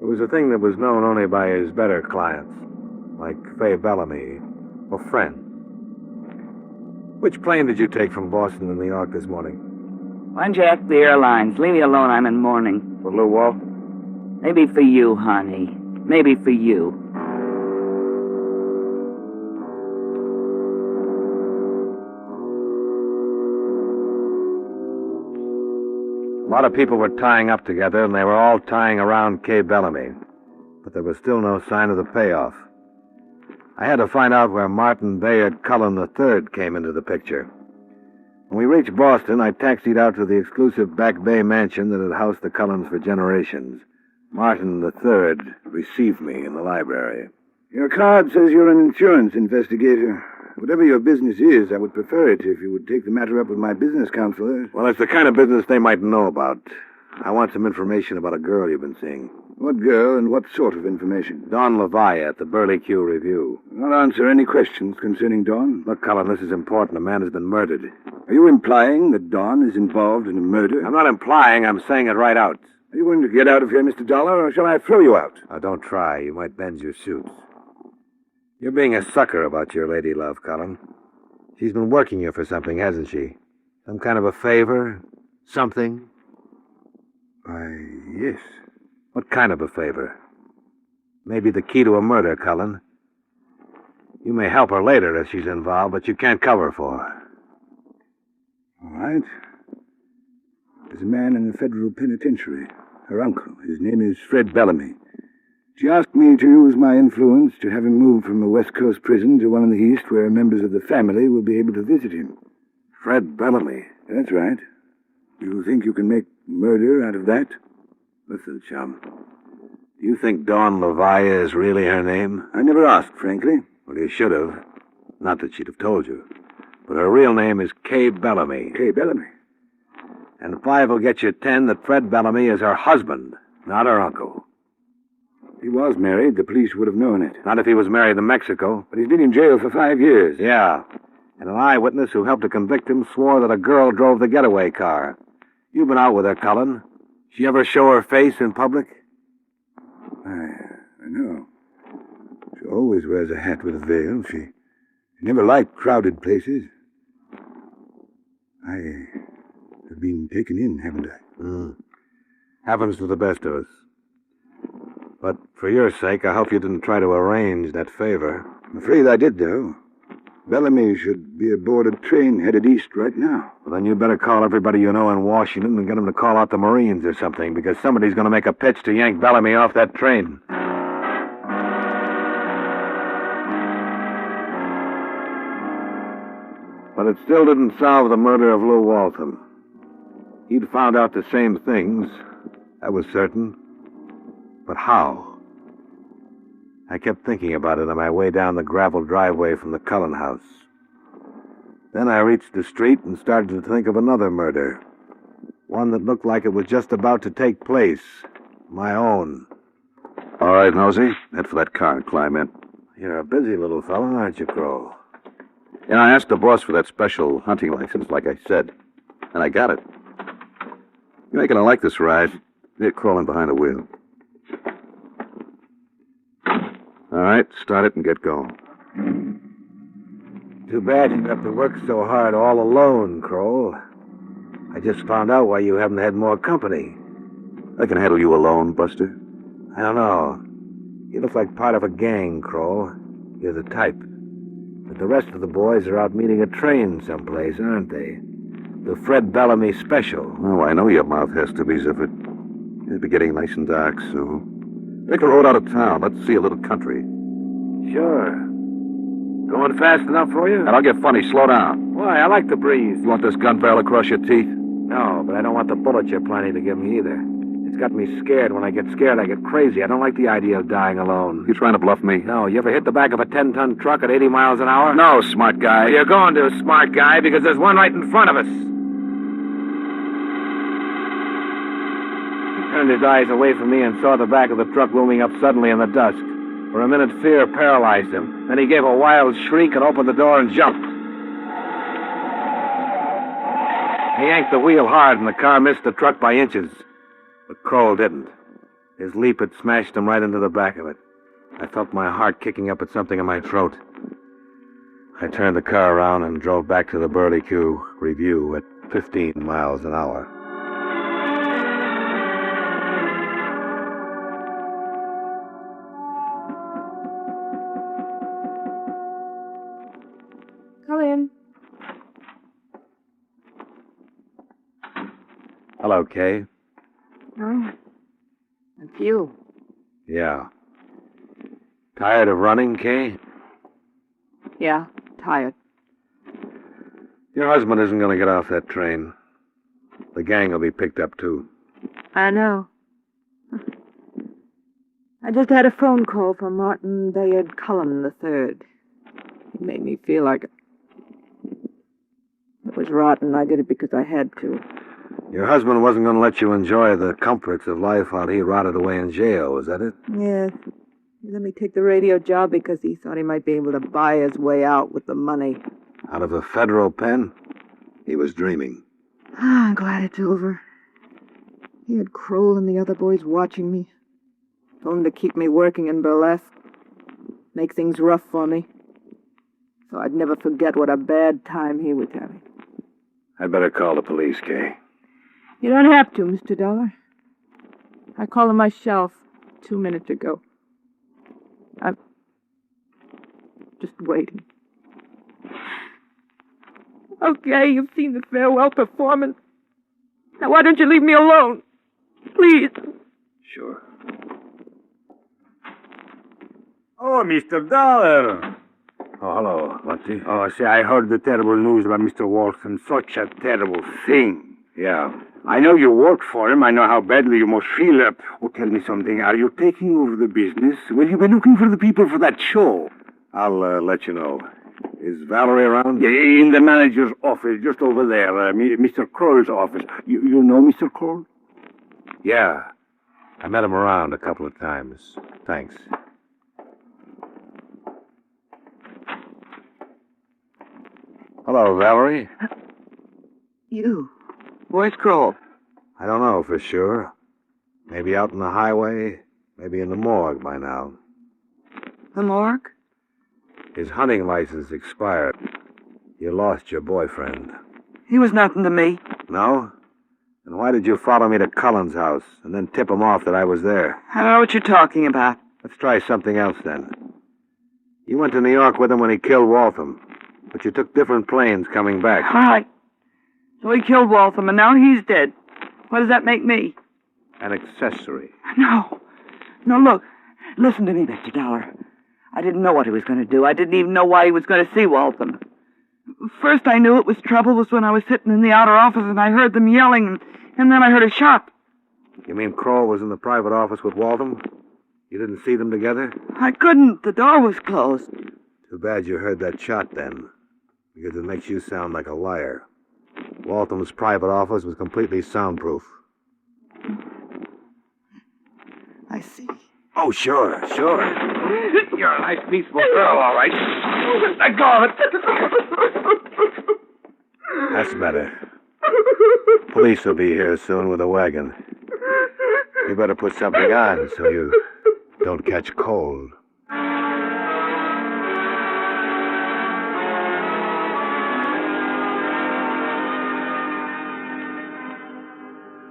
G: It was a thing that was known only by his better clients, like Fay Bellamy or Friend. Which plane did you take from Boston to New York this morning?
D: Why don't you ask the airlines? Leave me alone, I'm in mourning.
G: For Lou Wall?
D: Maybe for you, honey. Maybe for you.
G: A lot of people were tying up together, and they were all tying around Kay Bellamy. But there was still no sign of the payoff. I had to find out where Martin Bayard Cullen III came into the picture. When we reached Boston, I taxied out to the exclusive Back Bay mansion that had housed the Cullens for generations. Martin III received me in the library.
H: Your card says you're an insurance investigator. Whatever your business is, I would prefer it if you would take the matter up with my business counselors.
G: Well, it's the kind of business they might know about. I want some information about a girl you've been seeing.
H: What girl and what sort of information?
G: Dawn Levi at the Burley Q Review.
H: I'll answer any questions concerning Dawn.
G: Look, Cullen, this is important. A man has been murdered.
H: Are you implying that Dawn is involved in a murder?
G: I'm not implying. I'm saying it right out.
H: Are you going to get out of here, Mr. Dollar, or shall I throw you out?
G: Now, don't try. You might bend your suits. You're being a sucker about your lady love, Cullen. She's been working you for something, hasn't she? Some kind of a favor? Something?
H: Why, yes.
G: What kind of a favor? Maybe the key to a murder, Cullen. You may help her later if she's involved, but you can't cover for her.
H: All right. There's a man in the federal penitentiary. Her uncle. His name is Fred Bellamy. She asked me to use my influence to have him moved from a West Coast prison to one in the East where members of the family will be able to visit him.
G: Fred Bellamy?
H: That's right. Do you think you can make murder out of that?
G: Listen, chum. Do you think Dawn Levi is really her name?
H: I never asked, frankly.
G: Well, you should have. Not that she'd have told you. But her real name is Kay Bellamy.
H: Kay Bellamy.
G: And 5 will get you 10 that Fred Bellamy is her husband, not her uncle.
H: He was married. The police would have known it.
G: Not if he was married in Mexico.
H: But he's been in jail for 5 years.
G: Yeah. And an eyewitness who helped to convict him swore that a girl drove the getaway car. You've been out with her, Cullen. She ever show her face in public?
H: I know. She always wears a hat with a veil. She never liked crowded places. I have been taken in, haven't I?
G: Happens to the best of us. But for your sake, I hope you didn't try to arrange that favor.
H: I'm afraid I did, though. Bellamy should be aboard a train headed east right now.
G: Well, then you better call everybody you know in Washington and get them to call out the Marines or something, because somebody's going to make a pitch to yank Bellamy off that train. But it still didn't solve the murder of Lou Waltham. He'd found out the same things, that was certain. But how? I kept thinking about it on my way down the gravel driveway from the Cullen house. Then I reached the street and started to think of another murder. One that looked like it was just about to take place. My own.
U: All right, Nosey. Head for that car and climb in.
G: You're a busy little fellow, aren't you, Crow?
U: Yeah, I asked the boss for that special hunting license, like I said. And I got it. You ain't gonna like this ride. You're crawling behind the wheel. All right, start it and get going.
G: Too bad you have to work so hard all alone, Kroll. I just found out why you haven't had more company.
U: I can handle you alone, Buster.
G: I don't know. You look like part of a gang, Kroll. You're the type. But the rest of the boys are out meeting a train someplace, aren't they? The Fred Bellamy special.
U: Oh, I know your mouth has to be zippered. It'll be getting nice and dark, so... Take a road out of town. Let's see a little country.
G: Sure. Going fast enough for you?
U: And I'll get funny. Slow down.
G: Why, I like the breeze.
U: You want this gun barrel across your teeth?
G: No, but I don't want the bullet you're planning to give me either. It's got me scared. When I get scared, I get crazy. I don't like the idea of dying alone.
U: You trying to bluff me?
G: No, you ever hit the back of a 10-ton truck at 80 miles an hour?
U: No, smart guy.
G: You're going to, smart guy, because there's one right in front of us. He turned his eyes away from me and saw the back of the truck looming up suddenly in the dusk. For a minute, fear paralyzed him. Then he gave a wild shriek and opened the door and jumped. He yanked the wheel hard, and the car missed the truck by inches. But Kroll didn't. His leap had smashed him right into the back of it. I felt my heart kicking up at something in my throat. I turned the car around and drove back to the Burley Q Review at 15 miles an hour.
T: Come in.
G: Hello, Kay.
T: Oh, it's you.
G: Yeah. Tired of running, Kay?
T: Yeah, tired.
G: Your husband isn't going to get off that train. The gang will be picked up, too.
T: I know. I just had a phone call from Martin Bayard Cullen III. He made me feel like it was rotten. I did it because I had to.
G: Your husband wasn't going to let you enjoy the comforts of life while he rotted away in jail, is that it?
T: Yes. He let me take the radio job because he thought he might be able to buy his way out with the money.
G: Out of a federal pen? He was dreaming.
T: I'm glad it's over. He had Kroll and the other boys watching me. Told him to keep me working in burlesque. Make things rough for me. So I'd never forget what a bad time he was having.
G: I'd better call the police, Kay.
T: You don't have to, Mr. Dollar. I called him myself 2 minutes ago. I'm just waiting. Okay, you've seen the farewell performance. Now why don't you leave me alone? Please.
G: Sure.
F: Oh, Mr. Dollar.
G: Oh, hello, Monty.
F: Oh, say, I heard the terrible news about Mr. Walton. Such a terrible thing.
G: Yeah.
F: I know you work for him. I know how badly you must feel. Oh, tell me something. Are you taking over the business? Will you be looking for the people for that show?
G: I'll let you know. Is Valerie around?
F: Yeah, in the manager's office, just over there. Mr. Kroll's office. You know Mr. Kroll?
G: Yeah. I met him around a couple of times. Thanks. Hello, Valerie.
T: You. Where's Kroll?
G: I don't know for sure. Maybe out on the highway, maybe in the morgue by now.
T: The morgue?
G: His hunting license expired. You lost your boyfriend.
T: He was nothing to me.
G: No? Then why did you follow me to Cullen's house and then tip him off that I was there?
T: I don't know what you're talking about.
G: Let's try something else then. You went to New York with him when he killed Waltham, but you took different planes coming back.
T: All right. So he killed Waltham, and now he's dead. What does that make me?
G: An accessory.
T: No. No, look. Listen to me, Mr. Dollar. I didn't know what he was going to do. I didn't even know why he was going to see Waltham. First I knew it was trouble was when I was sitting in the outer office and I heard them yelling, and then I heard a shot.
G: You mean Kroll was in the private office with Waltham? You didn't see them together?
T: I couldn't. The door was closed.
G: Too bad you heard that shot then, because it makes you sound like a liar. Waltham's private office was completely soundproof.
T: I see.
G: Oh, sure.
F: You're a nice, peaceful girl, all right. Let go of it.
G: That's better. Police will be here soon with a wagon. You better put something on so you don't catch cold.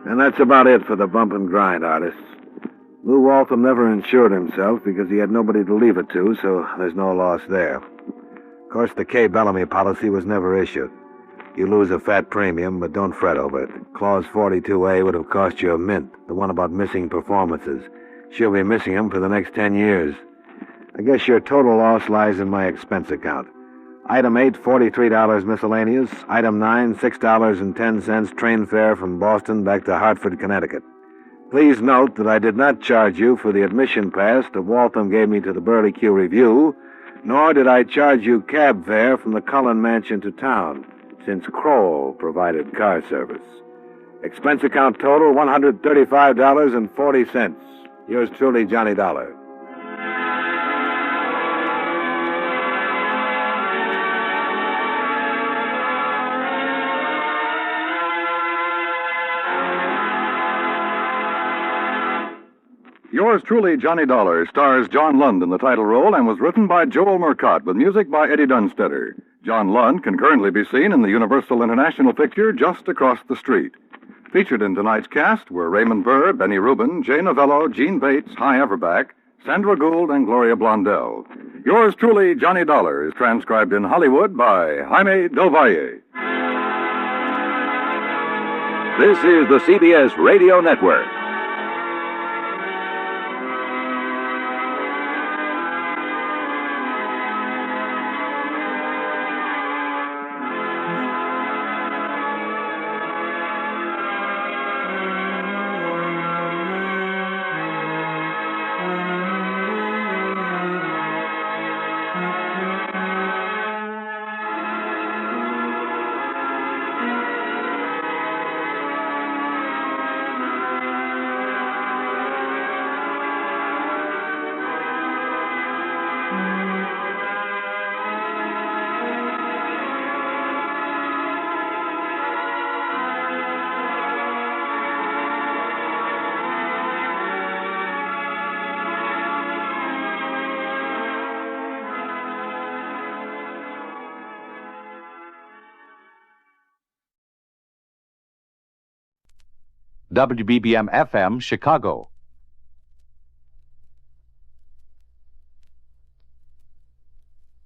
G: And that's about it for the bump and grind artists. Lou Waltham never insured himself because he had nobody to leave it to, so there's no loss there. Of course, the K. Bellamy policy was never issued. You lose a fat premium, but don't fret over it. Clause 42A would have cost you a mint, the one about missing performances. She'll be missing them for the next 10 years. I guess your total loss lies in my expense account. Item 8, $43 miscellaneous. Item 9, $6.10 train fare from Boston back to Hartford, Connecticut. Please note that I did not charge you for the admission pass that Waltham gave me to the Burley Q Review, nor did I charge you cab fare from the Cullen Mansion to town, since Kroll provided car service. Expense account total, $135.40. Yours truly, Johnny Dollar.
B: Yours truly, Johnny Dollar, stars John Lund in the title role and was written by Joel Murcott with music by Eddie Dunstetter. John Lund can currently be seen in the Universal International picture Just Across the Street. Featured in tonight's cast were Raymond Burr, Benny Rubin, Jay Novello, Gene Bates, Hy Everback, Sandra Gould, and Gloria Blondell. Yours truly, Johnny Dollar, is transcribed in Hollywood by Jaime Del Valle.
A: This is the CBS Radio Network.
J: WBBM-FM, Chicago.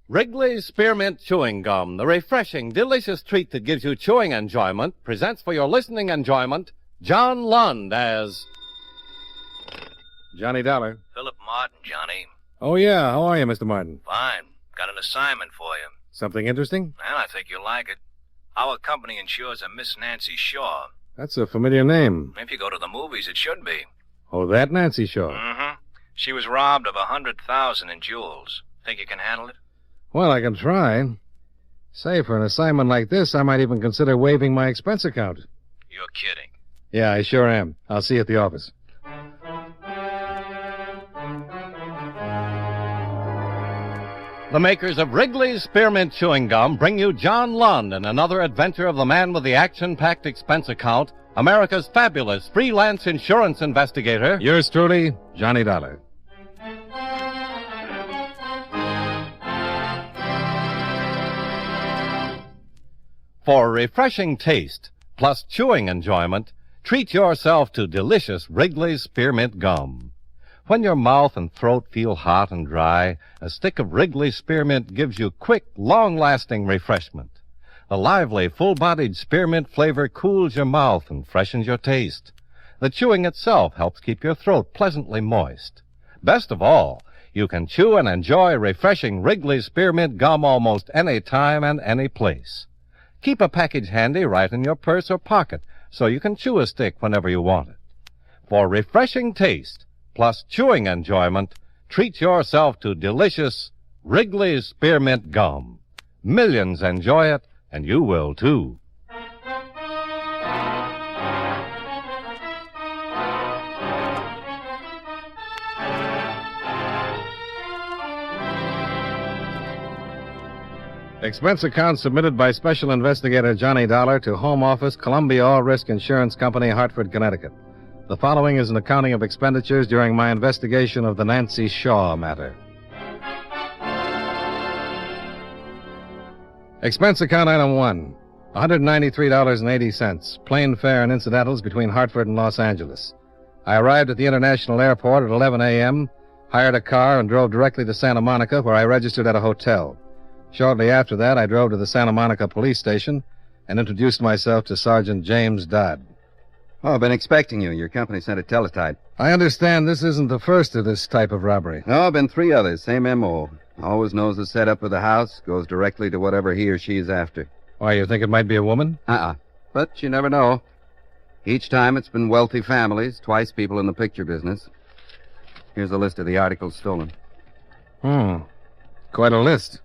W: Wrigley's Spearmint Chewing Gum, the refreshing, delicious treat that gives you chewing enjoyment, presents for your listening enjoyment John Lund as
S: Johnny Dollar.
P: Philip Martin, Johnny.
S: Oh, yeah. How are you, Mr. Martin?
P: Fine. Got an assignment for you.
S: Something interesting?
P: Well, I think you'll like it. Our company insures a Miss Nancy Shaw.
S: That's a familiar name.
P: If you go to the movies, it should be.
S: Oh, that Nancy Shaw.
P: Mm-hmm. She was robbed of $100,000 in jewels. Think you can handle it?
S: Well, I can try. Say, for an assignment like this, I might even consider waiving my expense account.
P: You're kidding.
S: Yeah, I sure am. I'll see you at the office.
W: the makers of Wrigley's Spearmint Chewing Gum bring you John Lund and another adventure of the man with the action-packed expense account, America's fabulous freelance insurance investigator.
S: Yours truly, Johnny Dollar.
W: For refreshing taste, plus chewing enjoyment, treat yourself to delicious Wrigley's Spearmint Gum. When your mouth and throat feel hot and dry, a stick of Wrigley's Spearmint gives you quick, long-lasting refreshment. The lively, full-bodied spearmint flavor cools your mouth and freshens your taste. The chewing itself helps keep your throat pleasantly moist. Best of all, you can chew and enjoy refreshing Wrigley's Spearmint Gum almost any time and any place. Keep a package handy right in your purse or pocket so you can chew a stick whenever you want it. For refreshing taste, plus chewing enjoyment, treat yourself to delicious Wrigley's Spearmint Gum. Millions enjoy it, and you will too.
S: Expense account submitted by Special Investigator Johnny Dollar to Home Office, Columbia All Risk Insurance Company, Hartford, Connecticut. The following is an accounting of expenditures during my investigation of the Nancy Shaw matter. Expense account item 1, $193.80, plane fare and incidentals between Hartford and Los Angeles. I arrived at the International Airport at 11 a.m., hired a car, and drove directly to Santa Monica, where I registered at a hotel. Shortly after that, I drove to the Santa Monica police station
J: and introduced myself to Sergeant James Dodd.
M: Oh, I've been expecting you. Your company sent a teletype.
J: I understand this isn't the first of this type of robbery.
M: No, been 3 others. Same M.O. Always knows the setup of the house, goes directly to whatever he or she is after.
J: Why, you think it might be a woman?
M: But you never know. Each time it's been wealthy families, twice people in the picture business. Here's a list of the articles stolen.
J: Quite a list.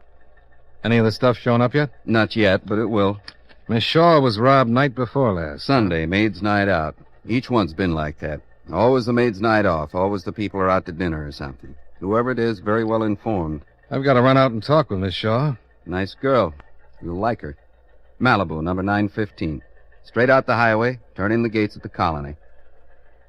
J: Any of the stuff shown up yet?
M: Not yet, but it will.
J: Miss Shaw was robbed night before last.
M: Sunday, maid's night out. Each one's been like that. Always the maid's night off. Always the people are out to dinner or something. Whoever it is, very well informed.
J: I've got to run out and talk with Miss Shaw.
M: Nice girl. You'll like her. Malibu, number 915. Straight out the highway, turn in the gates at the colony.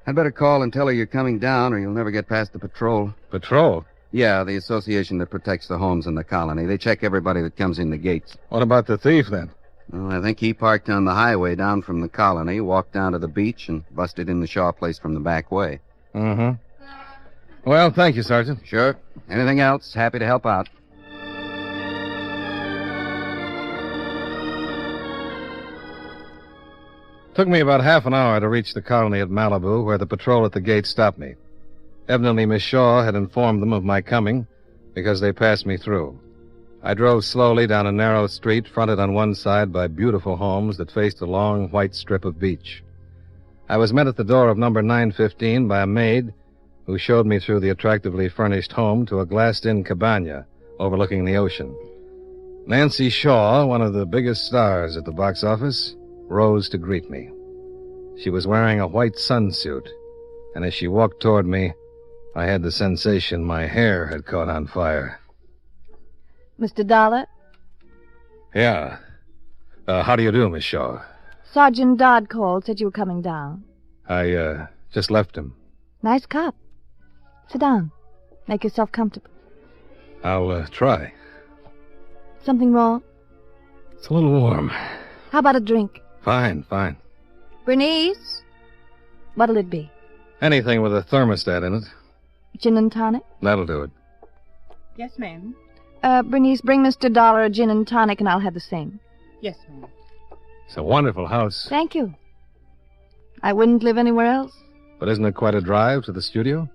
M: I'd better call and tell her you're coming down, or you'll never get past the patrol.
J: Patrol?
M: Yeah, the association that protects the homes in the colony. They check everybody that comes in the gates.
J: What about the thief, then?
M: Well, I think he parked on the highway down from the colony, walked down to the beach, and busted in the Shaw place from the back way.
J: Well, thank you, Sergeant.
M: Sure. Anything else? Happy to help out.
J: Took me about half an hour to reach the colony at Malibu, where the patrol at the gate stopped me. Evidently, Miss Shaw had informed them of my coming, because they passed me through. I drove slowly down a narrow street fronted on one side by beautiful homes that faced a long white strip of beach. I was met at the door of number 915 by a maid who showed me through the attractively furnished home to a glassed-in cabana overlooking the ocean. Nancy Shaw, one of the biggest stars at the box office, rose to greet me. She was wearing a white sunsuit, and as she walked toward me, I had the sensation my hair had caught on fire.
N: Mr. Dollar?
J: Yeah. How do you do, Miss Shaw?
N: Sergeant Dodd called, said you were coming down.
J: I, just left him.
N: Nice cop. Sit down. Make yourself comfortable.
J: I'll, try.
N: Something wrong?
J: It's a little warm.
N: How about a drink?
J: Fine.
N: Bernice? What'll it be?
J: Anything with a thermostat in it.
N: Gin and tonic?
J: That'll do it.
X: Yes, ma'am.
N: Bernice, bring Mr. Dollar a gin and tonic, and I'll have the same.
X: Yes, ma'am.
J: It's a wonderful house.
N: Thank you. I wouldn't live anywhere else.
J: But isn't it quite a drive to the studio?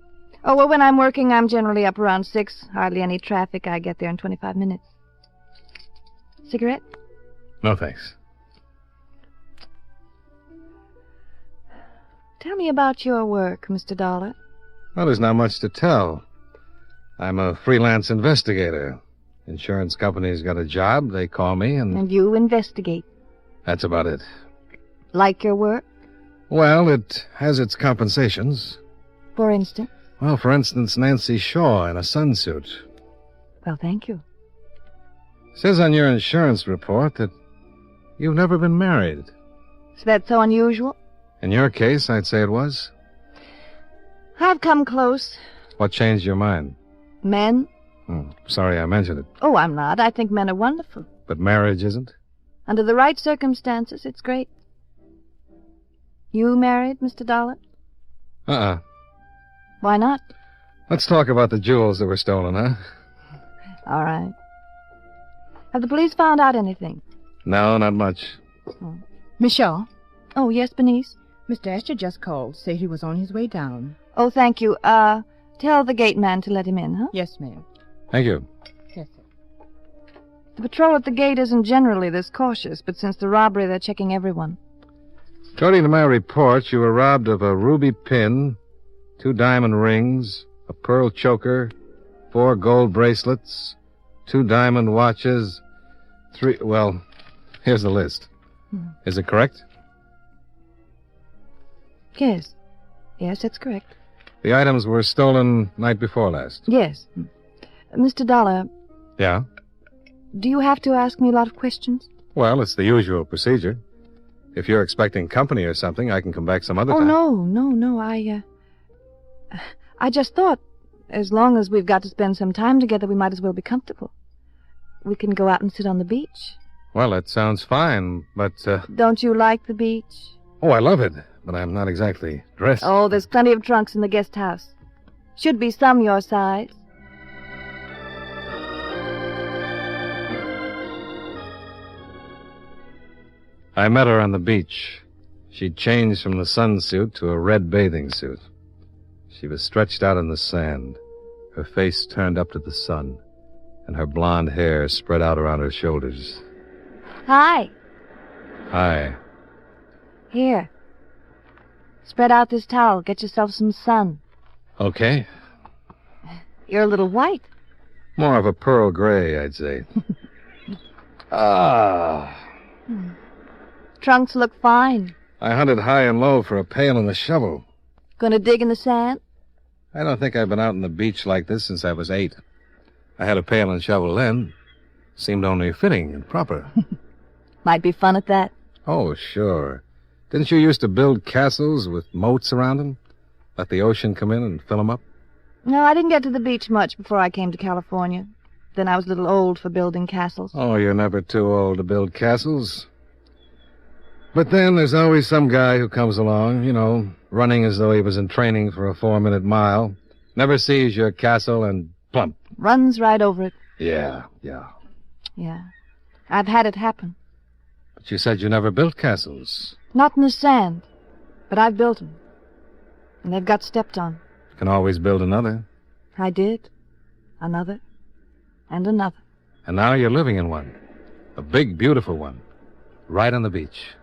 N: Oh, well, when I'm working, I'm generally up around 6. Hardly any traffic. I get there in 25 minutes. Cigarette?
J: No, thanks.
N: Tell me about your work, Mr. Dollar.
J: Well, there's not much to tell. I'm a freelance investigator. Insurance company's got a job, they call me,
N: And you investigate.
J: That's about it.
N: Like your work?
J: Well, it has its compensations.
N: For instance?
J: Well, for instance, Nancy Shaw in a sunsuit.
N: Well, thank you.
J: Says on your insurance report that you've never been married.
N: Is that so unusual?
J: In your case, I'd say it was.
N: I've come close.
J: What changed your mind?
N: Men?
J: Sorry I mentioned it.
N: Oh, I'm not. I think men are wonderful.
J: But marriage isn't?
N: Under the right circumstances, it's great. You married, Mr. Dollar? Why not?
J: Let's talk about the jewels that were stolen, huh?
N: All right. Have the police found out anything?
J: No, not much.
X: Miss Shaw?
N: Oh, yes, Bernice?
X: Mr. Asher just called. Said he was on his way down.
N: Oh, thank you. Tell the gate man to let him in, huh?
X: Yes, ma'am.
J: Thank you.
X: Yes, sir.
N: The patrol at the gate isn't generally this cautious, but since the robbery, they're checking everyone.
J: According to my report, you were robbed of a ruby pin, 2 diamond rings, a pearl choker, 4 gold bracelets, 2 diamond watches, 3... Well, here's the list. Is it correct?
N: Yes. Yes, that's correct.
J: The items were stolen night before last.
N: Yes. Mr. Dollar,
J: Yeah?
N: do you have to ask me a lot of questions?
J: Well, it's the usual procedure. If you're expecting company or something, I can come back some other
N: Oh,
J: time.
N: no. I just thought, as long as we've got to spend some time together, we might as well be comfortable. We can go out and sit on the beach.
J: Well, that sounds fine, but,
N: Don't you like the beach?
J: Oh, I love it, but I'm not exactly dressed.
N: Oh, there's plenty of trunks in the guest house. Should be some your size.
J: I met her on the beach. She'd changed from the sunsuit to a red bathing suit. She was stretched out in the sand, her face turned up to the sun, and her blonde hair spread out around her shoulders.
N: Hi.
J: Hi.
N: Here. Spread out this towel. Get yourself some sun.
J: Okay.
N: You're a little white.
J: More of a pearl gray, I'd say.
N: Trunks look fine.
J: I hunted high and low for a pail and a shovel.
N: Gonna dig in the sand?
J: I don't think I've been out on the beach like this since I was 8. I had a pail and shovel then. Seemed only fitting and proper.
N: Might be fun at that.
J: Oh, sure. Didn't you used to build castles with moats around them? Let the ocean come in and fill them up?
N: No, I didn't get to the beach much before I came to California. Then I was a little old for building castles.
J: Oh, you're never too old to build castles. But then there's always some guy who comes along, you know, running as though he was in training for a 4-minute mile, never sees your castle and plump.
N: Runs right over it.
J: Yeah.
N: Yeah. I've had it happen.
J: But you said you never built castles.
N: Not in the sand. But I've built them. And they've got stepped on.
J: You can always build another.
N: I did. Another. And another.
J: And now you're living in one. A big, beautiful one. Right on the beach.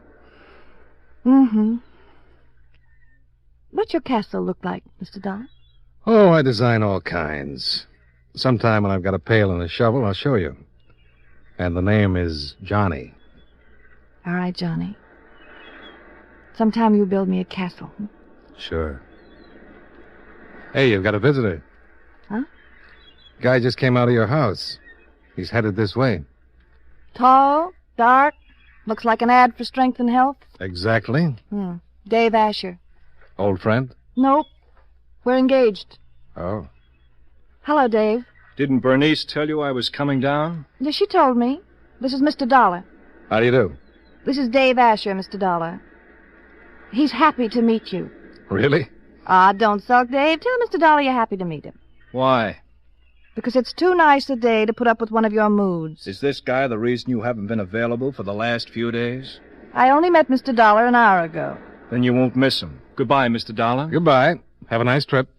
N: Mm-hmm. What's your castle look like, Mr. Dollar?
J: Oh, I design all kinds. Sometime when I've got a pail and a shovel, I'll show you. And the name is Johnny.
N: All right, Johnny. Sometime you build me a castle.
J: Sure. Hey, you've got a visitor.
N: Huh?
J: Guy just came out of your house. He's headed this way.
N: Tall, dark, looks like an ad for strength and health.
J: Exactly.
N: Dave Asher.
J: Old friend?
N: Nope. We're engaged.
J: Oh.
N: Hello, Dave.
C: Didn't Bernice tell you I was coming down?
N: Yes, she told me. This is Mr. Dollar.
J: How do you do?
N: This is Dave Asher, Mr. Dollar. He's happy to meet you.
J: Really?
N: Ah, don't sulk, Dave. Tell Mr. Dollar you're happy to meet him.
C: Why?
N: Because it's too nice a day to put up with one of your moods.
C: Is this guy the reason you haven't been available for the last few days?
N: I only met Mr. Dollar an hour ago.
C: Then you won't miss him. Goodbye, Mr. Dollar.
J: Goodbye. Have a nice trip.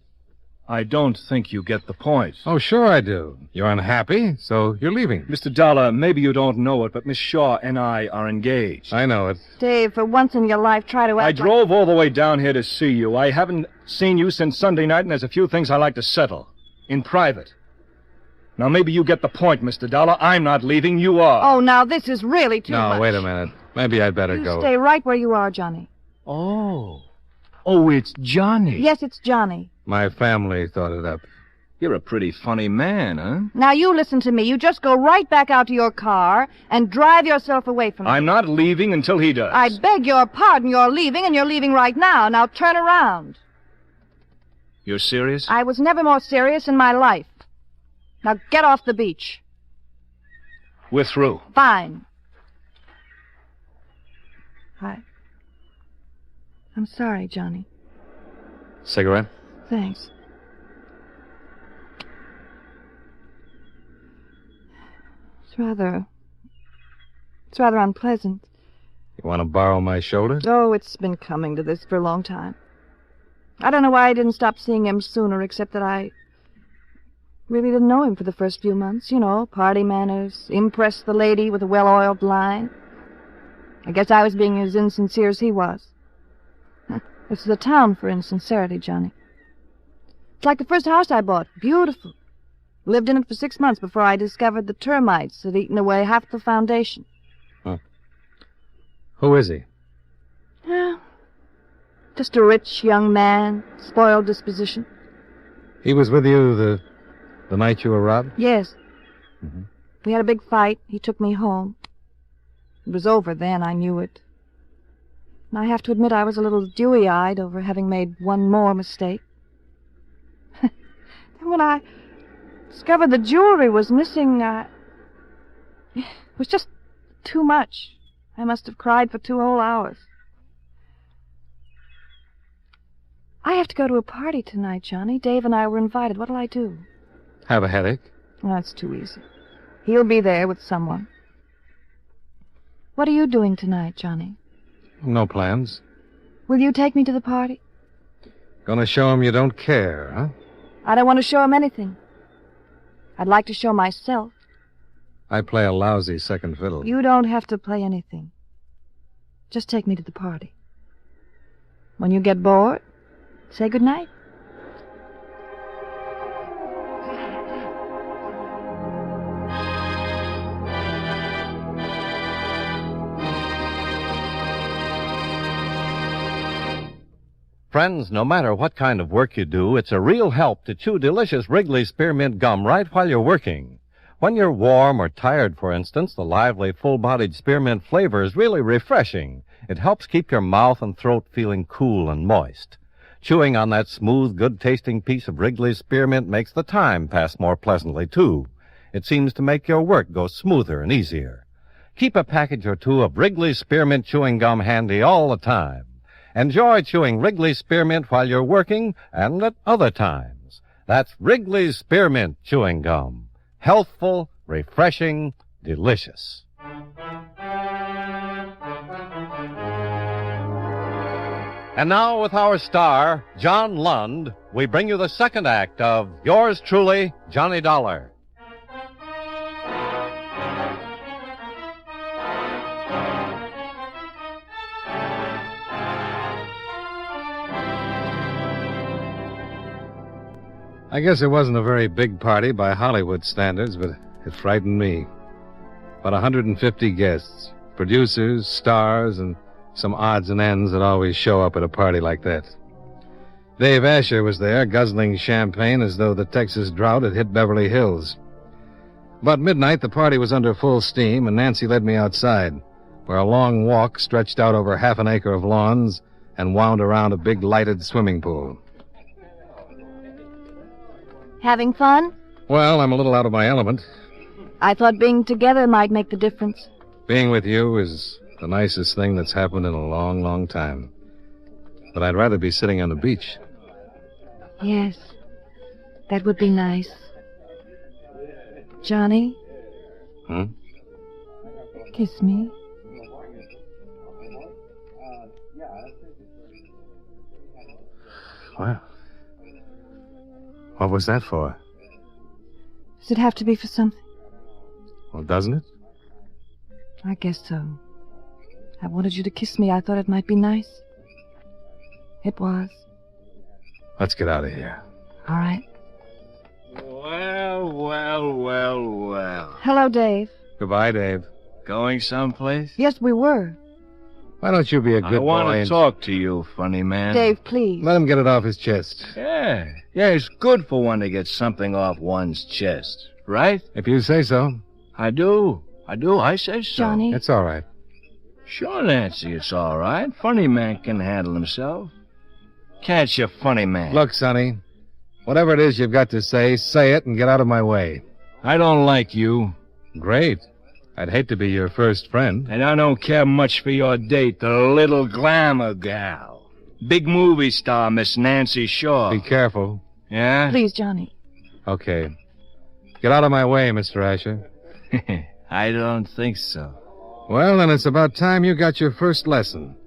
C: I don't think you get the point.
J: Oh, sure I do. You're unhappy, so you're leaving.
C: Mr. Dollar, maybe you don't know it, but Miss Shaw and I are engaged.
J: I know it.
N: Dave, for once in your life, try to act
C: I drove all the way down here to see you. I haven't seen you since Sunday night, and there's a few things I like to settle. In private. Now, maybe you get the point, Mr. Dollar. I'm not leaving. You are.
N: Oh, now this is really too much.
J: No, wait a minute. Maybe I'd better go.
N: Stay right where you are, Johnny.
C: Oh, it's Johnny.
N: Yes, it's Johnny.
J: My family thought it up.
C: You're a pretty funny man, huh?
N: Now, you listen to me. You just go right back out to your car and drive yourself away from me.
C: I'm not leaving until he does.
N: I beg your pardon. You're leaving, and you're leaving right now. Now, turn around.
C: You're serious?
N: I was never more serious in my life. Now, get off the beach.
C: We're through.
N: Fine. Hi. I'm sorry, Johnny.
J: Cigarette?
N: Thanks. It's rather unpleasant.
J: You want to borrow my shoulder?
N: Oh, it's been coming to this for a long time. I don't know why I didn't stop seeing him sooner, except that I really didn't know him for the first few months. You know, party manners, impress the lady with a well-oiled line. I guess I was being as insincere as he was. It's the town for insincerity, Johnny. It's like the first house I bought. Beautiful. Lived in it for 6 months before I discovered the termites had eaten away half the foundation.
J: Huh. Who is he?
N: Just a rich young man, spoiled disposition.
J: He was with you the night you were robbed?
N: Yes.
J: Mm-hmm.
N: We had a big fight. He took me home. It was over then. I knew it. And I have to admit I was a little dewy-eyed over having made one more mistake. Then when I discovered the jewelry was missing, it was just too much. I must have cried for 2 whole hours. I have to go to a party tonight, Johnny. Dave and I were invited. What'll I do?
J: Have a headache?
N: Oh, that's too easy. He'll be there with someone. What are you doing tonight, Johnny?
J: No plans.
N: Will you take me to the party?
J: Gonna show him you don't care, huh?
N: I don't want to show him anything. I'd like to show myself.
J: I play a lousy second fiddle.
N: You don't have to play anything. Just take me to the party. When you get bored, say good night.
W: Friends, no matter what kind of work you do, it's a real help to chew delicious Wrigley Spearmint Gum right while you're working. When you're warm or tired, for instance, the lively, full-bodied spearmint flavor is really refreshing. It helps keep your mouth and throat feeling cool and moist. Chewing on that smooth, good-tasting piece of Wrigley Spearmint makes the time pass more pleasantly, too. It seems to make your work go smoother and easier. Keep a package or two of Wrigley Spearmint Chewing Gum handy all the time. Enjoy chewing Wrigley Spearmint while you're working and at other times. That's Wrigley Spearmint Chewing Gum. Healthful, refreshing, delicious. And now, with our star, John Lund, we bring you the second act of Yours Truly, Johnny Dollar.
J: I guess it wasn't a very big party by Hollywood standards, but it frightened me. About 150 guests, producers, stars, and some odds and ends that always show up at a party like that. Dave Asher was there, guzzling champagne as though the Texas drought had hit Beverly Hills. About midnight, the party was under full steam, and Nancy led me outside, where a long walk stretched out over half an acre of lawns and wound around a big lighted swimming pool.
N: Having fun?
J: Well, I'm a little out of my element.
N: I thought being together might make the difference.
J: Being with you is the nicest thing that's happened in a long, long time. But I'd rather be sitting on the beach.
N: Yes, that would be nice. Johnny? Kiss me.
J: Well, what was that for?
N: Does it have to be for something?
J: Well, doesn't it?
N: I guess so. I wanted you to kiss me. I thought it might be nice. It was.
J: Let's get out of here.
N: All right.
E: Well.
N: Hello, Dave.
J: Goodbye, Dave.
E: Going someplace?
N: Yes, we were.
J: Why don't you be a good boy?
E: I want to
J: and
E: talk to you, funny man.
N: Dave, please.
J: Let him get it off his chest.
E: Yeah, it's good for one to get something off one's chest, right?
J: If you say so.
E: I do. I say so.
N: Johnny?
J: It's all right.
E: Sure, Nancy, it's all right. Funny man can handle himself. Catch a funny man.
J: Look, Sonny, whatever it is you've got to say it and get out of my way.
E: I don't like you.
J: Great. I'd hate to be your first friend.
E: And I don't care much for your date, the little glamour gal. Big movie star, Miss Nancy Shaw.
J: Be careful.
E: Yeah?
N: Please, Johnny.
J: Okay. Get out of my way, Mr. Asher.
E: I don't think so.
J: Well, then it's about time you got your first lesson.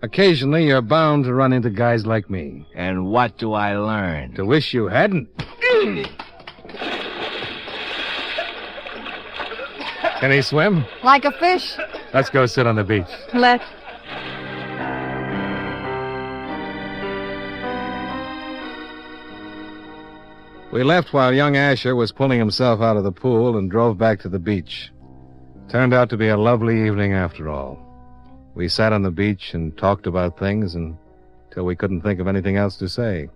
J: Occasionally, you're bound to run into guys like me.
E: And what do I learn?
J: To wish you hadn't. Can he swim?
N: Like a fish.
J: Let's go sit on the beach.
N: Let's.
J: We left while young Asher was pulling himself out of the pool and drove back to the beach. Turned out to be a lovely evening after all. We sat on the beach and talked about things until we couldn't think of anything else to say.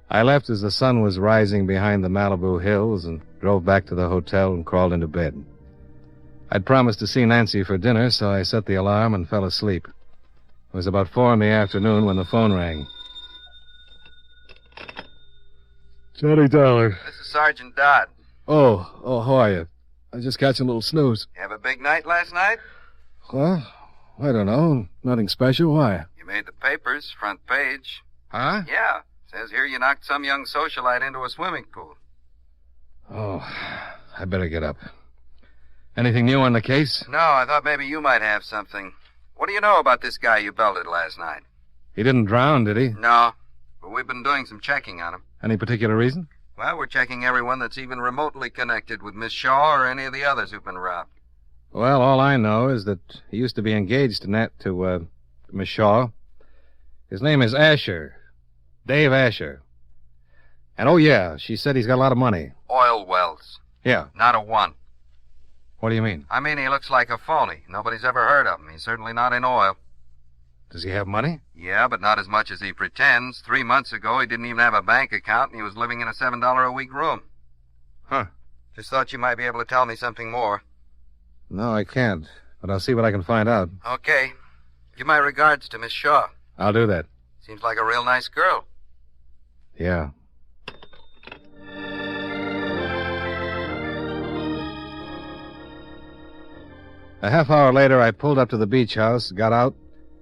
J: I left as the sun was rising behind the Malibu hills and drove back to the hotel and crawled into bed. I'd promised to see Nancy for dinner, so I set the alarm and fell asleep. It was about 4 p.m. when the phone rang. Johnny Dollar.
M: This is Sergeant Dodd.
J: Oh, how are you? I was just catching a little snooze.
M: You have a big night last night?
J: Well, I don't know. Nothing special. Why?
M: You made the papers, front page.
J: Huh?
M: Yeah. Says here you knocked some young socialite into a swimming pool.
J: Oh, I better get up. Anything new on the case?
M: No, I thought maybe you might have something. What do you know about this guy you belted last night?
J: He didn't drown, did he?
M: No, but we've been doing some checking on him.
J: Any particular reason?
M: Well, we're checking everyone that's even remotely connected with Miss Shaw or any of the others who've been robbed.
J: Well, all I know is that he used to be engaged to Miss Shaw. His name is Asher. Dave Asher. And oh, yeah, she said he's got a lot of money.
M: Oil wells.
J: Yeah.
M: Not a one.
J: What do you mean?
M: I mean, he looks like a phony. Nobody's ever heard of him. He's certainly not in oil.
J: Does he have money?
M: Yeah, but not as much as he pretends. 3 months ago, he didn't even have a bank account, and he was living in a $7 a week room.
J: Huh.
M: Just thought you might be able to tell me something more.
J: No, I can't. But I'll see what I can find out.
M: Okay. Give my regards to Miss Shaw.
J: I'll do that.
M: Seems like a real nice girl.
J: Yeah. A half hour later, I pulled up to the beach house, got out,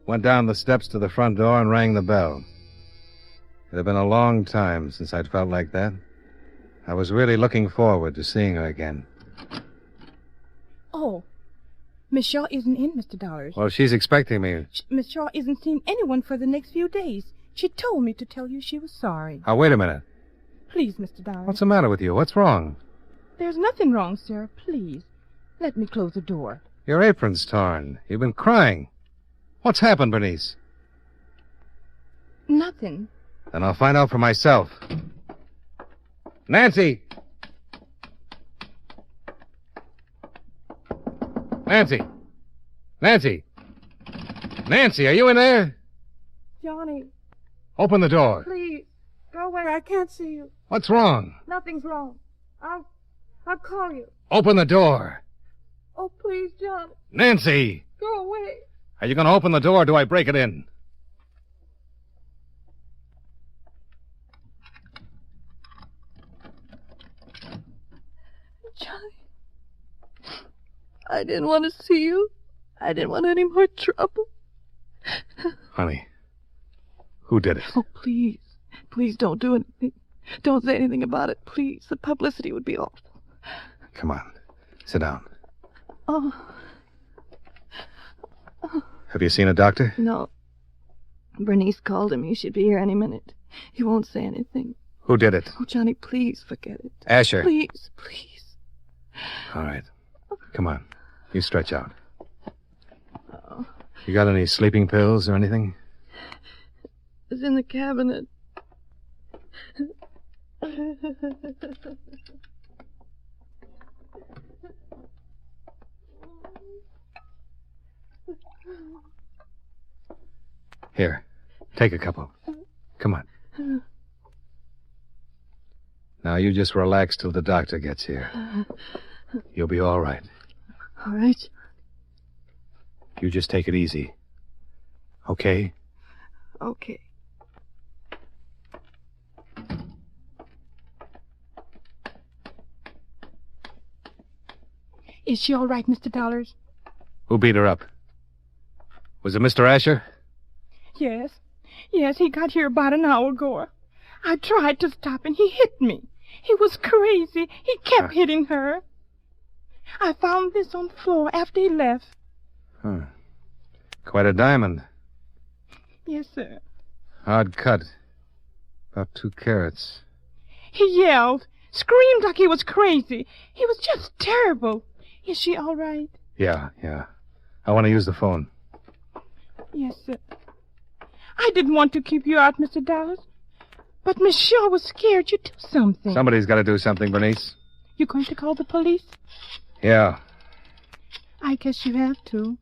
J: went down the steps to the front door, and rang the bell. It had been a long time since I'd felt like that. I was really looking forward to seeing her again.
X: Oh, Miss Shaw isn't in, Mr. Dollars.
J: Well, she's expecting me.
X: Miss Shaw isn't seeing anyone for the next few days. She told me to tell you she was sorry.
J: Oh, wait a minute.
X: Please, Mr. Dollars.
J: What's the matter with you? What's wrong?
X: There's nothing wrong, sir. Please, let me close the door.
J: Your apron's torn. You've been crying. What's happened, Bernice?
X: Nothing.
J: Then I'll find out for myself. Nancy! Nancy! Nancy! Nancy, are you in there?
T: Johnny,
J: Open the door.
T: please, go away. I can't see you.
J: What's wrong?
T: Nothing's wrong. I'll call you.
J: Open the door.
T: Oh, please, Johnny,
J: Nancy!
T: go away.
J: Are you going to open the door or do I break it in?
T: Johnny, I didn't want to see you. I didn't want any more trouble.
J: Honey, who did it?
T: Oh, please. Please don't do anything. Don't say anything about it, please. The publicity would be awful.
J: Come on. Sit down.
T: Oh.
J: Have you seen a doctor?
T: No. Bernice called him. He should be here any minute. He won't say anything.
J: Who did it?
T: Oh, Johnny, please forget it.
J: Asher.
T: Please, please.
J: All right. Come on. You stretch out. You got any sleeping pills or anything?
T: It's in the cabinet.
J: Here. Take a couple. Come on. Now you just relax till the doctor gets here. You'll be all right.
T: All right.
J: You just take it easy. Okay?
T: Okay.
X: Is she all right, Mr. Dollars?
J: Who beat her up? Was it Mr. Asher?
X: Yes. Yes, he got here about an hour ago. I tried to stop and he hit me. He was crazy. He kept hitting her. I found this on the floor after he left.
J: Huh. Quite a diamond.
X: Yes, sir.
J: Hard cut. About 2 carats.
X: He yelled, screamed like he was crazy. He was just terrible. Is she all right?
J: Yeah. I want to use the phone.
X: Yes, sir. I didn't want to keep you out, Mr. Dallas. But Miss Shaw was scared you'd do something.
J: Somebody's got to do something, Bernice.
X: You going to call the police?
J: Yeah.
X: I guess you have to.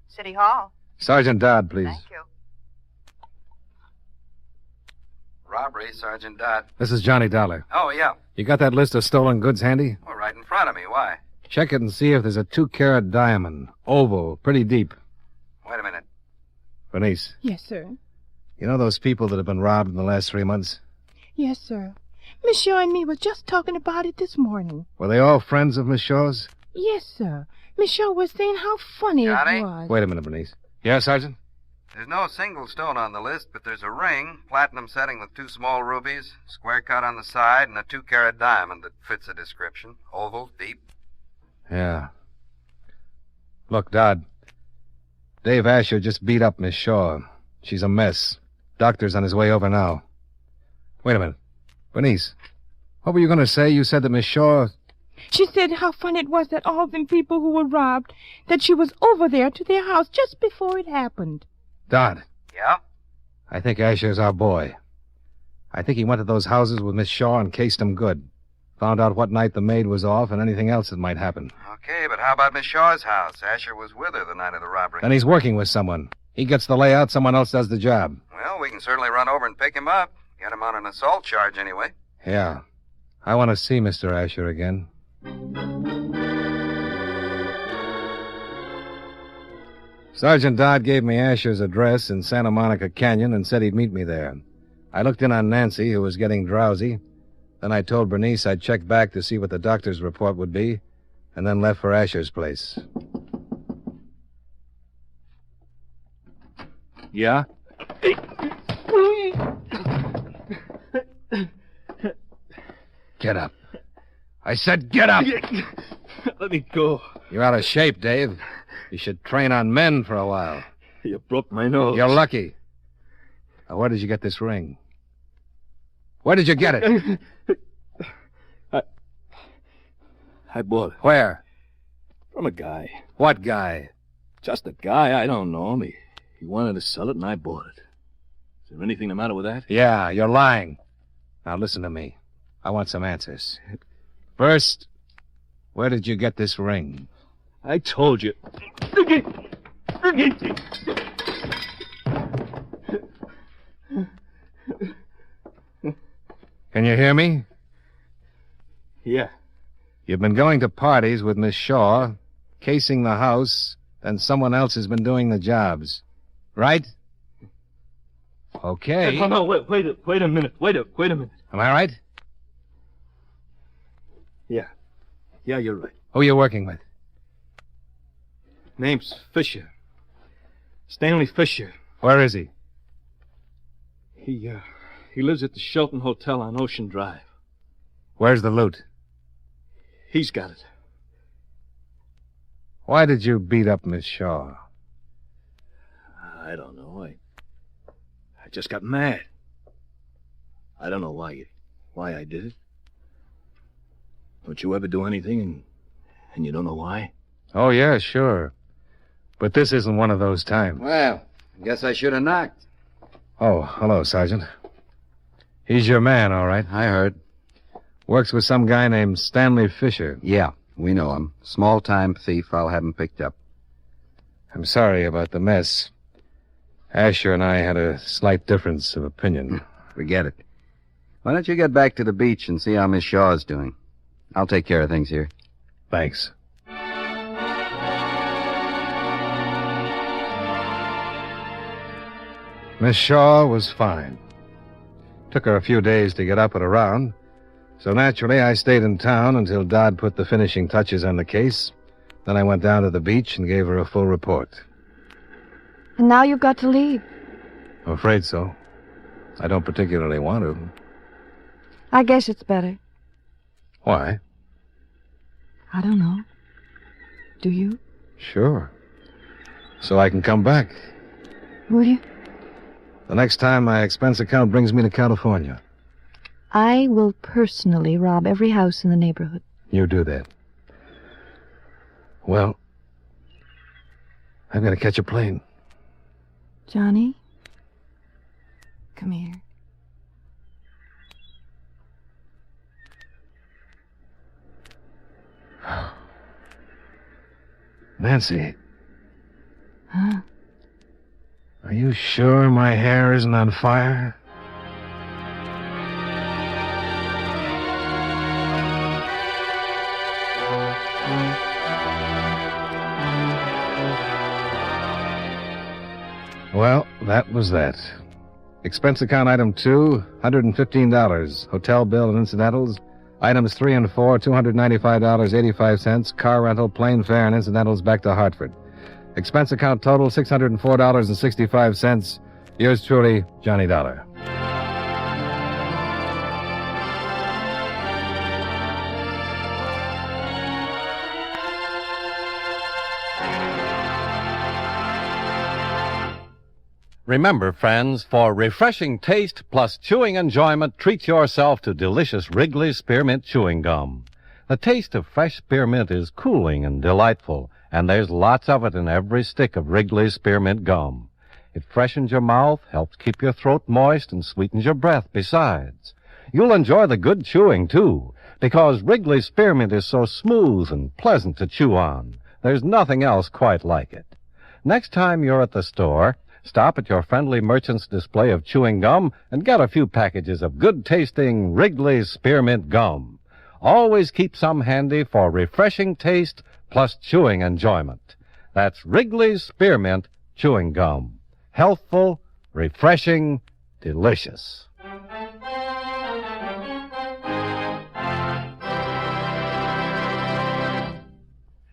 I: City Hall.
J: Sergeant Dodd, please.
I: Thank you.
M: Robbery, Sergeant Dodd.
J: This is Johnny Dollar.
M: Oh, yeah.
J: You got that list of stolen goods handy?
M: Well, right in front of me. Why?
J: Check it and see if there's a 2-carat diamond. Oval, pretty deep.
M: Wait a minute.
J: Bernice,
X: Yes, sir.
J: you know those people that have been robbed in the last 3 months?
X: Yes, sir. Miss Shaw and me was just talking about it this morning.
J: Were they all friends of Miss Shaw's?
X: Yes, sir. Miss Shaw was saying how funny
M: Johnny?
X: it was.
J: Wait a minute, Bernice. Yeah, Sergeant?
M: There's no single stone on the list, but there's a ring, platinum setting with 2 small rubies, square cut on the side, and a 2-carat diamond that fits the description. Oval, deep.
J: Yeah. Look, Dodd. Dave Asher just beat up Miss Shaw. She's a mess. Doctor's on his way over now. Wait a minute. Bernice, what were you going to say? You said that Miss Shaw...
X: She said how funny it was that all them people who were robbed, that she was over there to their house just before it happened.
J: Dodd.
M: Yeah?
J: I think Asher's our boy. I think he went to those houses with Miss Shaw and cased them good. Found out what night the maid was off and anything else that might happen.
M: Okay, but how about Miss Shaw's house? Asher was with her the night of the robbery.
J: Then he's working with someone. He gets the layout, someone else does the job.
M: Well, we can certainly run over and pick him up. Get him on an assault charge anyway.
J: Yeah. I want to see Mr. Asher again. Sergeant Dodd gave me Asher's address in Santa Monica Canyon and said he'd meet me there. I looked in on Nancy, who was getting drowsy. Then I told Bernice I'd check back to see what the doctor's report would be, and then left for Asher's place. Yeah? Get up. I said get up!
C: Let me go.
J: You're out of shape, Dave. You should train on men for a while.
C: You broke my nose.
J: You're lucky. Now, where did you get this ring? Where did you get it?
C: I bought it.
J: Where?
C: From a guy.
J: What guy?
C: Just a guy. I don't know him. He wanted to sell it, and I bought it. Is there anything the matter with that?
J: Yeah, you're lying. Now, listen to me. I want some answers. First, where did you get this ring?
C: I told you.
J: Can you hear me?
C: Yeah.
J: You've been going to parties with Miss Shaw, casing the house, then someone else has been doing the jobs. Right? Okay.
C: No, wait a minute. Wait a minute.
J: Am I right?
C: Yeah. Yeah, you're right.
J: Who are you working with?
C: Name's Fisher. Stanley Fisher.
J: Where is he?
C: He lives at the Shelton Hotel on Ocean Drive.
J: Where's the loot?
C: He's got it.
J: Why did you beat up Miss Shaw?
C: I don't know. I just got mad. I don't know why I did it. Don't you ever do anything and you don't know why?
J: Oh, yeah, sure. But this isn't one of those times.
M: Well, I guess I should have knocked.
J: Oh, hello, Sergeant. He's your man, all right.
M: I heard.
J: Works with some guy named Stanley Fisher.
M: Yeah, we know him. Small-time thief. I'll have him picked up.
J: I'm sorry about the mess. Asher and I had a slight difference of opinion.
M: Forget it. Why don't you get back to the beach and see how Miss Shaw's doing? I'll take care of things here.
J: Thanks. Miss Shaw was fine. Took her a few days to get up and around, so naturally I stayed in town until Dodd put the finishing touches on the case. Then I went down to the beach and gave her a full report.
N: And now you've got to leave.
J: I'm afraid so. I don't particularly want to.
N: I guess it's better.
J: Why?
N: I don't know. Do you?
J: Sure. So I can come back.
N: Will you?
J: The next time my expense account brings me to California.
N: I will personally rob every house in the neighborhood.
J: You do that. Well, I've got to catch a plane.
N: Johnny? Come here.
J: Nancy.
N: Huh?
J: Are you sure my hair isn't on fire? Well, that was that. Expense account item 2, $115. Hotel bill and incidentals. Items 3 and 4, $295.85. Car rental, plane fare, and incidentals back to Hartford. Expense account total $604.65. Yours truly, Johnny Dollar.
W: Remember, friends, for refreshing taste plus chewing enjoyment, treat yourself to delicious Wrigley's Spearmint Chewing Gum. The taste of fresh spearmint is cooling and delightful, and there's lots of it in every stick of Wrigley's Spearmint Gum. It freshens your mouth, helps keep your throat moist, and sweetens your breath besides. You'll enjoy the good chewing, too, because Wrigley's Spearmint is so smooth and pleasant to chew on. There's nothing else quite like it. Next time you're at the store, stop at your friendly merchant's display of chewing gum and get a few packages of good-tasting Wrigley's Spearmint Gum. Always keep some handy for refreshing taste plus chewing enjoyment. That's Wrigley's Spearmint Chewing Gum. Healthful, refreshing, delicious.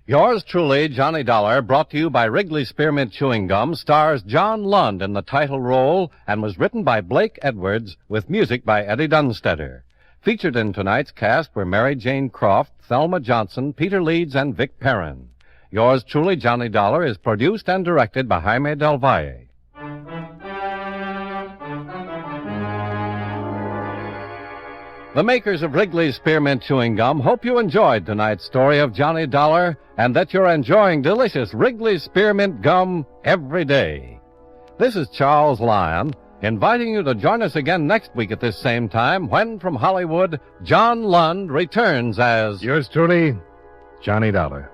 W: Yours truly, Johnny Dollar, brought to you by Wrigley's Spearmint Chewing Gum, stars John Lund in the title role and was written by Blake Edwards with music by Eddie Dunstetter. Featured in tonight's cast were Mary Jane Croft, Thelma Johnson, Peter Leeds, and Vic Perrin. Yours truly, Johnny Dollar, is produced and directed by Jaime Del Valle. The makers of Wrigley's Spearmint Chewing Gum hope you enjoyed tonight's story of Johnny Dollar and that you're enjoying delicious Wrigley's Spearmint Gum every day. This is Charles Lyon, inviting you to join us again next week at this same time when, from Hollywood, John Lund returns as...
J: Yours truly, Johnny Dollar.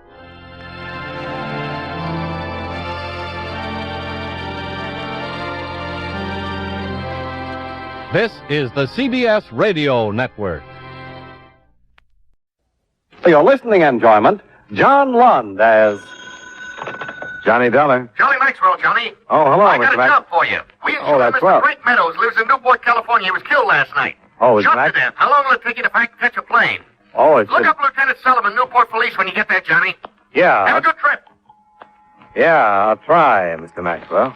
W: This is the CBS Radio Network.
K: For your listening enjoyment, John Lund as Johnny Dollar.
I: Johnny Maxwell, Johnny.
K: Oh, hello,
I: I got
K: Mr.
I: a
K: Max.
I: job for you. We
K: Oh, that's
I: Mr.
K: well.
I: Frank Meadows lives in Newport, California. He was killed last night.
K: Oh, is
I: Shot
K: Max?
I: to death. How long will it take you to catch a plane?
K: Oh, it's
I: Look up Lieutenant Sullivan, Newport Police, when you get there, Johnny.
K: Yeah.
I: Have a good trip.
K: Yeah, I'll try, Mr. Maxwell.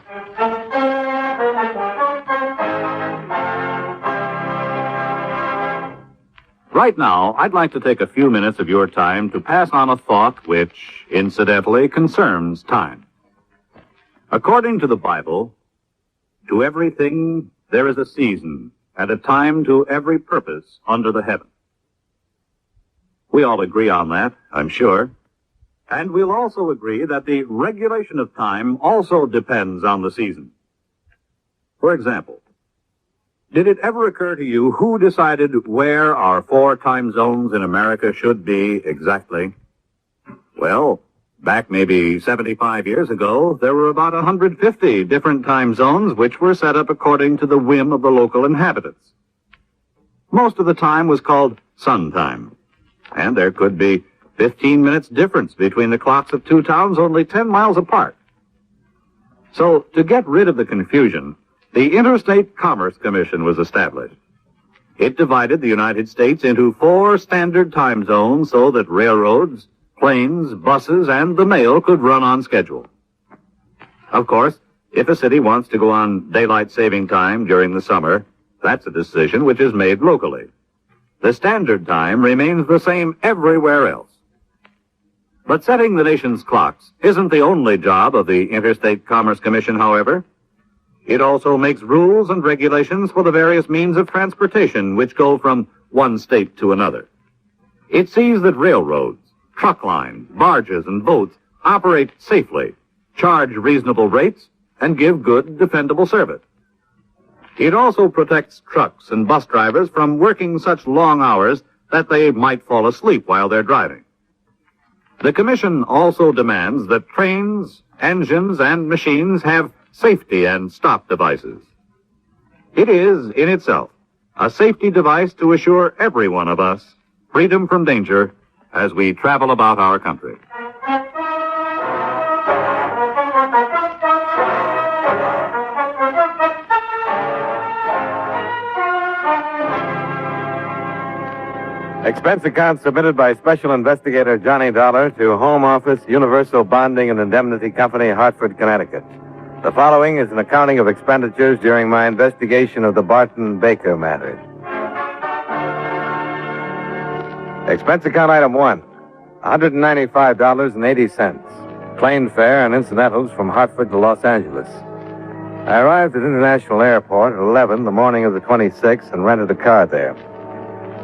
O: Right now, I'd like to take a few minutes of your time to pass on a thought which, incidentally, concerns time. According to the Bible, to everything there is a season and a time to every purpose under the heaven. We all agree on that, I'm sure. And we'll also agree that the regulation of time also depends on the season. For example, did it ever occur to you who decided where our 4 time zones in America should be exactly? Well, back maybe 75 years ago, there were about 150 different time zones which were set up according to the whim of the local inhabitants. Most of the time was called sun time, and there could be 15 minutes difference between the clocks of 2 towns only 10 miles apart. So, to get rid of the confusion, the Interstate Commerce Commission was established. It divided the United States into 4 standard time zones so that railroads, planes, buses, and the mail could run on schedule. Of course, if a city wants to go on daylight saving time during the summer, that's a decision which is made locally. The standard time remains the same everywhere else. But setting the nation's clocks isn't the only job of the Interstate Commerce Commission, however. It also makes rules and regulations for the various means of transportation which go from one state to another. It sees that railroads, truck lines, barges, and boats operate safely, charge reasonable rates, and give good, dependable service. It also protects trucks and bus drivers from working such long hours that they might fall asleep while they're driving. The Commission also demands that trains, engines, and machines have safety and stop devices. It is, in itself, a safety device to assure every one of us freedom from danger as we travel about our country.
K: Expense account submitted by Special Investigator Johnny Dollar to Home Office, Universal Bonding and Indemnity Company, Hartford, Connecticut. The following is an accounting of expenditures during my investigation of the Barton Baker matter. Expense account item 1, $195.80. Plane fare and incidentals from Hartford to Los Angeles. I arrived at International Airport at 11 the morning of the 26th and rented a car there.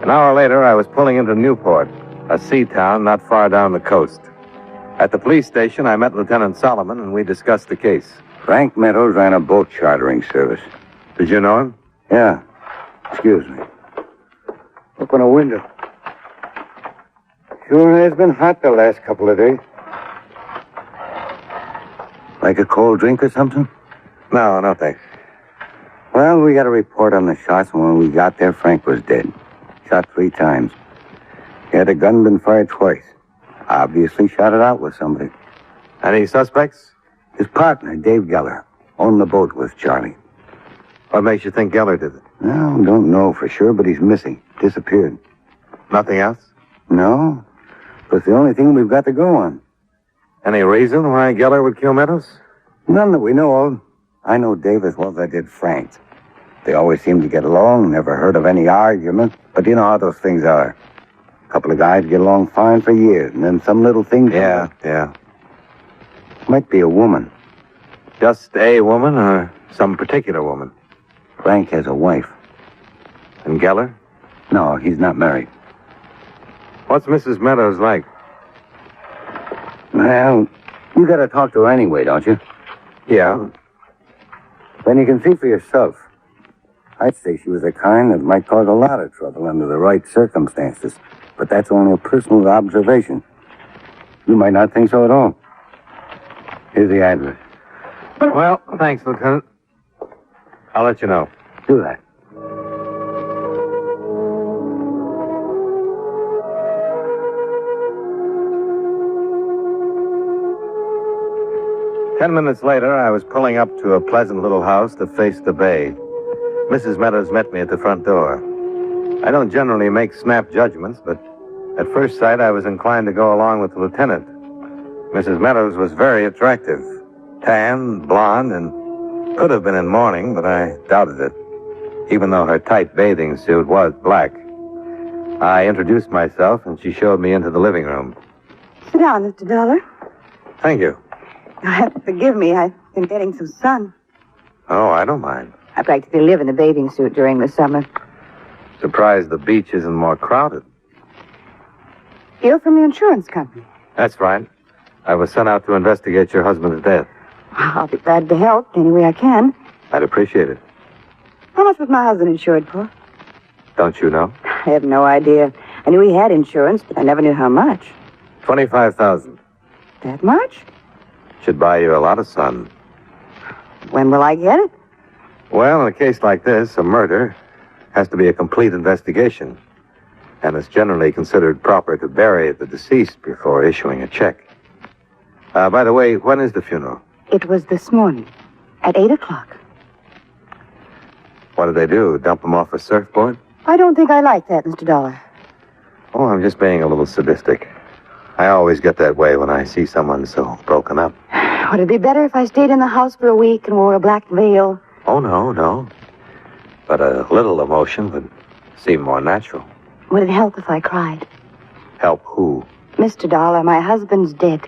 K: An hour later, I was pulling into Newport, a sea town not far down the coast. At the police station, I met Lieutenant Solomon, and we discussed the case.
H: Frank Meadows ran a boat chartering service.
K: Did you know him?
H: Yeah. Excuse me. Open a window. Sure has been hot the last couple of days. Like a cold drink or something?
K: No, no thanks.
H: Well, we got a report on the shots, and when we got there, Frank was dead. Shot 3 times. He had a gun been fired twice. Obviously shot it out with somebody.
K: Any suspects?
H: His partner, Dave Geller, owned the boat with Charlie.
K: What makes you think Geller did it?
H: Well, don't know for sure, but he's missing. Disappeared.
K: Nothing else?
H: No. But the only thing we've got to go on.
K: Any reason why Geller would kill Meadows?
H: None that we know of. I know Dave as well as I did Frank. They always seem to get along, never heard of any argument. But you know how those things are. A couple of guys get along fine for years, and then some little thing...
K: Yeah.
H: Might be a woman.
K: Just a woman or some particular woman?
H: Frank has a wife.
K: And Geller?
H: No, he's not married.
K: What's Mrs. Meadows like?
H: Well, you gotta talk to her anyway, don't you?
K: Yeah.
H: Then you can see for yourself. I'd say she was the kind that might cause a lot of trouble under the right circumstances. But that's only a personal observation. You might not think so at all. Here's the address.
K: Well, thanks, Lieutenant. I'll let you know.
H: Do that.
K: Ten minutes later, I was pulling up to a pleasant little house that faced the bay. Mrs. Meadows met me at the front door. I don't generally make snap judgments, but at first sight, I was inclined to go along with the lieutenant. Mrs. Meadows was very attractive. Tan, blonde, and could have been in mourning, but I doubted it, even though her tight bathing suit was black. I introduced myself, and she showed me into the living room.
L: Sit down, Mr. Dollar.
K: Thank you.
L: You'll have to forgive me. I've been getting some sun.
K: Oh, I don't mind.
L: I practically live in a bathing suit during the summer.
K: Surprised the beach isn't more crowded.
L: You're from the insurance company.
K: That's right. I was sent out to investigate your husband's death.
L: I'll be glad to help any way I can.
K: I'd appreciate it.
L: How much was my husband insured for?
K: Don't you know?
L: I have no idea. I knew he had insurance, but I never knew how much.
K: $25,000.
L: That much?
K: Should buy you a lot of sun.
L: When will I get it?
K: Well, in a case like this, a murder has to be a complete investigation. And it's generally considered proper to bury the deceased before issuing a check. By the way, when is the funeral?
L: It was this morning, at 8 o'clock.
K: What did they do? Dump him off a surfboard?
L: I don't think I like that, Mr. Dollar.
K: Oh, I'm just being a little sadistic. I always get that way when I see someone so broken up.
L: Would it be better if I stayed in the house for a week and wore a black veil?
K: Oh, no. But a little emotion would seem more natural.
L: Would it help if I cried?
K: Help who?
L: Mr. Dollar, my husband's dead.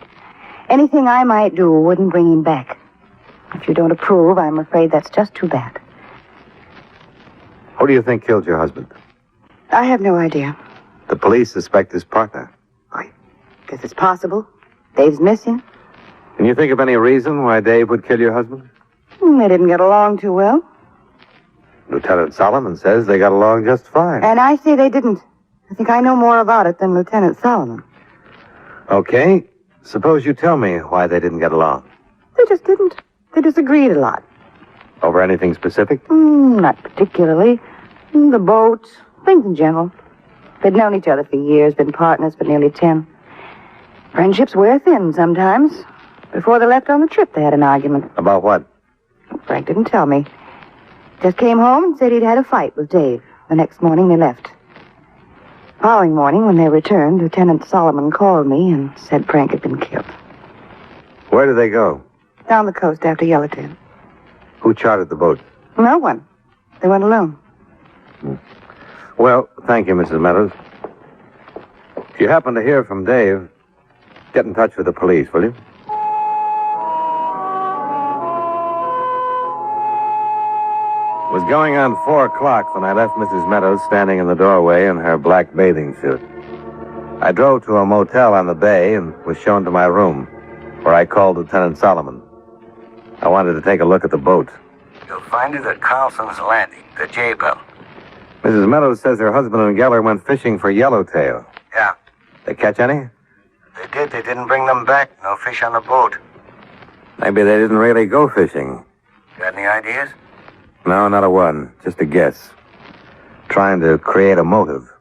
L: Anything I might do wouldn't bring him back. If you don't approve, I'm afraid that's just too bad.
K: Who do you think killed your husband?
L: I have no idea.
K: The police suspect his partner.
L: Guess it's possible. Dave's missing.
K: Can you think of any reason why Dave would kill your husband?
L: They didn't get along too well.
K: Lieutenant Solomon says they got along just fine.
L: And I say they didn't. I think I know more about it than Lieutenant Solomon.
K: Okay. Suppose you tell me why they didn't get along.
L: They just didn't. They disagreed a lot.
K: Over anything specific?
L: Not particularly. The boat, things in general. They'd known each other for years, been partners for nearly 10. Friendships wear thin sometimes. Before they left on the trip, they had an argument.
K: About what?
L: Frank didn't tell me. Just came home and said he'd had a fight with Dave. The next morning they left. Following morning, when they returned, Lieutenant Solomon called me and said Frank had been killed.
G: Where did they go?
L: Down the coast after Yellowtail.
G: Who chartered the boat?
L: No one. They went alone.
G: Well, thank you, Mrs. Meadows. If you happen to hear from Dave, get in touch with the police, will you? It was going on 4 o'clock when I left Mrs. Meadows standing in the doorway in her black bathing suit. I drove to a motel on the bay and was shown to my room, where I called Lieutenant Solomon. I wanted to take a look at the boat.
S: You'll find it at Carlson's Landing, the J-Bell.
G: Mrs. Meadows says her husband and Geller went fishing for yellowtail.
S: Yeah.
G: They catch any?
S: They did. They didn't bring them back. No fish on the boat.
G: Maybe they didn't really go fishing.
S: Got any ideas?
G: No, not a one. Just a guess. Trying to create a motive.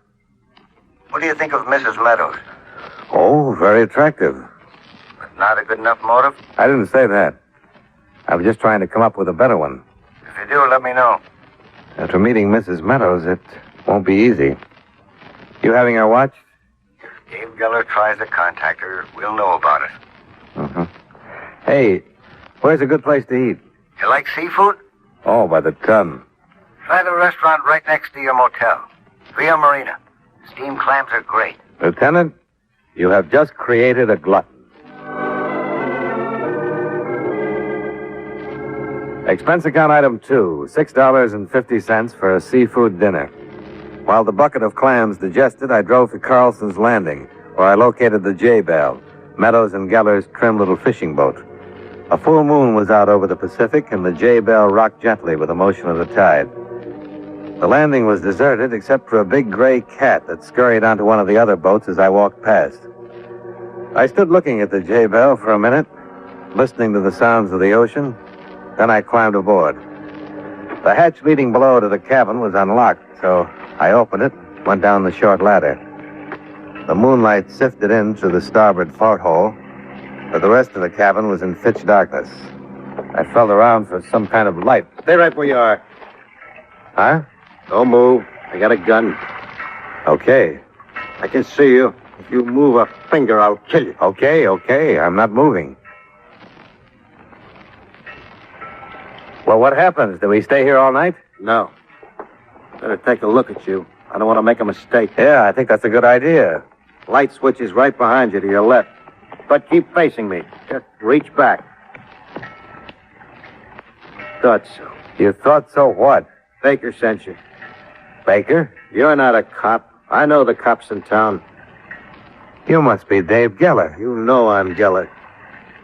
S: What do you think of Mrs. Meadows?
G: Oh, very attractive.
S: But not a good enough motive?
G: I didn't say that. I was just trying to come up with a better one.
S: If you do, let me know.
G: After meeting Mrs. Meadows, it won't be easy. You having her watched?
S: If Dave Geller tries to contact her, we'll know about it.
G: Mm-hmm. Hey, where's a good place to eat?
S: You like seafood?
G: Oh, by the ton.
S: Try the restaurant right next to your motel. Via Marina. Steamed clams are great.
G: Lieutenant, you have just created a glutton. Expense account item 2, $6.50 for a seafood dinner. While the bucket of clams digested, I drove to Carlson's Landing, where I located the J-Bell, Meadows and Geller's trim little fishing boat. A full moon was out over the Pacific, and the J-Bell rocked gently with the motion of the tide. The landing was deserted except for a big gray cat that scurried onto one of the other boats as I walked past. I stood looking at the J-Bell for a minute, listening to the sounds of the ocean. Then I climbed aboard. The hatch leading below to the cabin was unlocked, so I opened it, went down the short ladder. The moonlight sifted in through the starboard porthole, but the rest of the cabin was in pitch darkness. I felt around for some kind of light.
S: Stay right where you are.
G: Huh?
S: Don't move. I got a gun.
G: Okay.
S: I can see you. If you move a finger, I'll kill you.
G: Okay. I'm not moving. Well, what happens? Do we stay here all night?
S: No. Better take a look at you. I don't want to make a mistake.
G: Yeah, I think that's a good idea.
S: Light switch is right behind you to your left. But keep facing me. Just reach back. Thought so.
G: You thought so what?
S: Baker sent you.
G: Baker?
S: You're not a cop. I know the cops in town.
G: You must be Dave Geller.
S: You know I'm Geller.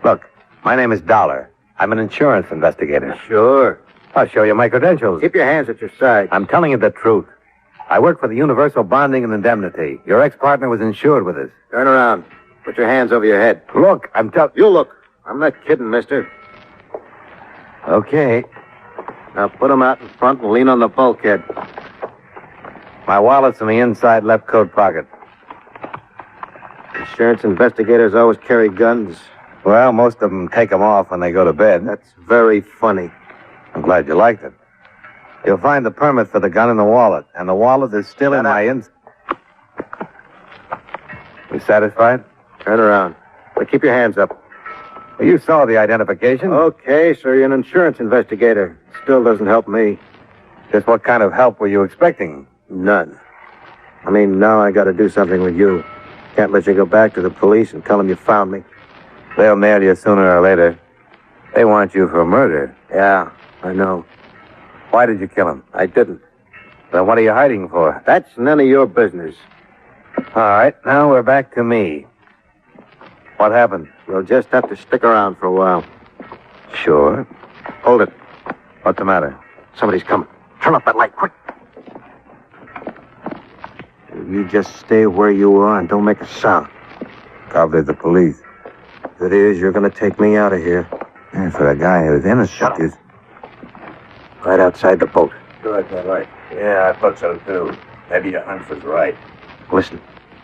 G: Look, my name is Dollar. I'm an insurance investigator.
S: Sure.
G: I'll show you my credentials.
S: Keep your hands at your side.
G: I'm telling you the truth. I work for the Universal Bonding and Indemnity. Your ex-partner was insured with us.
S: Turn around. Put your hands over your head.
G: Look, I'm telling...
S: You look. I'm not kidding, mister.
G: Okay.
S: Now put them out in front and lean on the bulkhead.
G: My wallet's in the inside left coat pocket.
S: Insurance investigators always carry guns.
G: Well, most of them take them off when they go to bed.
S: That's very funny.
G: I'm glad you liked it. You'll find the permit for the gun in the wallet, and the wallet is still in my You satisfied?
S: Turn around. But keep your hands up.
G: Well, you saw the identification.
S: Okay, so you're an insurance investigator. Still doesn't help me.
G: Just what kind of help were you expecting?
S: None. I mean, now I got to do something with you. Can't let you go back to the police and tell them you found me.
G: They'll nail you sooner or later. They want you for murder.
S: Yeah, I know.
G: Why did you kill him?
S: I didn't.
G: Then what are you hiding for?
S: That's none of your business.
G: All right, now we're back to me. What happened?
S: You'll just have to stick around for a while.
G: Sure.
S: Hold it.
G: What's the matter?
S: Somebody's coming. Turn up that light, quick. You just stay where you are and don't make a sound.
G: Probably the police.
S: If it is, you're going to take me out of here.
G: Yeah, for a guy who's innocent.
S: Shut up. Right outside the boat.
U: Sure, that's right. Yeah, I thought so, too. Maybe your hunch was right.
S: Listen,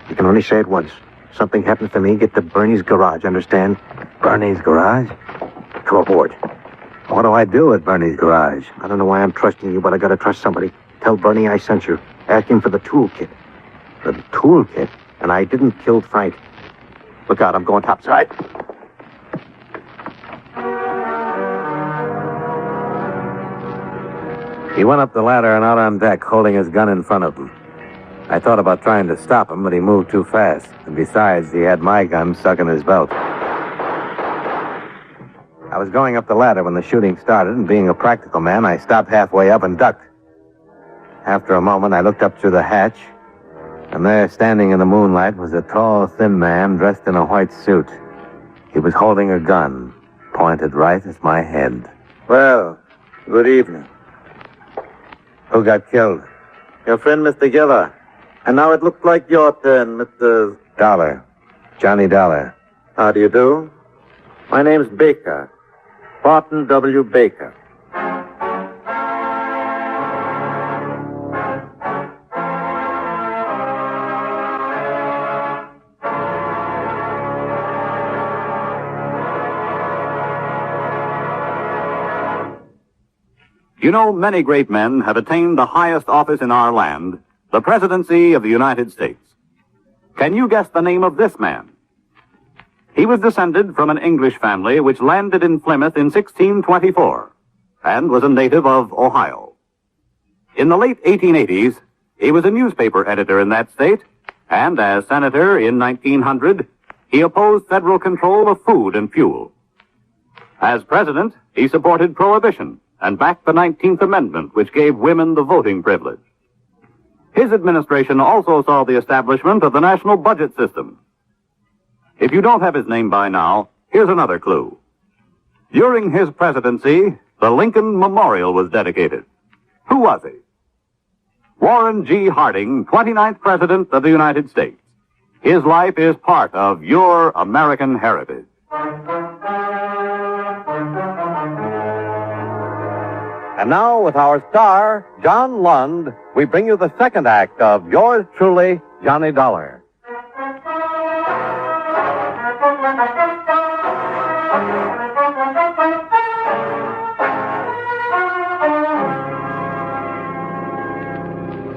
S: you can only say it once. Something happens to me, get to Bernie's garage, understand?
G: Bernie's garage?
S: Come aboard.
G: What do I do at Bernie's garage?
S: I don't know why I'm trusting you, but I gotta trust somebody. Tell Bernie I sent you. Ask him for the toolkit. The toolkit? And I didn't kill Frank. Look out, I'm going topside.
K: He went up the ladder and out on deck, holding his gun in front of him. I thought about trying to stop him, but he moved too fast. And besides, he had my gun stuck in his belt. I was going up the ladder when the shooting started, and being a practical man, I stopped halfway up and ducked. After a moment, I looked up through the hatch, and there, standing in the moonlight, was a tall, thin man dressed in a white suit. He was holding a gun, pointed right at my head.
S: Well, good evening.
K: Who got killed?
S: Your friend, Mr. Geller. And now it looks like your turn, Mr.
K: Dollar. Johnny Dollar.
S: How do you do? My name's Baker. Barton W. Baker.
O: You know, many great men have attained the highest office in our land, the presidency of the United States. Can you guess the name of this man? He was descended from an English family which landed in Plymouth in 1624 and was a native of Ohio. In the late 1880s, he was a newspaper editor in that state, and as senator in 1900, he opposed federal control of food and fuel. As president, he supported prohibition and backed the 19th Amendment, which gave women the voting privilege. His administration also saw the establishment of the national budget system. If you don't have his name by now, here's another clue. During his presidency, the Lincoln Memorial was dedicated. Who was he? Warren G. Harding, 29th President of the United States. His life is part of your American heritage.
K: And now, with our star, John Lund, we bring you the second act of yours truly, Johnny Dollar.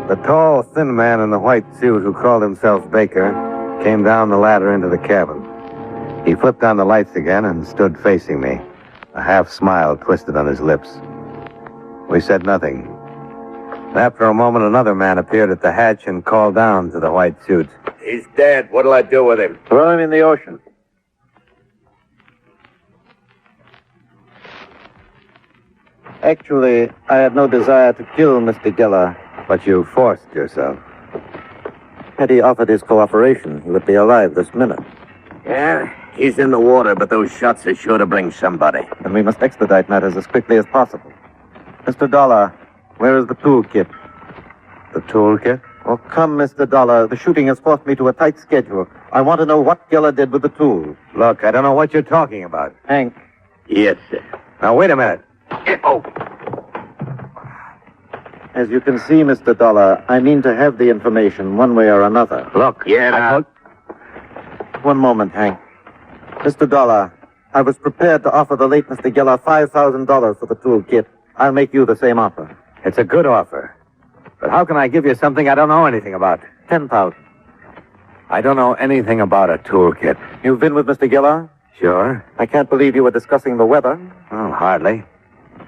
K: The tall, thin man in the white suit who called himself Baker came down the ladder into the cabin. He flipped on the lights again and stood facing me, a half smile twisted on his lips. We said nothing. After a moment, another man appeared at the hatch and called down to the white suit.
S: He's dead. What'll I do with him? Throw him in the ocean.
K: Actually, I had no desire to kill Mr. Geller. But you forced yourself.
S: Had he offered his cooperation, he would be alive this minute. Yeah, he's in the water, but those shots are sure to bring somebody.
K: And we must expedite matters as quickly as possible. Mr. Dollar, where is the toolkit? The toolkit? Oh, come, Mr. Dollar. The shooting has forced me to a tight schedule. I want to know what Geller did with the tool. Look, I don't know what you're talking about. Hank.
S: Yes, sir.
K: Now, wait a minute.
S: Oh!
K: As you can see, Mr. Dollar, I mean to have the information one way or another.
S: Look,
K: One moment, Hank. Mr. Dollar, I was prepared to offer the late Mr. Geller $5,000 for the toolkit. I'll make you the same offer. It's a good offer. But how can I give you something I don't know anything about? $10,000. I don't know anything about a toolkit. You've been with Mr. Geller? Sure. I can't believe you were discussing the weather. Oh, hardly.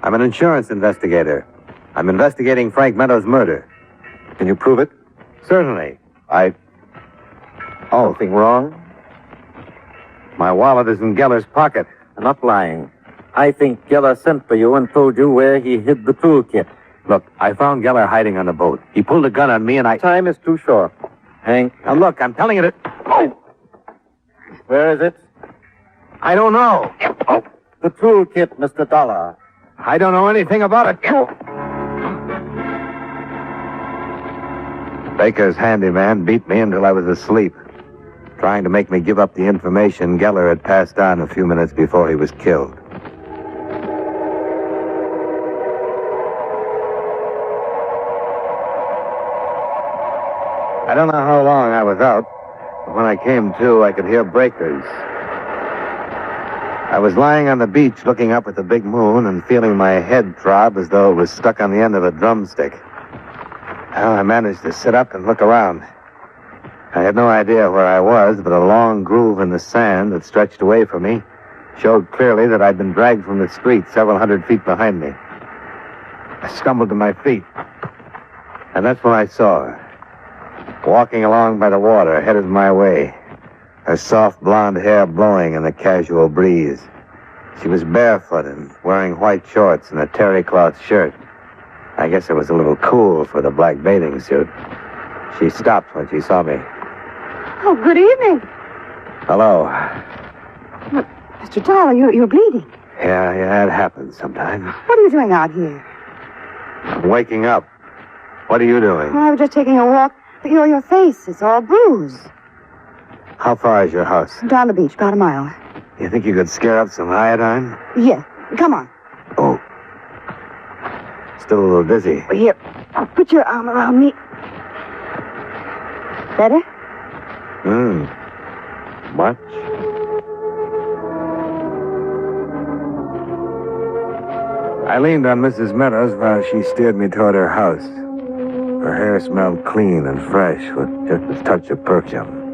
K: I'm an insurance investigator. I'm investigating Frank Meadows' murder. Can you prove it? Certainly. Anything wrong? My wallet is in Geller's pocket. I'm not lying. I think Geller sent for you and told you where he hid the toolkit. Look, I found Geller hiding on the boat. He pulled a gun on me and Time is too short. Hank. Now look, I'm telling you that... Oh! Where is it? I don't know. Oh. The toolkit, Mr. Dollar. I don't know anything about it. Baker's handyman beat me until I was asleep, trying to make me give up the information Geller had passed on a few minutes before he was killed. I don't know how long I was out, but when I came to, I could hear breakers. I was lying on the beach looking up at the big moon and feeling my head throb as though it was stuck on the end of a drumstick. Well, I managed to sit up and look around. I had no idea where I was, but a long groove in the sand that stretched away from me showed clearly that I'd been dragged from the street several hundred feet behind me. I stumbled to my feet, and that's when I saw her, walking along by the water, headed my way, her soft blonde hair blowing in the casual breeze. She was barefoot and wearing white shorts and a terry cloth shirt. I guess it was a little cool for the black bathing suit. She stopped when she saw me.
L: Oh, good evening.
K: Hello.
L: Mr. Dollar, you're bleeding.
K: Yeah, it happens sometimes.
L: What are you doing out here?
K: I'm waking up. What are you doing?
L: I was just taking a walk. Your face is all bruised.
K: How far is your house?
L: Down the beach, about a mile.
K: You think you could scare up some iodine?
L: Yeah, come on.
K: Oh. Still a little dizzy.
L: Here, put your arm around me. Better?
K: Much? I leaned on Mrs. Meadows while she steered me toward her house. Her hair smelled clean and fresh with just a touch of perfume.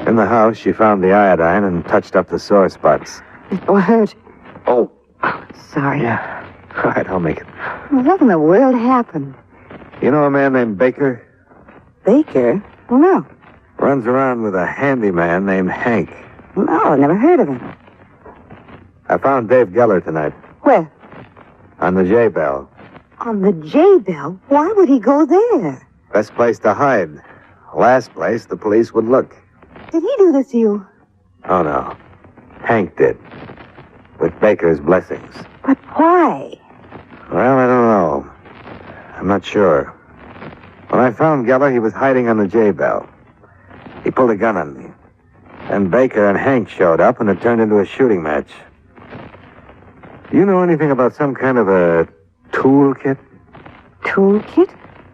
K: In the house, she found the iodine and touched up the sore spots.
L: It hurt.
K: Oh.
L: Sorry.
K: Yeah. All right, I'll make it.
L: Well, what in the world happened?
K: You know a man named Baker?
L: Baker? Well, no.
K: Runs around with a handyman named Hank.
L: No, I've never heard of him.
K: I found Dave Geller tonight.
L: Where?
K: On the J-Bell.
L: On the J-Bell? Why would he go there?
K: Best place to hide. Last place the police would look.
L: Did he do this to you?
K: Oh, no. Hank did. With Baker's blessings.
L: But why?
K: Well, I don't know. I'm not sure. When I found Geller, he was hiding on the J-Bell. He pulled a gun on me. Then Baker and Hank showed up, and it turned into a shooting match. Do you know anything about some kind of a toolkit?
L: Toolkit?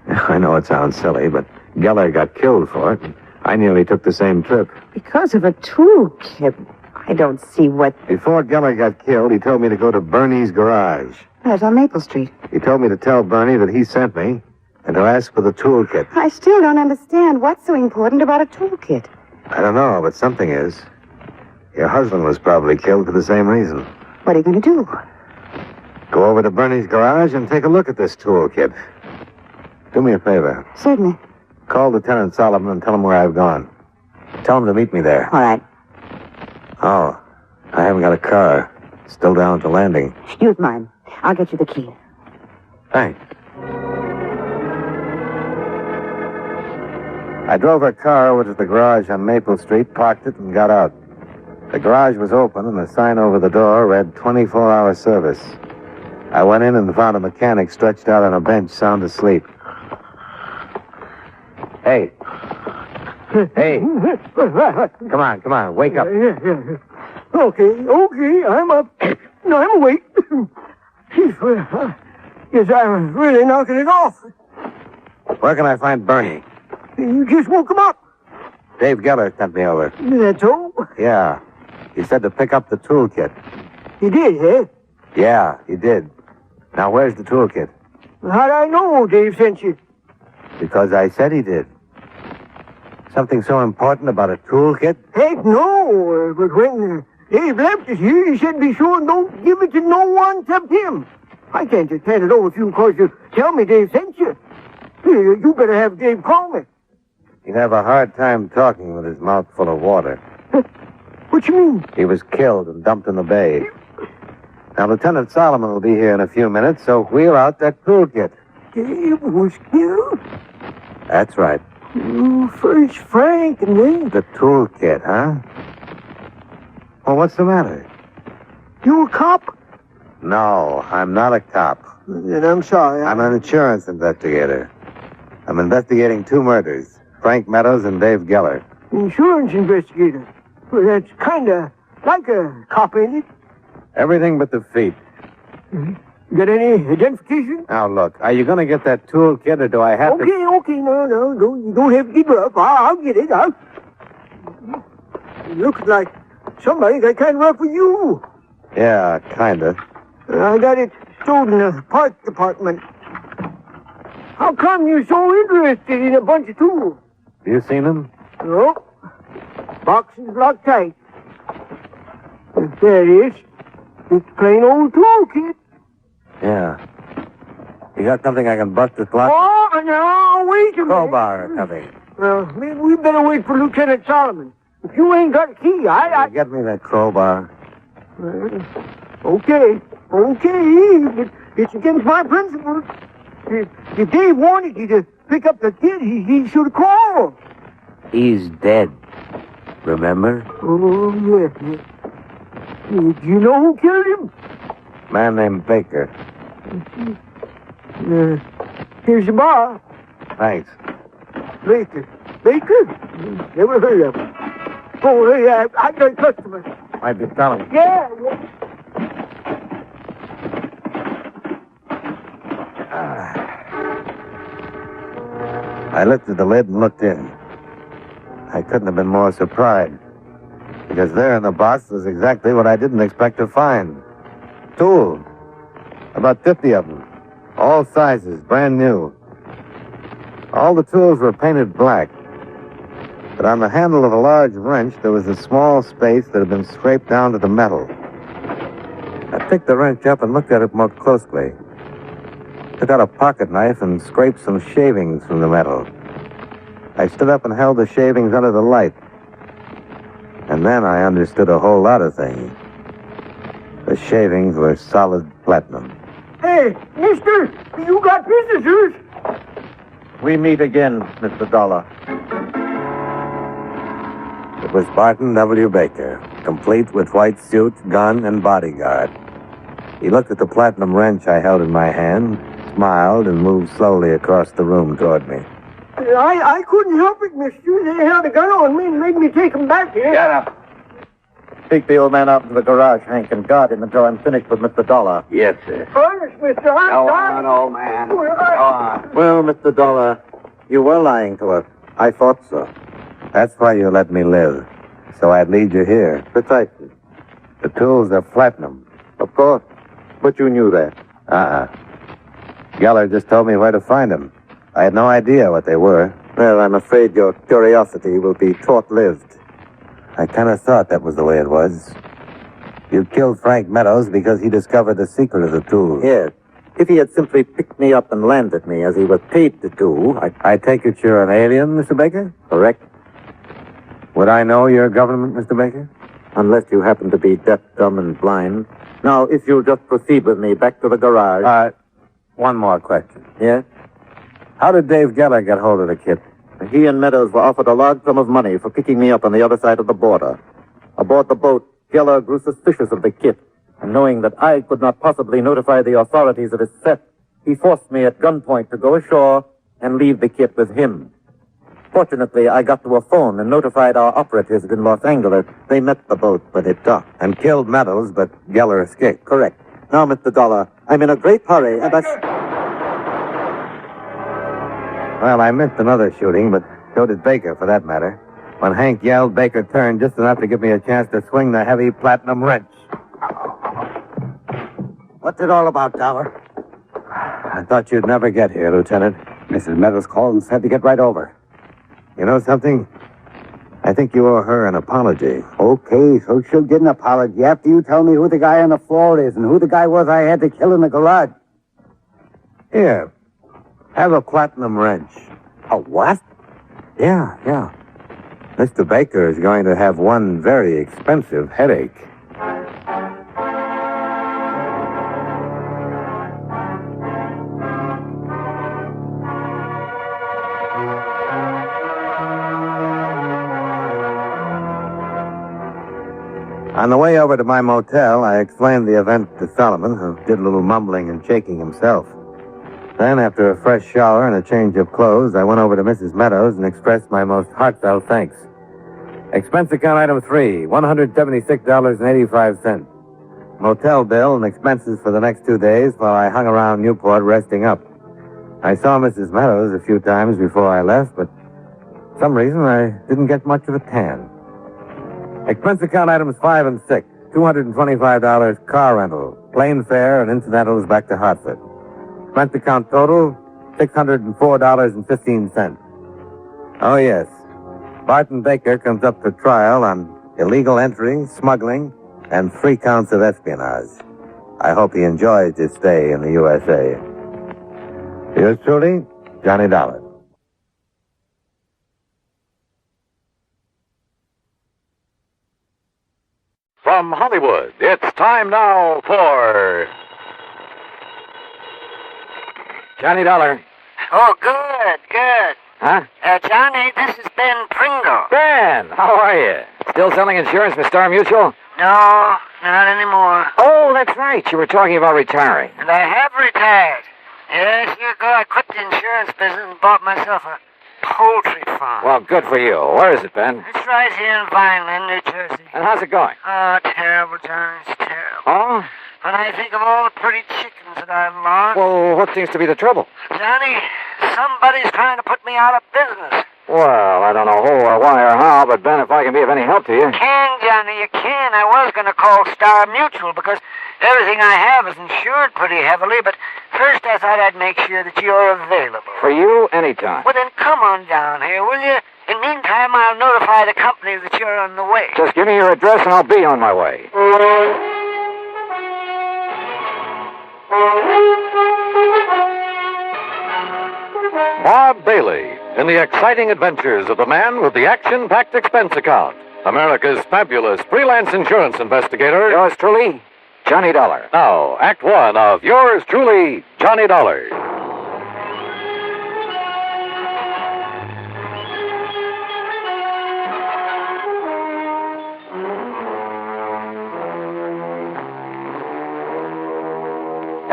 K: I know it sounds silly, but Geller got killed for it. And I nearly took the same trip.
L: Because of a toolkit? I don't see what...
K: Before Geller got killed, he told me to go to Bernie's garage.
L: That's on Maple Street.
K: He told me to tell Bernie that he sent me and to ask for the toolkit.
L: I still don't understand what's so important about a toolkit.
K: I don't know, but something is. Your husband was probably killed for the same reason.
L: What are you going to do?
K: Go over to Bernie's garage and take a look at this toolkit. Do me a favor.
L: Certainly.
K: Call Lieutenant Solomon and tell him where I've gone. Tell him to meet me there.
L: All right.
K: Oh, I haven't got a car. Still down at the landing.
L: Use mine. I'll get you the key.
K: Thanks. I drove her car over to the garage on Maple Street, parked it, and got out. The garage was open, and the sign over the door read 24-hour service. I went in and found a mechanic stretched out on a bench, sound asleep. Hey. Hey. Come on. Wake up.
F: Okay, I'm up. No, I'm awake. Yes, I was really knocking it off.
K: Where can I find Bernie?
F: You just woke him up.
K: Dave Geller sent me over.
F: That's all?
K: Yeah. He said to pick up the toolkit.
F: He did, eh?
K: Yeah, he did. Now, where's the toolkit?
F: How'd I know Dave sent you?
K: Because I said he did. Something so important about a toolkit?
F: Heck, no. But when Dave left us here, he said be sure and don't give it to no one except him. I can't just hand it over to you because you tell me Dave sent you. You better have Dave call me.
K: He'd have a hard time talking with his mouth full of water.
F: What you mean?
K: He was killed and dumped in the bay. Now, Lieutenant Solomon will be here in a few minutes, so wheel out that toolkit.
F: Dave was killed?
K: That's right.
F: First Frank and then...
K: The toolkit, huh? Well, what's the matter?
F: You a cop?
K: No, I'm not a cop.
F: Then I'm sorry.
K: I'm an insurance investigator. I'm investigating 2 murders. Frank Meadows and Dave Geller.
F: Insurance investigator? Well, that's kind of like a cop, ain't it?
K: Everything but the feet.
F: Got any identification?
K: Now, look, are you going to get that toolkit, or do I have to...
F: Okay, no, you don't have to give up. I'll get it. It looks like somebody got kind of rough with you.
K: Yeah, kind of.
F: I got it stored in the park department. How come you're so interested in a bunch of tools?
K: You seen him?
D: No. Box is locked tight. There it is. It's plain old toolkit.
K: Yeah. You got something I can bust this lock?
D: Oh, no, wait a minute.
K: Crowbar coming.
D: Maybe we better wait for Lieutenant Solomon. If you ain't got a key, I...
K: Get me that crowbar.
D: Okay. It's against my principles. If Dave wanted you to pick up the kid, he should have called.
S: He's dead. Remember?
D: Oh, yes. Do you know who killed him?
K: Man named Baker.
D: Here's the bar.
K: Thanks.
D: Baker? Never heard of him. Oh, hey, I got a customer.
K: Might be Solomon.
D: Yeah.
K: I lifted the lid and looked in. I couldn't have been more surprised, because there in the box was exactly what I didn't expect to find. Tools. About 50 of them. All sizes, brand new. All the tools were painted black. But on the handle of a large wrench, there was a small space that had been scraped down to the metal. I picked the wrench up and looked at it more closely. Took out a pocket knife and scraped some shavings from the metal. I stood up and held the shavings under the light. And then I understood a whole lot of things. The shavings were solid platinum.
D: Hey, mister, you got visitors.
K: We meet again, Mr. Dollar. It was Barton W. Baker, complete with white suit, gun, and bodyguard. He looked at the platinum wrench I held in my hand, smiled, and moved slowly across the room toward me.
D: I couldn't help it, mister. They held a gun on me and made me take them back here.
S: Get up. Take the old man out into the garage, Hank, and guard him until I'm finished with Mr. Dollar.
U: Yes, sir.
D: Honest, mister, I'm
S: Go
D: sorry.
S: on, old man.
D: Go
S: on.
K: Well, Mr. Dollar, you were lying to us. I thought so. That's why you let me live, so I'd lead you here. Precisely. The tools are platinum. Of course. But you knew that. Geller just told me where to find them. I had no idea what they were. Well, I'm afraid your curiosity will be short-lived. I kind of thought that was the way it was. You killed Frank Meadows because he discovered the secret of the tools. Yes. If he had simply picked me up and landed me, as he was paid to do, I take it you're an alien, Mr. Baker? Correct. Would I know your government, Mr. Baker? Unless you happen to be deaf, dumb, and blind. Now, if you'll just proceed with me back to the garage. One more question. Yes? How did Dave Geller get hold of the kit? He and Meadows were offered a large sum of money for picking me up on the other side of the border. Aboard the boat, Geller grew suspicious of the kit, and knowing that I could not possibly notify the authorities of his theft, he forced me at gunpoint to go ashore and leave the kit with him. Fortunately, I got to a phone and notified our operatives in Los Angeles. They met the boat when it docked. And killed Meadows, but Geller escaped. Correct. Now, Mr. Dollar, I'm in a great hurry, and Well, I missed another shooting, but so did Baker, for that matter. When Hank yelled, Baker turned just enough to give me a chance to swing the heavy platinum wrench.
S: What's it all about, Dollar?
K: I thought you'd never get here, Lieutenant. Mrs. Meadows called and said to get right over. You know something? I think you owe her an apology.
H: Okay, so she'll get an apology after you tell me who the guy on the floor is and who the guy was I had to kill in the garage.
K: Here, have a platinum wrench.
S: A what?
K: Yeah. Mr. Baker is going to have one very expensive headache. On the way over to my motel, I explained the event to Solomon, who did a little mumbling and shaking himself. Then, after a fresh shower and a change of clothes, I went over to Mrs. Meadows and expressed my most heartfelt thanks. Expense account item 3, $176.85. Motel bill and expenses for the next 2 days while I hung around Newport resting up. I saw Mrs. Meadows a few times before I left, but for some reason I didn't get much of a tan. Expense account items 5 and 6, $225 car rental, plane fare, and incidentals back to Hartford. Expense account total, $604.15. Oh, yes, Barton Baker comes up for trial on illegal entry, smuggling, and 3 counts of espionage. I hope he enjoys his stay in the USA. Yours truly, Johnny Dollar.
A: From Hollywood, it's time now for
B: Johnny Dollar.
Q: Oh, good.
B: Huh?
Q: Johnny, this is Ben Pringle.
B: Ben, how are you? Still selling insurance with Star Mutual?
Q: No, not anymore.
B: Oh, that's right. You were talking about retiring.
Q: And I have retired. Yes, year ago I quit the insurance business and bought myself a poultry farm.
B: Well, good for you. Where is it, Ben?
Q: It's right here in Vineland, New Jersey.
B: And how's it going?
Q: Oh, terrible, Johnny. It's terrible.
B: Oh?
Q: When I think of all the pretty chickens that I've lost.
B: Well, what seems to be the trouble?
Q: Johnny, somebody's trying to put me out of business.
B: Well, I don't know who or why or how, but Ben, if I can be of any help to you.
Q: Johnny, you can. I was going to call Star Mutual because everything I have is insured pretty heavily, but first I thought I'd make sure that you're available.
B: For you, anytime.
Q: Well, then come on down here, will you? In the meantime, I'll notify the company that you're on the way.
B: Just give me your address and I'll be on my way.
A: Bob Bailey in the exciting adventures of the man with the action-packed expense account. America's fabulous freelance insurance investigator.
B: Yours truly, Johnny Dollar.
A: Now, Act 1 of yours truly, Johnny Dollar.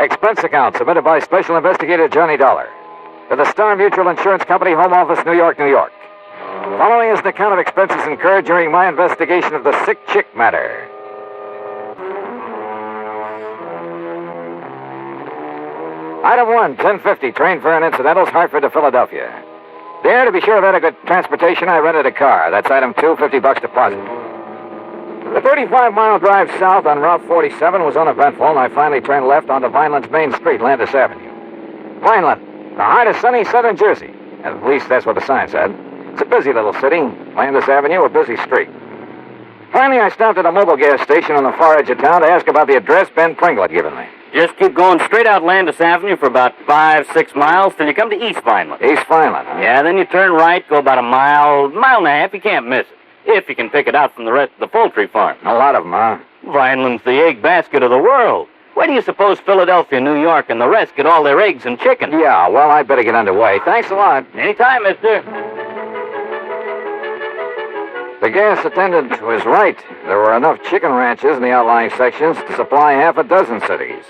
B: Expense account submitted by Special Investigator Johnny Dollar to the Star Mutual Insurance Company, Home Office, New York, New York. Following is an account of expenses incurred during my investigation of the sick chick matter. Item 1, 1050, train fare and incidentals, Hartford to Philadelphia. There, to be sure of adequate transportation, I rented a car. That's item 2, $50 deposit. The 35-mile drive south on Route 47 was uneventful, and I finally turned left onto Vineland's main street, Landis Avenue. Vineland, the heart of sunny southern Jersey. At least that's what the sign said. It's a busy little city. Landis Avenue, a busy street. Finally, I stopped at a mobile gas station on the far edge of town to ask about the address Ben Pringle had given me.
R: Just keep going straight out Landis Avenue for about 5-6 miles till you come to East Vineland.
B: East Vineland, huh?
R: Yeah, then you turn right, go about a mile and a half. You can't miss it. If you can pick it out from the rest of the poultry farm.
B: A lot of them, huh?
R: Vineland's the egg basket of the world. Where do you suppose Philadelphia, New York, and the rest get all their eggs and chicken?
B: Yeah, well, I'd better get underway. Thanks a lot.
R: Anytime, mister.
B: The gas attendant was right. There were enough chicken ranches in the outlying sections to supply half a dozen cities.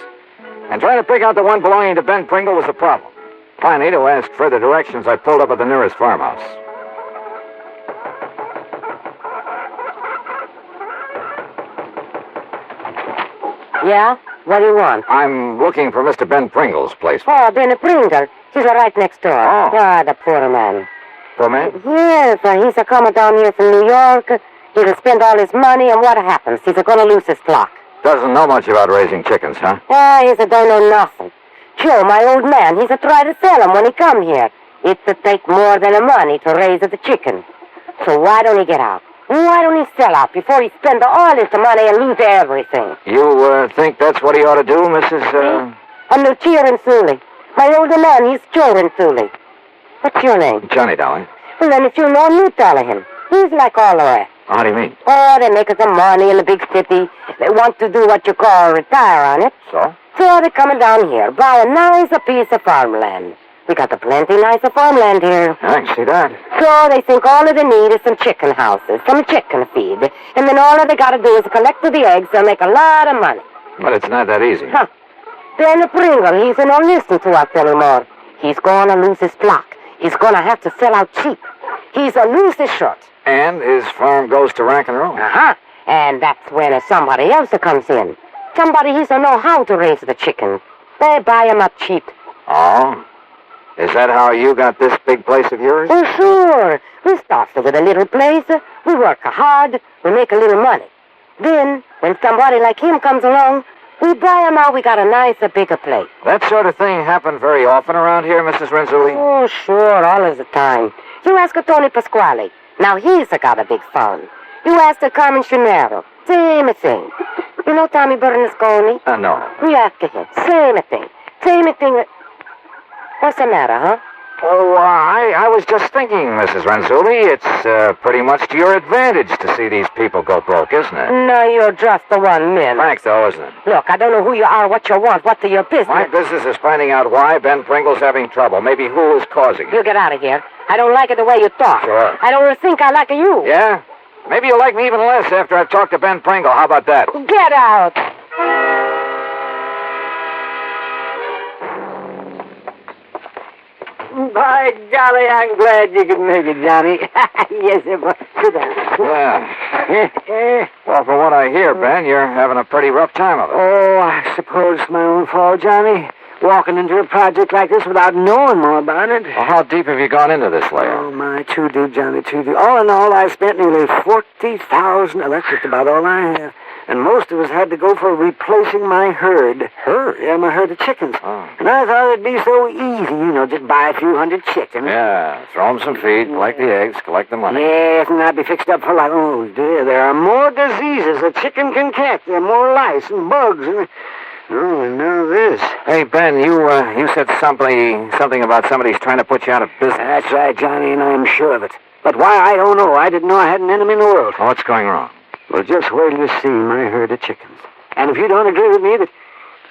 B: And trying to pick out the one belonging to Ben Pringle was a problem. Finally, to ask further directions, I pulled up at the nearest farmhouse.
V: Yeah? What do you want?
B: I'm looking for Mr. Ben Pringle's place.
V: Oh, Ben Pringle. He's right next door.
B: Oh.
V: Ah, the poor man.
B: Poor man?
V: Yes, he's a coming down here from New York. He'll spend all his money, and what happens? He's going to lose his flock.
B: Doesn't know much about raising chickens, huh?
V: Ah, he don't know nothing. Joe, my old man, he's try to sell him when he come here. It's to take more than the money to raise the chicken. So why don't he get out? Why don't he sell out before he spend all his money and lose everything?
B: You think that's what he ought to do, Mrs.
V: I'm no cheering Sully. My older man, he's Joe and Sully. What's your name?
B: Johnny Dollar.
V: Well, then if you know him, you tell him. He's like all the rest.
B: How do you mean?
V: Oh, they make some money in the big city. They want to do what you call retire on it.
B: So?
V: So they're coming down here, buy a nice piece of farmland. We got a plenty nicer farmland here.
B: I can see that.
V: So they think all they need is some chicken houses, some chicken feed. And then all they got to do is collect the eggs and make a lot of money.
B: But it's not that easy.
V: Huh. Ben Pringle, he's not listen to us anymore. He's going to lose his flock. He's going to have to sell out cheap. He's a lose his shirt.
B: And his farm goes to rack and roll.
V: Uh-huh. And that's when somebody else comes in. Somebody he don't know how to raise the chicken. They buy him up cheap.
B: Oh? Is that how you got this big place of yours?
V: Oh, sure. We started with a little place. We work hard. We make a little money. Then, when somebody like him comes along, we buy him out. We got a nicer, bigger place.
B: That sort of thing happened very often around here, Mrs. Renzulli?
V: Oh, sure. All of the time. You ask Tony Pasquale. Now he's got a big phone. You ask the Carmen Chinero. Same thing. You know Tommy Bernasconi?
B: No.
V: You ask him. Same thing. Same thing. What's the matter, huh?
B: Oh, I was just thinking, Mrs. Renzulli, it's pretty much to your advantage to see these people go broke, isn't it?
V: No, you're just the one man.
B: Thanks, though, isn't it?
V: Look, I don't know who you are, what you want, what's your business.
B: My business is finding out why Ben Pringle's having trouble. Maybe who is causing it.
V: You get out of here. I don't like it the way you talk.
B: Sure.
V: I don't think I like you.
B: Yeah? Maybe you'll like me even less after I've talked to Ben Pringle. How about that?
V: Get out. By golly, I'm glad you could make it, Johnny. Yes, sir. Sit down.
B: Yeah. Well, from what I hear, Ben, you're having a pretty rough time of it.
Q: Oh, I suppose it's my own fault, Johnny. Walking into a project like this without knowing more about it.
B: Well, how deep have you gone into this layer?
Q: Oh, my, too deep, Johnny, too deep. All in all, I spent nearly $40,000. That's just about all I have. And most of us had to go for replacing my herd.
B: Herd?
Q: Yeah, my herd of chickens.
B: Oh.
Q: And I thought it'd be so easy, just buy a few hundred chickens.
B: Yeah, throw them some feed, collect the eggs, collect the money.
Q: Yes, and I'd be fixed up for life. Oh, dear, there are more diseases a chicken can catch. There are more lice and bugs. Oh, and now this.
B: Hey, Ben, you said something about somebody's trying to put you out of business.
Q: That's right, Johnny, and I'm sure of it. But why, I don't know. I didn't know I had an enemy in the world.
B: What's going wrong?
Q: Well, just wait till you see my herd of chickens. And if you don't agree with me,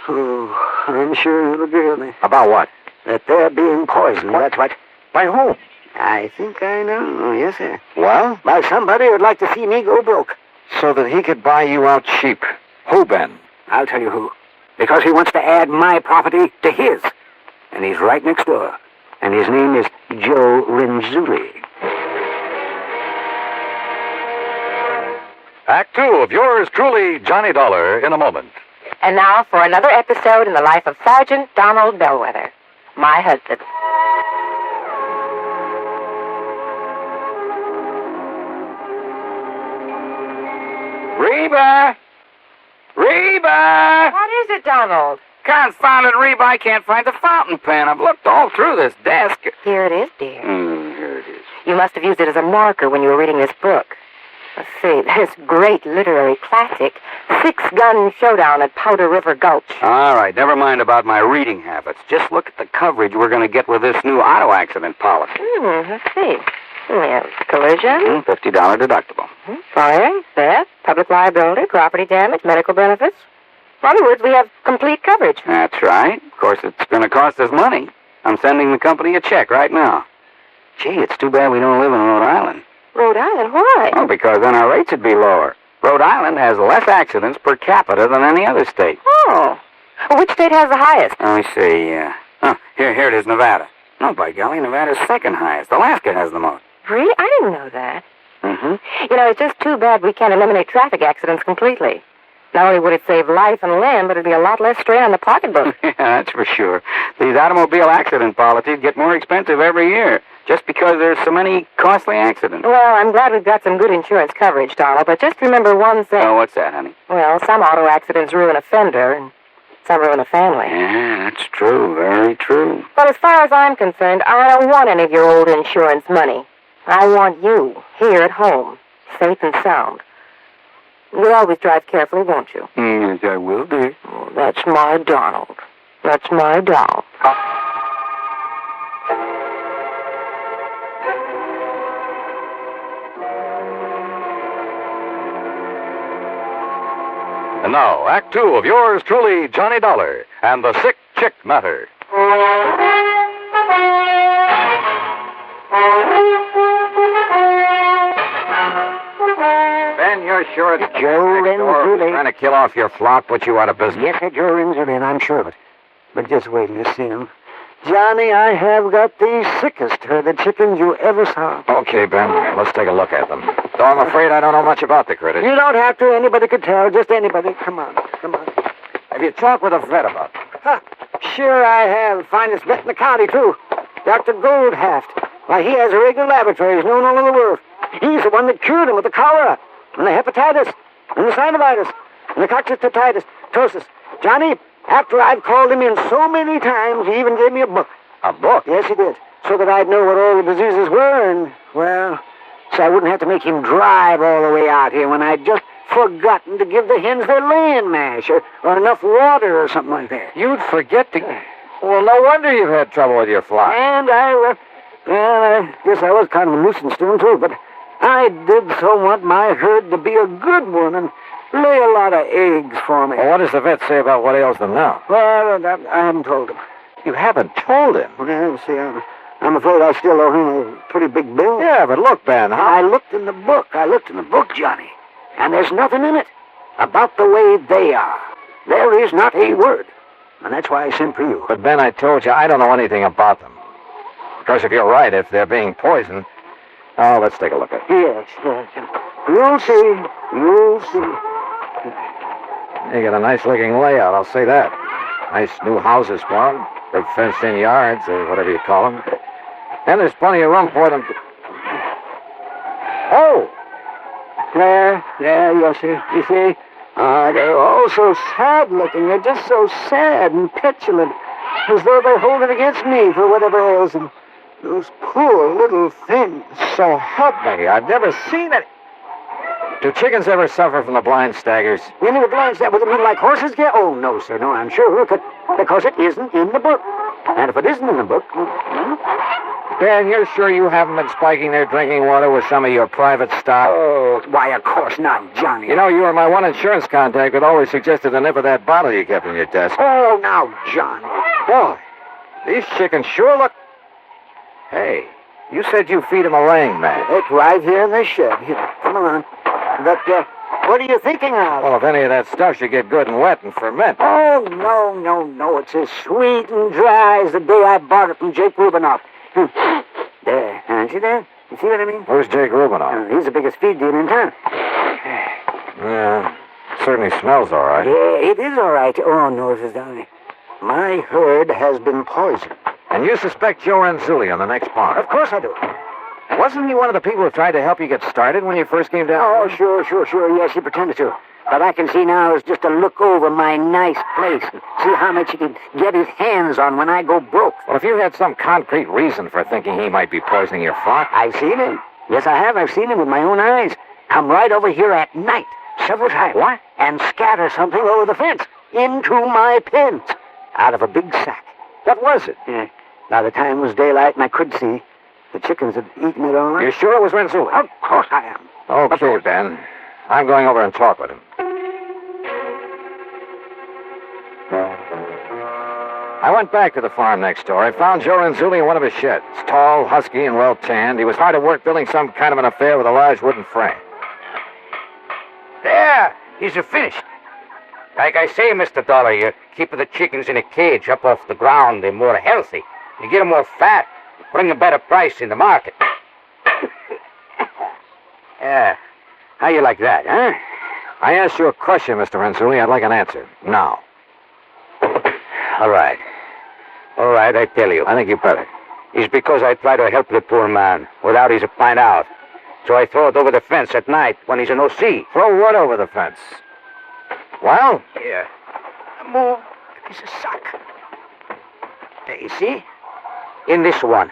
Q: I'm sure you'll agree with me.
B: About what?
Q: That they're being poisoned, that's what.
B: By whom?
Q: I think I know. Oh, yes, sir.
B: Well?
Q: By somebody who'd like to see me go broke.
B: So that he could buy you out cheap. Who, Ben?
Q: I'll tell you who. Because he wants to add my property to his. And he's right next door. And his name is Joe Renzulli.
A: Act 2 of yours truly, Johnny Dollar, in a moment.
V: And now for another episode in the life of Sergeant Donald Bellwether, my husband.
I: Reba! Reba!
V: What is it, Donald?
I: Confounded Reba, I can't find the fountain pen. I've looked all through this desk.
V: Here it is, dear.
I: Here it is.
V: You must have used it as a marker when you were reading this book. Let's see, this great literary classic, Six-Gun Showdown at Powder River Gulch.
I: All right, never mind about my reading habits. Just look at the coverage we're going to get with this new auto accident policy.
V: Let's see. Yeah, collision.
I: $50 deductible.
V: Fire, theft, public liability, property damage, medical benefits. In other words, we have complete coverage.
I: That's right. Of course, it's going to cost us money. I'm sending the company a check right now. Gee, it's too bad we don't live in Rhode Island.
V: Rhode Island? Why?
I: Oh, because then our rates would be lower. Rhode Island has less accidents per capita than any other state.
V: Oh. Well, which state has the highest?
I: Let me see. Here it is, Nevada. No, by golly, Nevada's second highest. Alaska has the most.
V: Really? I didn't know that.
I: Mm-hmm.
V: It's just too bad we can't eliminate traffic accidents completely. Not only would it save life and limb, but it'd be a lot less strain on the pocketbook.
I: Yeah, that's for sure. These automobile accident policies get more expensive every year, just because there's so many costly accidents.
V: Well, I'm glad we've got some good insurance coverage, Donald, but just remember one thing.
I: Oh, what's that, honey?
V: Well, some auto accidents ruin a fender, and some ruin a family.
I: Yeah, that's true. Very true.
V: But as far as I'm concerned, I don't want any of your old insurance money. I want you, here at home, safe and sound. You'll always drive carefully, won't you?
I: Yes, I will do.
V: Oh, that's my Donald. That's my doll.
A: And now, Act 2 of yours truly, Johnny Dollar, and the Sick Chick Matter.
B: Ben, you're sure that
Q: Joe Renzulli
B: trying to kill off your flock, put you out of business?
Q: Yes, sir, Joe Renzulli, and I'm sure of it. But just wait till you see him. Johnny, I have got the sickest herd of chickens you ever saw.
B: Okay, Ben, let's take a look at them. Though I'm afraid I don't know much about the critters.
Q: You don't have to. Anybody could tell. Just anybody. Come on.
B: Have you talked with a vet about them?
Q: Huh. Sure I have. Finest vet in the county, too. Dr. Goldhaft. Why, he has a regular laboratory. He's known all over the world. He's the one that cured him with the cholera, and the hepatitis, and the synovitis, and the coccytitis, ptosis. Johnny, after I've called him in so many times, he even gave me a book.
B: A book?
Q: Yes, he did. So that I'd know what all the diseases were, and, well, so I wouldn't have to make him drive all the way out here when I'd just forgotten to give the hens their land mash or enough water or something like that.
B: You'd forget to... Well, no wonder you've had trouble with your flock.
Q: And I guess I was kind of a nuisance to him, too, but I did so want my herd to be a good one and lay a lot of eggs for me.
B: Well, what does the vet say about what ails them now?
Q: Well, I haven't told him.
B: You haven't told him?
Q: Well, see, I'm afraid I still owe him a pretty big bill.
B: Yeah, but look, Ben,
Q: I looked in the book, Johnny, and there's nothing in it about the way they are. There is not a word. And that's why I sent for you.
B: But, Ben, I told you, I don't know anything about them. Because if you're right, if they're being poisoned... Oh, let's take a look at it.
Q: Yes. You'll see. You'll see.
B: You got a nice-looking layout, I'll say that. Nice new houses for them. Big fenced-in yards, or whatever you call them. And there's plenty of room for them to... Oh!
Q: There, yes, sir. You see? They're all so sad-looking. They're just so sad and petulant. As though they're holding against me for whatever ails them. Those poor little things.
B: So help me, I've never seen it. Do chickens ever suffer from the blind staggers?
Q: You mean the blind staggers? Like horses get? Oh, no, sir, no, I'm sure. Because it isn't in the book. And if it isn't in the book...
B: Ben, you're sure you haven't been spiking their drinking water with some of your private stock?
Q: Oh, why, of course not, Johnny.
B: You know, you were my one insurance contact that always suggested the nip of that bottle you kept in your desk.
Q: Oh, now, Johnny.
B: Boy, these chickens sure look... Hey, you said you feed them a laying mat.
Q: It's right here in the shed. Here, come on. But, what are you thinking of?
B: Well, if any of that stuff should get good and wet and ferment.
Q: Oh, no. It's as sweet and dry as the day I bought it from Jake Rubinoff. There. See that? You see what I mean?
B: Who's Jake Rubinoff?
Q: He's the biggest feed dealer in town.
B: Yeah, certainly smells all right.
Q: Yeah, it is all right. Oh, no, Mrs. Downey. My herd has been poisoned.
B: And you suspect Joe Renzulli on the next farm?
Q: Of course I do.
B: Wasn't he one of the people who tried to help you get started when you first came down?
Q: Oh, sure. Yes, he pretended to. But I can see now is just to look over my nice place and see how much he can get his hands on when I go broke.
B: Well, if you had some concrete reason for thinking he might be poisoning your flock...
Q: I've seen him. Yes, I have. I've seen him with my own eyes. Come right over here at night, several times.
B: What?
Q: And scatter something over the fence into my pens out of a big sack.
B: What was it?
Q: Yeah. Now, the time was daylight and I could see. The chickens had eaten it all.
B: You're sure it was Renzulli?
Q: Of course I am.
B: Okay, Ben. I'm going over and talk with him. I went back to the farm next door. I found Joe Renzulli in one of his sheds. Tall, husky, and well-tanned. He was hard at work building some kind of an affair with a large wooden frame.
R: There! He's finished. Like I say, Mr. Dollar, you keep the chickens in a cage up off the ground. They're more healthy. You get them more fat. Bring a better price in the market. Yeah. How you like that, huh?
B: I asked you a question, Mr. Renzulli. I'd like an answer. Now.
R: All right, I tell you.
B: I think you better.
R: It's because I try to help the poor man without his find out. So I throw it over the fence at night when he's no see.
B: Throw what over the fence? Well?
R: Here. Move. It's a sack. There, you see? In this one.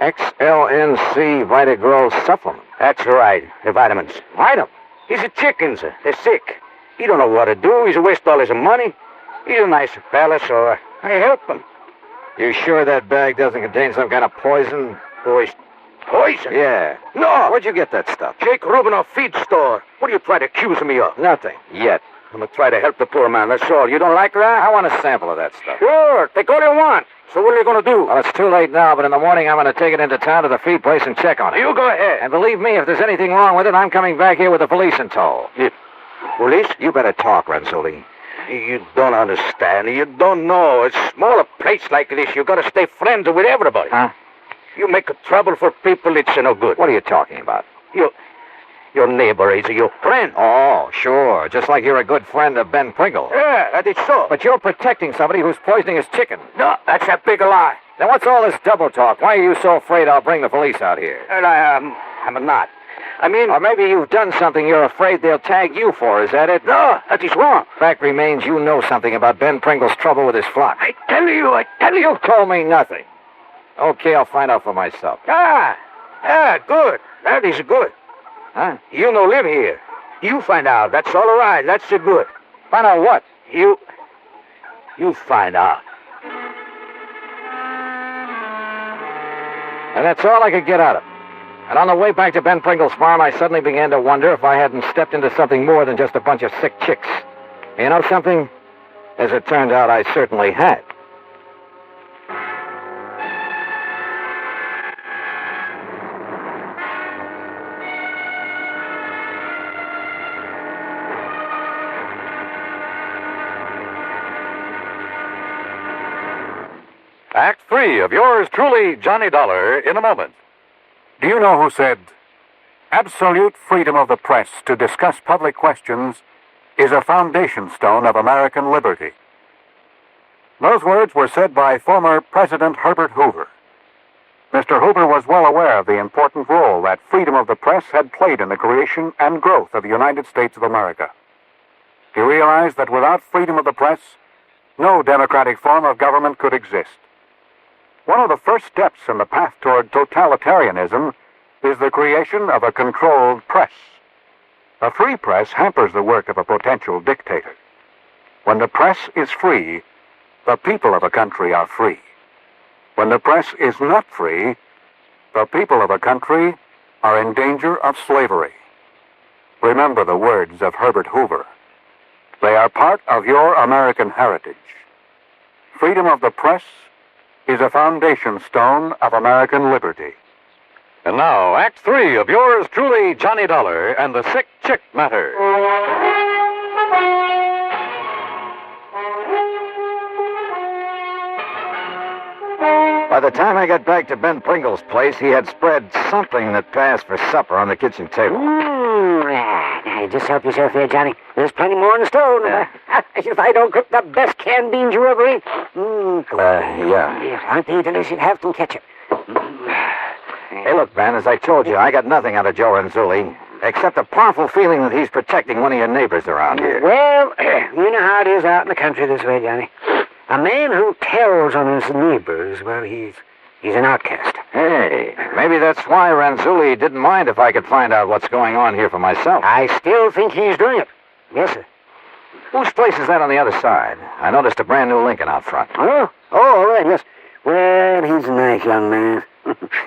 B: XLNC Vitagrow supplement.
R: That's right, the vitamins.
B: Vitamin?
R: He's a chickens. They're sick. He don't know what to do. He's a waste all his money. He's a nice fella, so I help him.
B: You sure that bag doesn't contain some kind of poison?
R: Poison?
B: Yeah.
R: No!
B: Where'd you get that stuff?
R: Jake Rubinoff feed store. What do you try to accuse me of?
B: Nothing. Yet.
R: I'm gonna try to help the poor man, that's all. You don't like that?
B: I want a sample of that stuff.
R: Sure. Take all you want. So what are you gonna do?
B: Well, it's too late now, but in the morning I'm gonna take it into town to the feed place and check on it.
R: You go ahead.
B: And believe me, if there's anything wrong with it, I'm coming back here with the police in tow.
R: Police?
B: You better talk, Renzulli.
R: You don't understand. You don't know. A smaller place like this, you gotta stay friends with everybody.
B: Huh?
R: You make trouble for people, it's no good.
B: What are you talking about?
R: Your neighbor is your friend.
B: Oh, sure. Just like you're a good friend of Ben Pringle.
R: Yeah, that is so.
B: But you're protecting somebody who's poisoning his chicken.
R: No, that's a big lie.
B: Then what's all this double talk? Why are you so afraid I'll bring the police out here?
R: And I'm not. I mean...
B: Or maybe you've done something you're afraid they'll tag you for, is that it?
R: No, that is wrong.
B: Fact remains you know something about Ben Pringle's trouble with his flock.
R: I tell you.
B: You told me nothing. Okay, I'll find out for myself.
R: Good. That is good. Huh? You no live here. You find out. That's all right. That's the good.
B: Find out what?
R: You find out.
B: And that's all I could get out of him. And on the way back to Ben Pringle's farm, I suddenly began to wonder if I hadn't stepped into something more than just a bunch of sick chicks. You know something? As it turned out, I certainly had.
A: Act 3 of yours truly, Johnny Dollar, in a moment.
E: Do you know who said, "Absolute freedom of the press to discuss public questions is a foundation stone of American liberty"? Those words were said by former President Herbert Hoover. Mr. Hoover was well aware of the important role that freedom of the press had played in the creation and growth of the United States of America. He realized that without freedom of the press, no democratic form of government could exist. One of the first steps in the path toward totalitarianism is the creation of a controlled press. A free press hampers the work of a potential dictator. When the press is free, the people of a country are free. When the press is not free, the people of a country are in danger of slavery. Remember the words of Herbert Hoover. They are part of your American heritage. Freedom of the press is a foundation stone of American liberty.
A: And now, Act 3 of yours truly, Johnny Dollar, and the sick chick matter.
B: By the time I got back to Ben Pringle's place, he had spread something that passed for supper on the kitchen table.
Q: Now, just help yourself here, Johnny. There's plenty more in the stove. If I don't cook the best canned beans you ever ate.
B: Yeah.
Q: Yes, aren't they delicious? Have some ketchup.
B: Hey, look, Ben, as I told you, I got nothing out of Joe Renzulli, except a powerful feeling that he's protecting one of your neighbors around here.
Q: Well, you know how it is out in the country this way, Johnny. A man who tells on his neighbors, well, he's an outcast.
B: Hey, maybe that's why Renzulli didn't mind if I could find out what's going on here for myself.
Q: I still think he's doing it. Yes, sir.
B: Whose place is that on the other side? I noticed a brand new Lincoln out front.
Q: Oh, all right, yes. Well, he's a nice young man.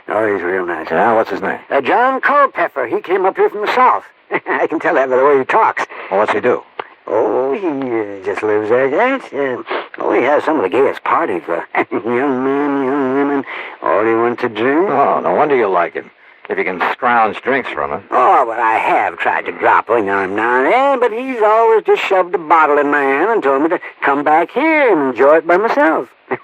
Q: Oh, he's real nice.
B: Yeah, what's his name?
Q: John Culpepper. He came up here from the South. I can tell that by the way he talks.
B: Well, what's he do?
Q: Oh, he just lives there, yes. He has some of the gayest parties for young men, young women. All he wants to drink.
B: Oh, no wonder you like him. If you can scrounge drinks from him.
Q: Oh, but I have tried to drop one on him now and then, but he's always just shoved a bottle in my hand and told me to come back here and enjoy it by myself. And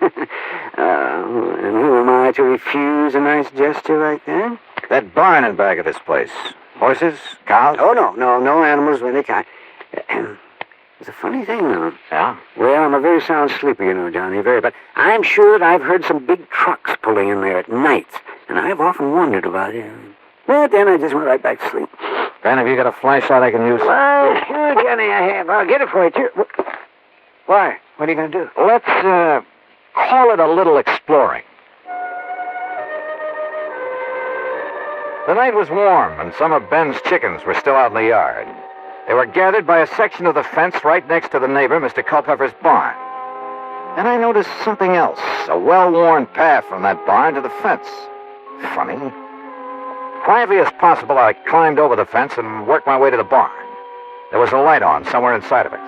Q: who am I to refuse a nice gesture like that?
B: That barn in back of this place. Horses? Cows?
Q: Oh, no animals of any kind. It's a funny thing, though.
B: Yeah?
Q: Well, I'm a very sound sleeper, you know, Johnny, but I'm sure that I've heard some big trucks pulling in there at night, and I've often wondered about it. But then I just went right back to sleep.
B: Ben, have you got a flashlight I can use?
Q: Well, sure, Johnny, I have. I'll get it for you, too. Why? What are you going to do?
B: Let's, call it a little exploring. The night was warm, and some of Ben's chickens were still out in the yard. They were gathered by a section of the fence right next to the neighbor, Mr. Culpepper's barn. And I noticed something else, a well-worn path from that barn to the fence. Funny. Quietly as possible, I climbed over the fence and worked my way to the barn. There was a light on somewhere inside of it.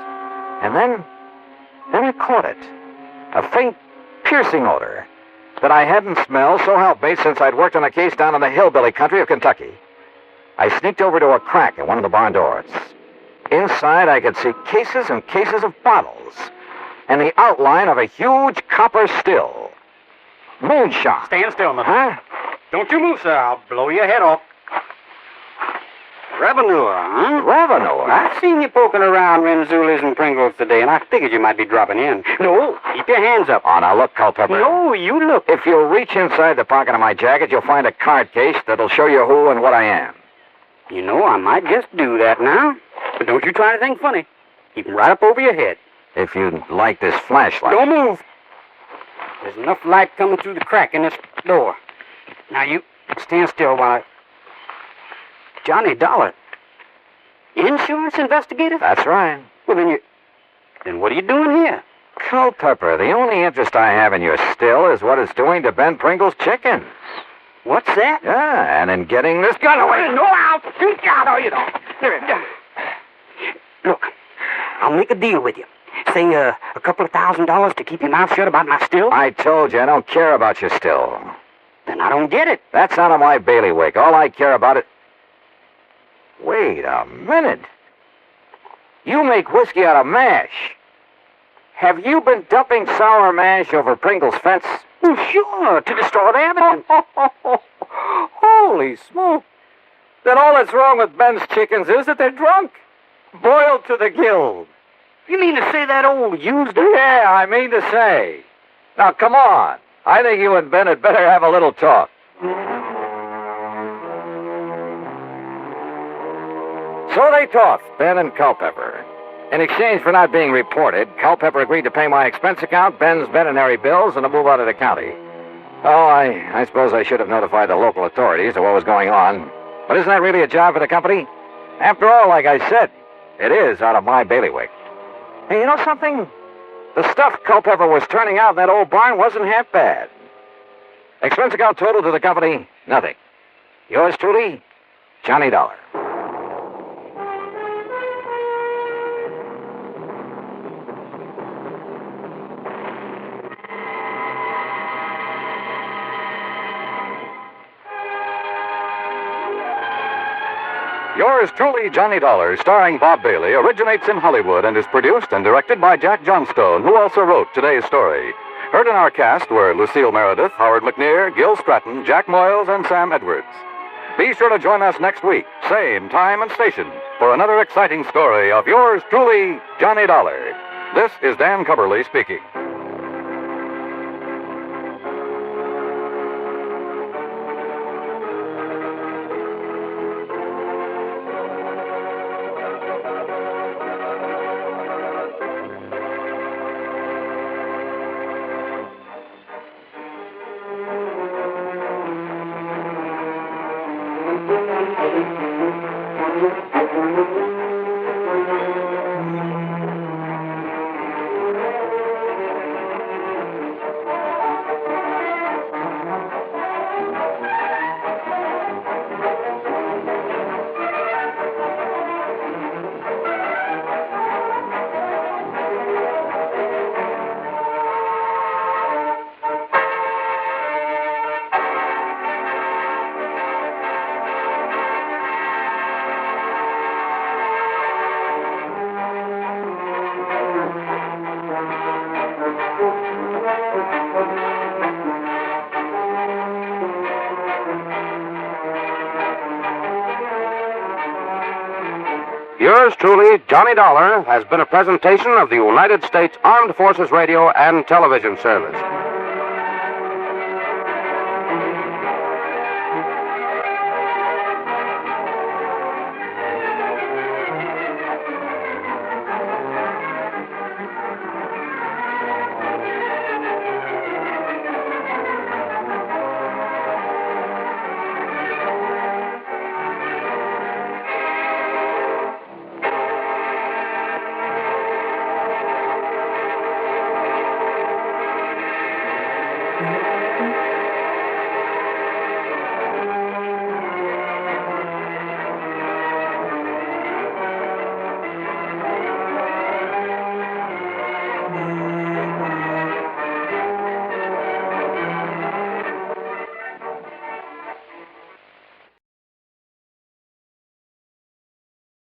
B: And then I caught it. A faint, piercing odor that I hadn't smelled, so help me, since I'd worked on a case down in the hillbilly country of Kentucky. I sneaked over to a crack in one of the barn doors. Inside, I could see cases and cases of bottles, and the outline of a huge copper still. Moonshine.
P: Stand still, man.
B: Huh?
P: Don't you move, sir. I'll blow your head off.
I: Revenue, huh?
B: Revenue?
I: I've seen you poking around Renzulli's and Pringle's today, and I figured you might be dropping in. No, keep your hands up.
B: Oh, now look, Culpepper.
I: No, you look.
B: If you'll reach inside the pocket of my jacket, you'll find a card case that'll show you who and what I am.
I: You know, I might just do that now. But don't you try to think funny. Keep 'em right up over your head.
B: If you'd like this flashlight.
I: Don't move. There's enough light coming through the crack in this door. Now, you stand still while Johnny Dollar. Insurance investigator?
B: That's right.
I: Well, then what are you doing here?
B: Culpepper, the only interest I have in your still is what it's doing to Ben Pringle's chicken.
I: What's that?
B: Yeah, and in getting this gun away.
I: No, I'll freak out, or you don't. Look, I'll make a deal with you. Say, a couple of $1,000 to keep your mouth shut about my still?
B: I told you I don't care about your still.
I: Then I don't get it.
B: That's out of my bailiwick. All I care about it... Wait a minute. You make whiskey out of mash. Have you been dumping sour mash over Pringle's fence?
I: Oh, sure, to destroy the evidence.
B: Holy smoke. Then all that's wrong with Ben's chickens is that they're drunk. Boiled to the gills.
I: You mean to say that old used...
B: Yeah, I mean to say. Now, come on. I think you and Ben had better have a little talk. So they talked, Ben and Culpepper. In exchange for not being reported, Culpepper agreed to pay my expense account, Ben's veterinary bills, and to move out of the county. Oh, I suppose I should have notified the local authorities of what was going on. But isn't that really a job for the company? After all, like I said, it is out of my bailiwick. Hey, you know something? The stuff Culpepper was turning out in that old barn wasn't half bad. Expense account total to the company, nothing. Yours truly, Johnny Dollar.
A: Yours truly, Johnny Dollar, starring Bob Bailey, originates in Hollywood and is produced and directed by Jack Johnstone, who also wrote today's story. Heard in our cast were Lucille Meredith, Howard McNear, Gil Stratton, Jack Moyles, and Sam Edwards. Be sure to join us next week, same time and station, for another exciting story of yours truly, Johnny Dollar. This is Dan Cubberly speaking.
I: Yours truly, Johnny Dollar, has been a presentation of the United States Armed Forces Radio and Television Service.